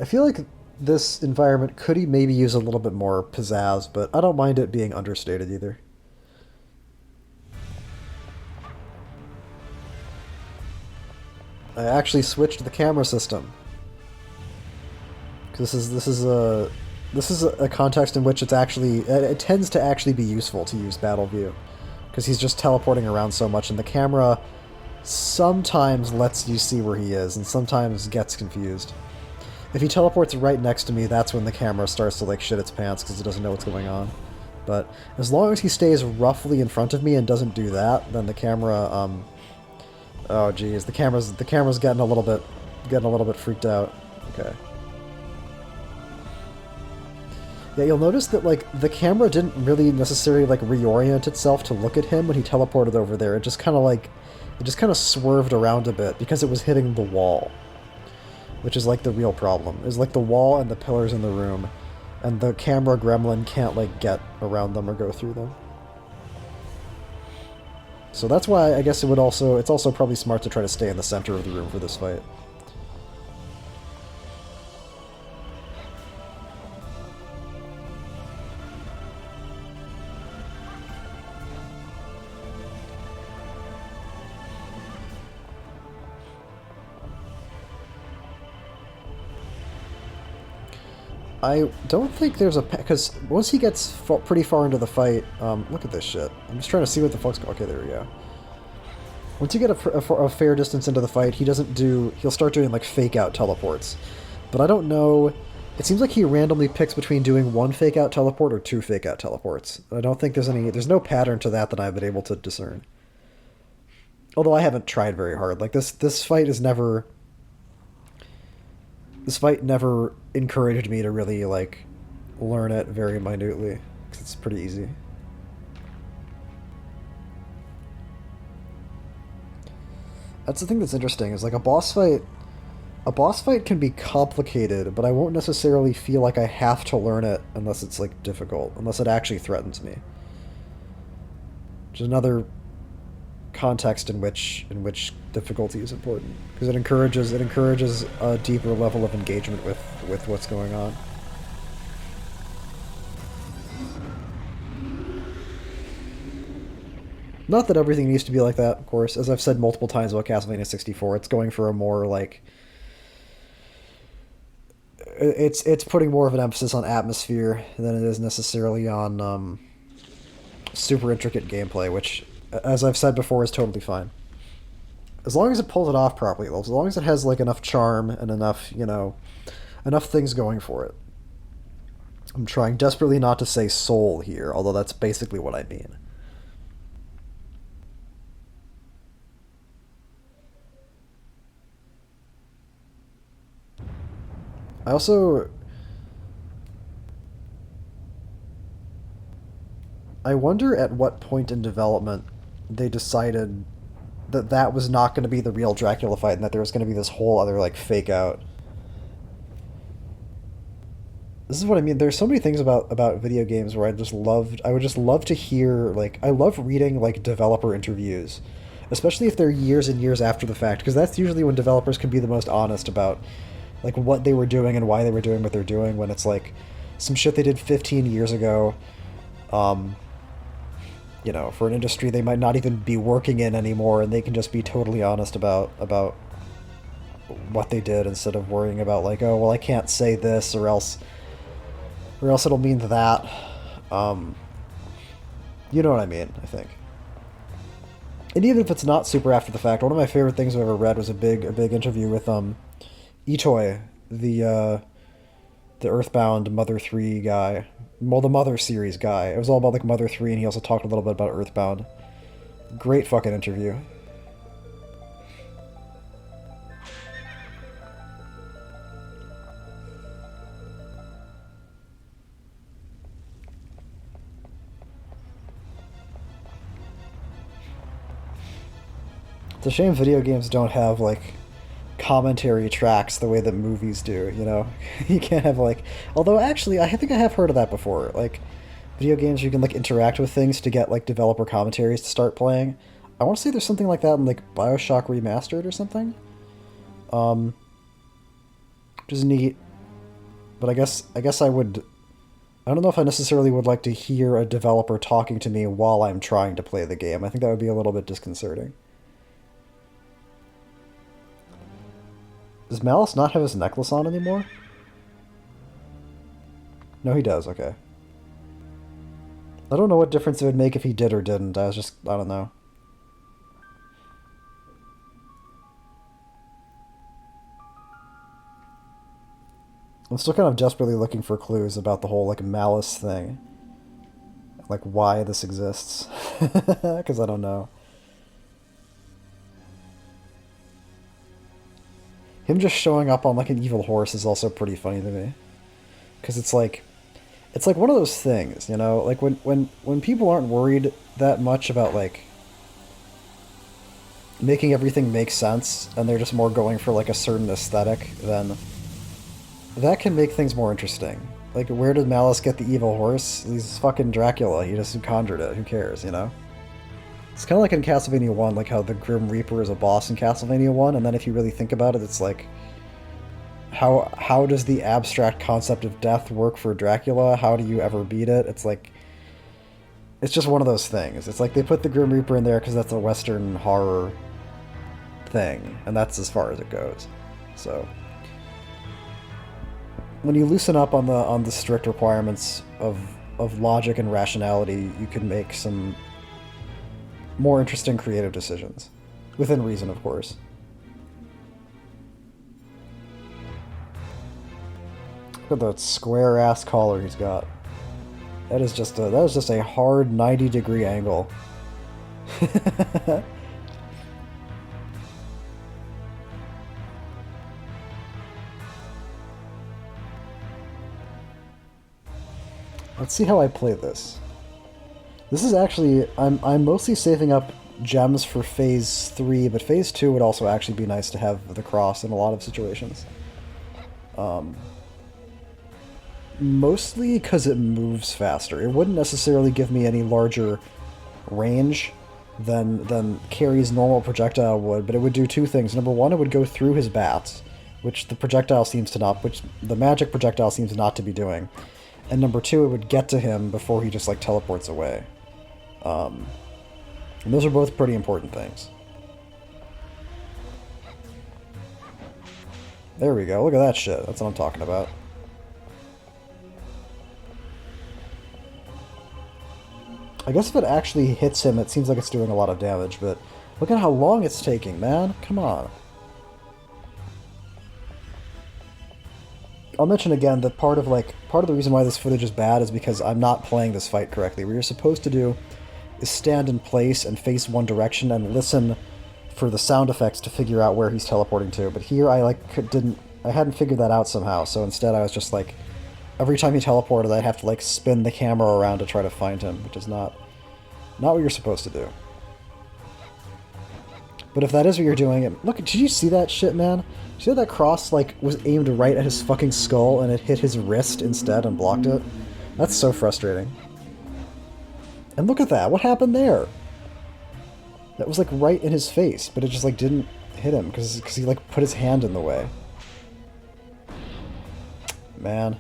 I feel like this environment could maybe use a little bit more pizzazz, but I don't mind it being understated either. I actually switched the camera system. This is a context in which it tends to actually be useful to use battle view, because he's just teleporting around so much, and the camera sometimes lets you see where he is, and sometimes gets confused. If he teleports right next to me, that's when the camera starts to like shit its pants because it doesn't know what's going on. But as long as he stays roughly in front of me and doesn't do that, then the camera, oh geez, the camera's getting a little bit freaked out. Okay. Yeah, you'll notice that like the camera didn't really necessarily like reorient itself to look at him when he teleported over there. It just kind of swerved around a bit because it was hitting the wall, which is like the real problem. Is like the wall and the pillars in the room, and the camera gremlin can't like get around them or go through them. So that's why I guess it's also probably smart to try to stay in the center of the room for this fight. I don't think there's because once he gets pretty far into the fight, look at this shit. I'm just trying to see what the fuck's going on. Okay, there we go. Once you get a fair distance into the fight, he'll start doing like fake out teleports. But I don't know, it seems like he randomly picks between doing 1 fake out teleport or 2 fake out teleports. I don't think there's no pattern to that I've been able to discern. Although I haven't tried very hard. Like this fight never encouraged me to really, like, learn it very minutely, because it's pretty easy. That's the thing that's interesting, is like a boss fight can be complicated, but I won't necessarily feel like I have to learn it unless it's, like, difficult, unless it actually threatens me. Which is another context in which difficulty is important, because it encourages a deeper level of engagement with what's going on. Not that everything needs to be like that, of course. As I've said multiple times about Castlevania 64, it's going for a more like it's putting more of an emphasis on atmosphere than it is necessarily on super intricate gameplay, which, as I've said before, is totally fine. As long as it pulls it off properly, as long as it has like enough charm and enough, enough things going for it. I'm trying desperately not to say soul here, although that's basically what I mean. I also... I wonder at what point in development they decided that that was not going to be the real Dracula fight and that there was going to be this whole other, like, fake out. This is what I mean. There's so many things about video games where I would just love to hear, like, I love reading, like, developer interviews, especially if they're years and years after the fact, because that's usually when developers can be the most honest about, like, what they were doing and why they were doing what they're doing, when it's, like, some shit they did 15 years ago, you know, for an industry they might not even be working in anymore, and they can just be totally honest about what they did instead of worrying about, like, oh, well, I can't say this or else it'll mean that. You know what I mean, I think. And even if it's not super after the fact, one of my favorite things I've ever read was a big interview with Itoy, the Earthbound Mother 3 guy. Well, the Mother series guy. It was all about, like, Mother 3, and he also talked a little bit about Earthbound. Great fucking interview. It's a shame video games don't have, like, commentary tracks the way that movies do, you know? You can't have, like... Although, actually, I think I have heard of that before. Like, video games you can, like, interact with things to get, like, developer commentaries to start playing. I want to say there's something like that in, like, BioShock Remastered or something. Which is neat. But I guess I would... I don't know if I necessarily would like to hear a developer talking to me while I'm trying to play the game. I think that would be a little bit disconcerting. Does Malice not have his necklace on anymore? No, he does, okay. I don't know what difference it would make if he did or didn't. I don't know. I'm still kind of desperately looking for clues about the whole, like, Malice thing. Like, why this exists. Because I don't know. Him just showing up on, like, an evil horse is also pretty funny to me. Because it's like one of those things, you know? Like, when people aren't worried that much about, like, making everything make sense, and they're just more going for, like, a certain aesthetic, then that can make things more interesting. Like, where did Malice get the evil horse? He's fucking Dracula. He just conjured it. Who cares, you know? It's kind of like in Castlevania 1, like how the Grim Reaper is a boss in Castlevania 1, and then if you really think about it, it's like, how does the abstract concept of death work for Dracula? How do you ever beat it? It's like, it's just one of those things. It's like they put the Grim Reaper in there because that's a Western horror thing, and that's as far as it goes. So, when you loosen up on the strict requirements of logic and rationality, you can make some more interesting creative decisions. Within reason, of course. Look at that square-ass collar he's got. That is just a hard 90-degree angle. Let's see how I play this. This is actually... I'm mostly saving up gems for Phase 3, but Phase 2 would also actually be nice to have the cross in a lot of situations. Mostly because it moves faster. It wouldn't necessarily give me any larger range than Carrie's normal projectile would, but it would do two things. Number one, it would go through his bats, which the magic projectile seems not to be doing. And number two, it would get to him before he just, like, teleports away. And those are both pretty important things. There we go. Look at that shit. That's what I'm talking about. I guess if it actually hits him, it seems like it's doing a lot of damage, but look at how long it's taking, man. Come on. I'll mention again that part of the reason why this footage is bad is because I'm not playing this fight correctly. What you're supposed to do is stand in place and face one direction and listen for the sound effects to figure out where he's teleporting to. But here I hadn't figured that out somehow. So instead I was just like, every time he teleported, I'd have to like spin the camera around to try to find him, which is not what you're supposed to do. But if that is what you're doing, look, did you see that shit, man? See how that cross, like, was aimed right at his fucking skull and it hit his wrist instead and blocked it? That's so frustrating. And look at that, what happened there? That was, like, right in his face, but it just, like, didn't hit him because he, like, put his hand in the way. Man.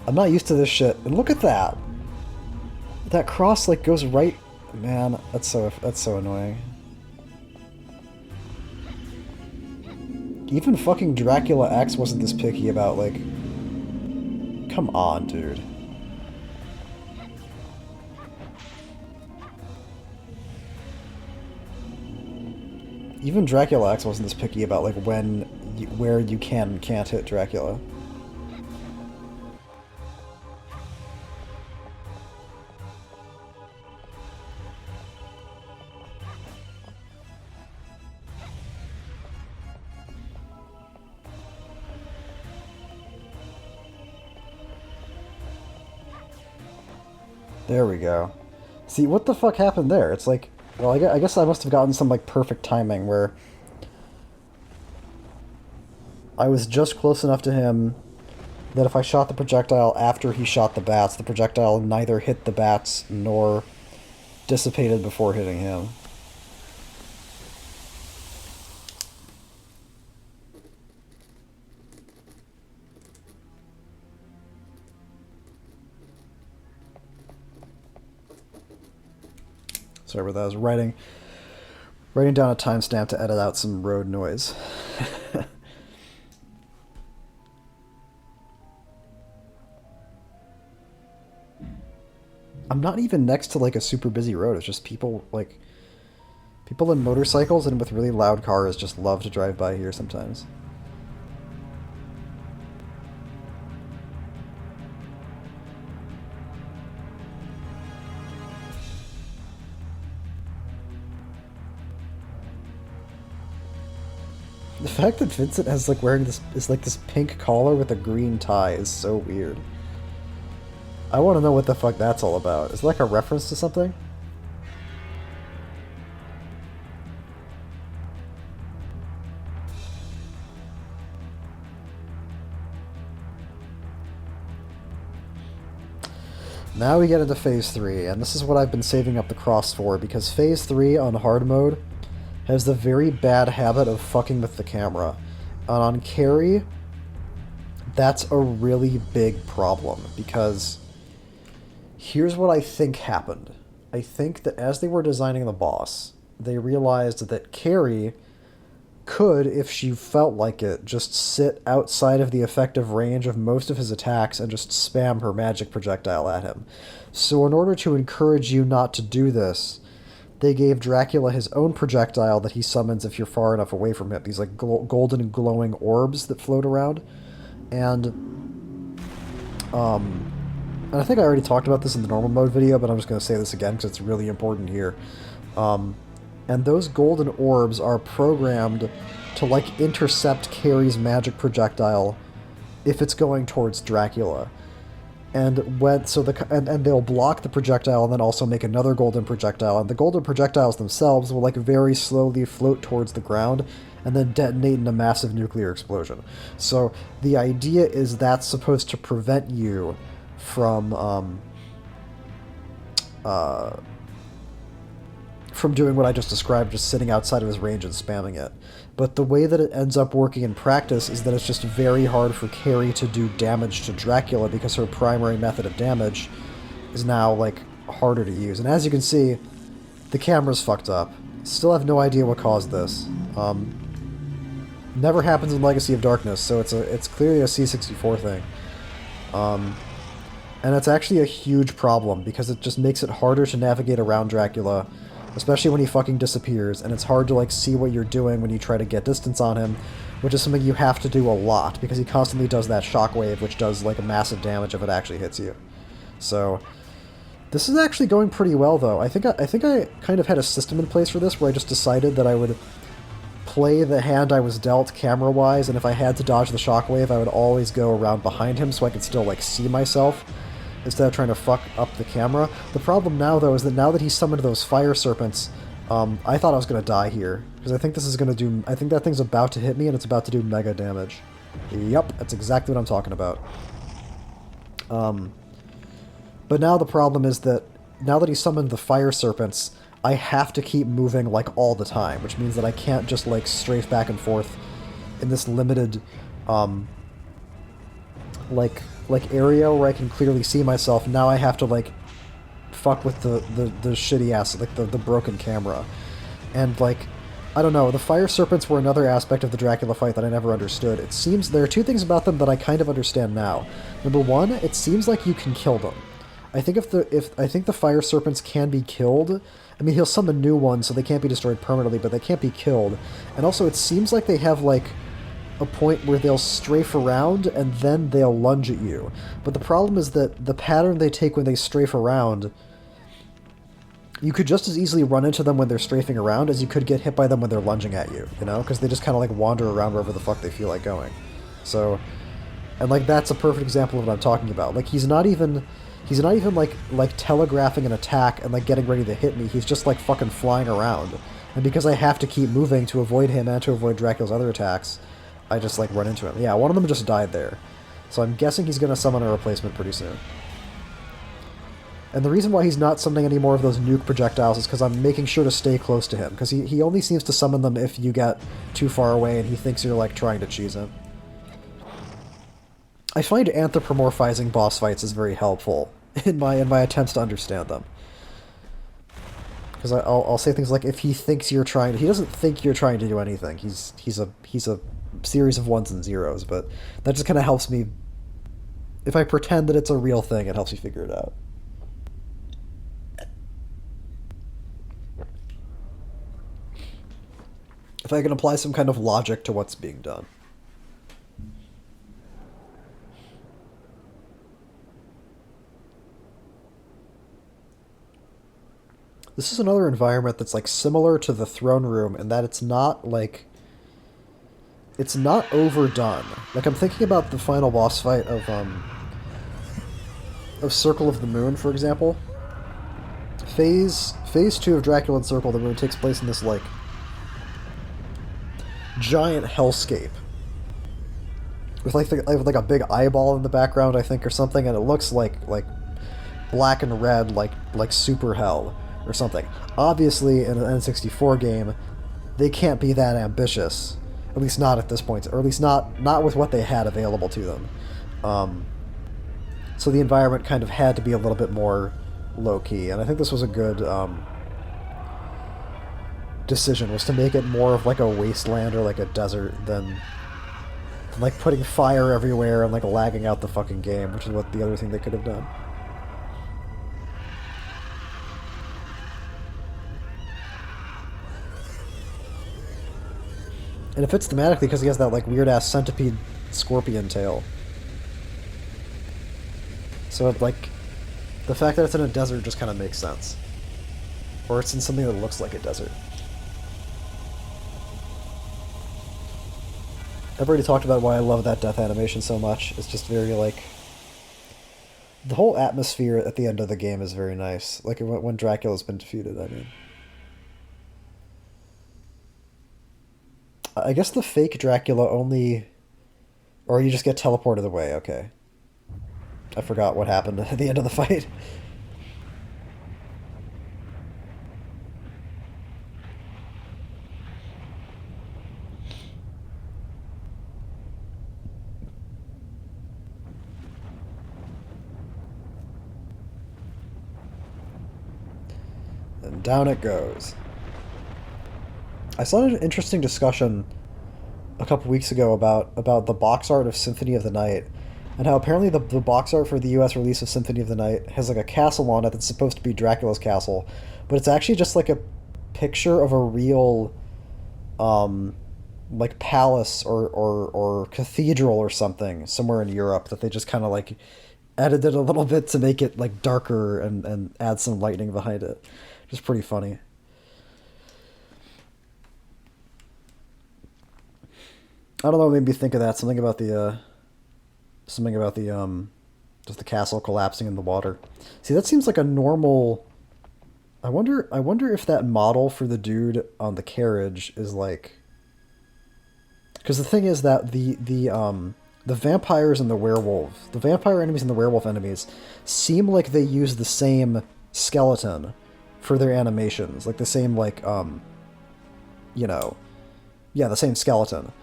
I'm not used to this shit. And look at that! That cross, like, goes right... Man, that's so annoying. Even fucking Dracula X wasn't this picky about, like... Come on, dude. Even Dracula X wasn't this picky about, like, where you can and can't hit Dracula. There we go. See, what the fuck happened there? It's like, well, I guess I must have gotten some, like, perfect timing where I was just close enough to him that if I shot the projectile after he shot the bats, the projectile neither hit the bats nor dissipated before hitting him. Sorry about that. I was writing down a timestamp to edit out some road noise. I'm not even next to like a super busy road. It's just people in motorcycles and with really loud cars just love to drive by here sometimes. The fact that Vincent has like wearing this pink collar with a green tie is so weird. I want to know what the fuck that's all about. Is it like a reference to something? Now we get into Phase 3, and this is what I've been saving up the cross for, because Phase 3 on hard mode has the very bad habit of fucking with the camera. And on Carrie, that's a really big problem, because here's what I think happened. I think that as they were designing the boss, they realized that Carrie could, if she felt like it, just sit outside of the effective range of most of his attacks and just spam her magic projectile at him. So in order to encourage you not to do this, they gave Dracula his own projectile that he summons if you're far enough away from him. These like golden glowing orbs that float around. And I think I already talked about this in the normal mode video, but I'm just going to say this again because it's really important here. And those golden orbs are programmed to like intercept Carrie's magic projectile if it's going towards Dracula. And they'll block the projectile and then also make another golden projectile, and the golden projectiles themselves will like very slowly float towards the ground and then detonate in a massive nuclear explosion. So the idea is that's supposed to prevent you from doing what I just described, just sitting outside of his range and spamming it. But the way that it ends up working in practice is that it's just very hard for Carrie to do damage to Dracula because her primary method of damage is now, like, harder to use. And as you can see, the camera's fucked up. Still have no idea what caused this. Never happens in Legacy of Darkness, so it's clearly a C64 thing. And it's actually a huge problem because it just makes it harder to navigate around Dracula. especially when he fucking disappears, and it's hard to like see what you're doing when you try to get distance on him, which is something you have to do a lot because he constantly does that shockwave, which does like a massive damage if it actually hits you. So this is actually going pretty well, though. I think I kind of had a system in place for this where I just decided that I would play the hand I was dealt camera-wise, and if I had to dodge the shockwave, I would always go around behind him so I could still like see myself instead of trying to fuck up the camera. The problem now, though, is that now that he summoned those fire serpents, I thought I was going to die here. Because I think this is going to do... I think that thing's about to hit me, and it's about to do mega damage. Yup, that's exactly what I'm talking about. But now the problem is that, now that he summoned the fire serpents, I have to keep moving, like, all the time, which means that I can't just, like, strafe back and forth in this limited, like area where I can clearly see myself. Now I have to, like, fuck with the shitty ass, like, the broken camera. And, like, I don't know, the fire serpents were another aspect of the Dracula fight that I never understood. It seems there are two things about them that I kind of understand now. Number one, it seems like you can kill them. I think I think the fire serpents can be killed. I mean, he'll summon new ones, so they can't be destroyed permanently, but they can't be killed. And also, it seems like they have, like, a point where they'll strafe around, and then they'll lunge at you. But the problem is that the pattern they take when they strafe around, you could just as easily run into them when they're strafing around as you could get hit by them when they're lunging at you, you know? Because they just kind of, like, wander around wherever the fuck they feel like going. So, and, like, that's a perfect example of what I'm talking about. Like, he's not even like telegraphing an attack and like getting ready to hit me. He's just like fucking flying around. And because I have to keep moving to avoid him and to avoid Dracula's other attacks, I just like run into him. Yeah, one of them just died there. So I'm guessing he's going to summon a replacement pretty soon. And the reason why he's not summoning any more of those nuke projectiles is because I'm making sure to stay close to him. Because he only seems to summon them if you get too far away and he thinks you're like trying to cheese him. I find anthropomorphizing boss fights is very helpful in my attempts to understand them. Because I'll say things like, if he thinks you're trying to... He doesn't think you're trying to do anything. He's a series of ones and zeros, but that just kind of helps me... If I pretend that it's a real thing, it helps me figure it out. If I can apply some kind of logic to what's being done. This is another environment that's like similar to the throne room in that it's not like... It's not overdone. Like, I'm thinking about the final boss fight of Circle of the Moon, for example. Phase 2 of Dracula and Circle of the Moon takes place in this, like, giant hellscape. With like a big eyeball in the background, I think, or something, and it looks like black and red, like super hell or something. Obviously, in an N64 game, they can't be that ambitious. At least not at this point, or at least not with what they had available to them. So the environment kind of had to be a little bit more low-key, and I think this was a good decision, was to make it more of like a wasteland or like a desert than like putting fire everywhere and like lagging out the fucking game, which is what the other thing they could have done. And it fits thematically because he has that like weird-ass centipede scorpion tail. So like, the fact that it's in a desert just kind of makes sense. Or it's in something that looks like a desert. I've already talked about why I love that death animation so much. It's just very like... The whole atmosphere at the end of the game is very nice. Like when Dracula's been defeated, I mean. I guess the fake Dracula only... Or you just get teleported away, okay. I forgot what happened at the end of the fight. And down it goes. I saw an interesting discussion a couple weeks ago about the box art of Symphony of the Night, and how apparently the box art for the US release of Symphony of the Night has like a castle on it that's supposed to be Dracula's castle, but it's actually just like picture of a real like palace or cathedral or something somewhere in Europe that they just kind of like edited a little bit to make it like darker and add some lightning behind it. Just pretty funny. I don't know what made me think of that. Something about the just the castle collapsing in the water. See, that seems like a normal. I wonder if that model for the dude on the carriage is like. Because the thing is that the vampires and the werewolves, the vampire enemies and the werewolf enemies, seem like they use the same skeleton for their animations, like the same like you know, yeah, the same skeleton.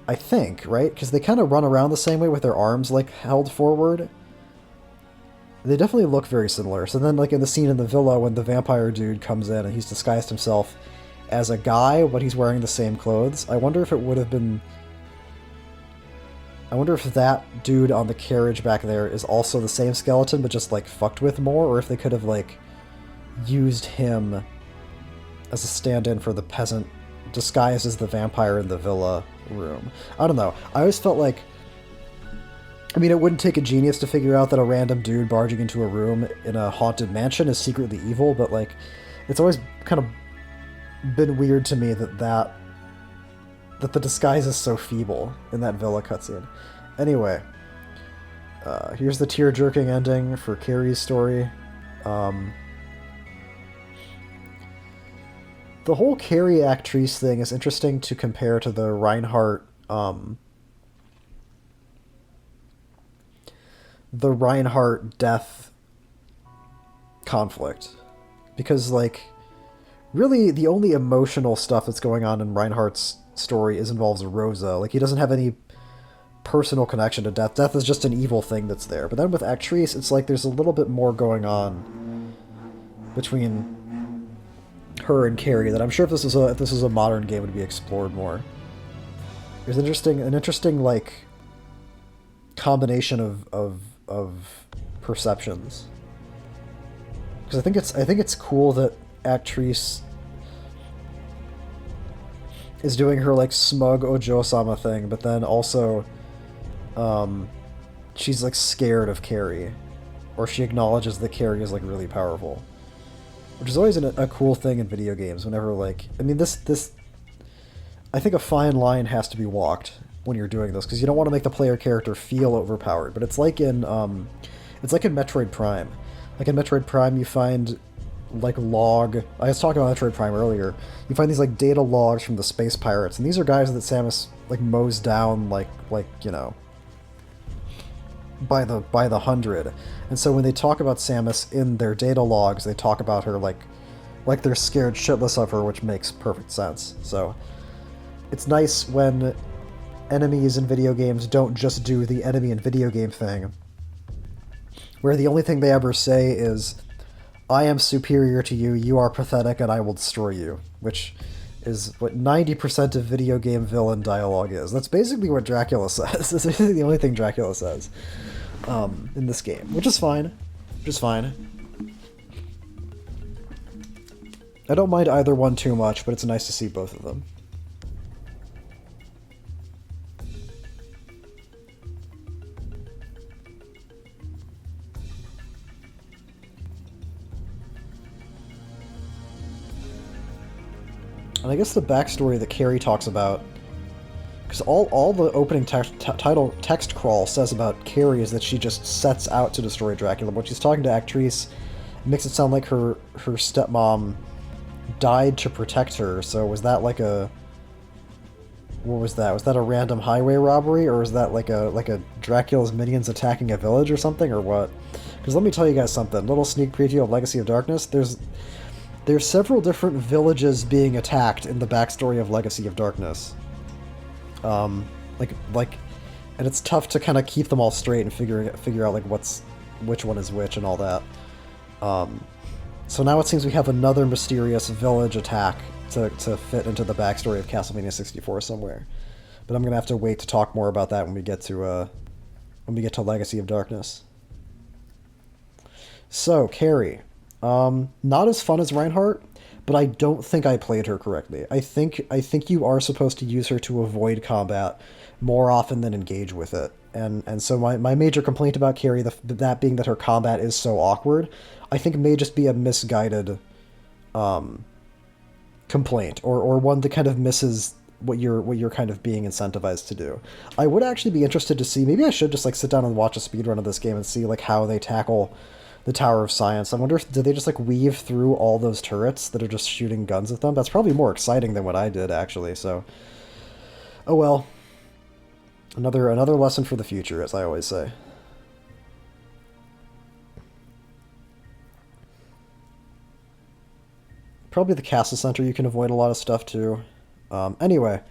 I think, right? Because they kind of run around the same way with their arms like held forward. They definitely look very similar. So then, like in the scene in the villa when the vampire dude comes in and he's disguised himself as a guy, but he's wearing the same clothes. I wonder if it would have been. I wonder if that dude on the carriage back there is also the same skeleton, but just like fucked with more, or if they could have like used him as a stand-in for the peasant disguised as the vampire in the villa room. I don't know. I always felt like, I mean, it wouldn't take a genius to figure out that a random dude barging into a room in a haunted mansion is secretly evil, but like, it's always kind of been weird to me that the disguise is so feeble in that villa cutscene. Anyway, here's the tear-jerking ending for Carrie's story. The whole Carrie actrice thing is interesting to compare to the Reinhardt death conflict, because like really the only emotional stuff that's going on in Reinhardt's story involves Rosa. Like he doesn't have any personal connection to death. Death is just an evil thing that's there. But then with Actrice, it's like there's a little bit more going on between her and Carrie that I'm sure if this was a modern game would be explored more. There's an interesting like combination of perceptions. Because I think it's cool that Actrice is doing her like smug Ojo-sama thing, but then also she's like scared of Carrie, or she acknowledges that Carrie is like really powerful, which is always a cool thing in video games. Whenever like, I mean, this I think a fine line has to be walked when you're doing this, because you don't want to make the player character feel overpowered. But it's like in Metroid Prime. Like in Metroid Prime, you find like log. I was talking about Metroid Prime earlier. You find these like data logs from the space pirates, and these are guys that Samus like mows down like you know by the hundred. And so when they talk about Samus in their data logs, they talk about her like they're scared shitless of her, which makes perfect sense. So it's nice when enemies in video games don't just do the enemy in video game thing, where the only thing they ever say is, I am superior to you, you are pathetic, and I will destroy you, which is what 90% of video game villain dialogue is. That's basically what Dracula says. That's basically the only thing Dracula says in this game, which is fine. I don't mind either one too much, but it's nice to see both of them. And I guess the backstory that Carrie talks about, because all the opening title text crawl says about Carrie is that she just sets out to destroy Dracula. When she's talking to Actrice, it makes it sound like her stepmom died to protect her. So was that like a... What was that? Was that a random highway robbery, or was that like a Dracula's minions attacking a village or something, or what? Because let me tell you guys something. Little sneak preview of Legacy of Darkness. There's several different villages being attacked in the backstory of Legacy of Darkness. And it's tough to kind of keep them all straight and figure out like which one is which and all that. So now it seems we have another mysterious village attack to fit into the backstory of Castlevania 64 somewhere. But I'm gonna have to wait to talk more about that when we get to Legacy of Darkness. So Carrie. Not as fun as Reinhardt, but I don't think I played her correctly. I think you are supposed to use her to avoid combat more often than engage with it. And so my major complaint about Carrie, that being that her combat is so awkward, I think may just be a misguided complaint, or one that kind of misses what you're kind of being incentivized to do. I would actually be interested to see, maybe I should just like sit down and watch a speedrun of this game and see like how they tackle the Tower of Science. I wonder if do they just like weave through all those turrets that are just shooting guns at them? That's probably more exciting than what I did actually. So, oh well. Another lesson for the future, as I always say. Probably the castle center you can avoid a lot of stuff too. Anyway,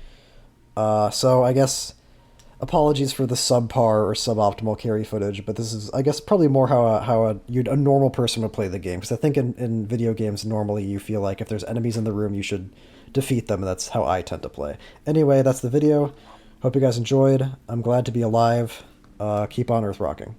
so I guess apologies for the subpar or suboptimal carry footage, but this is, I guess, probably more how a normal person would play the game. Because I think in video games, normally you feel like if there's enemies in the room, you should defeat them. That's how I tend to play. Anyway, that's the video. Hope you guys enjoyed. I'm glad to be alive. Keep on Earth rocking.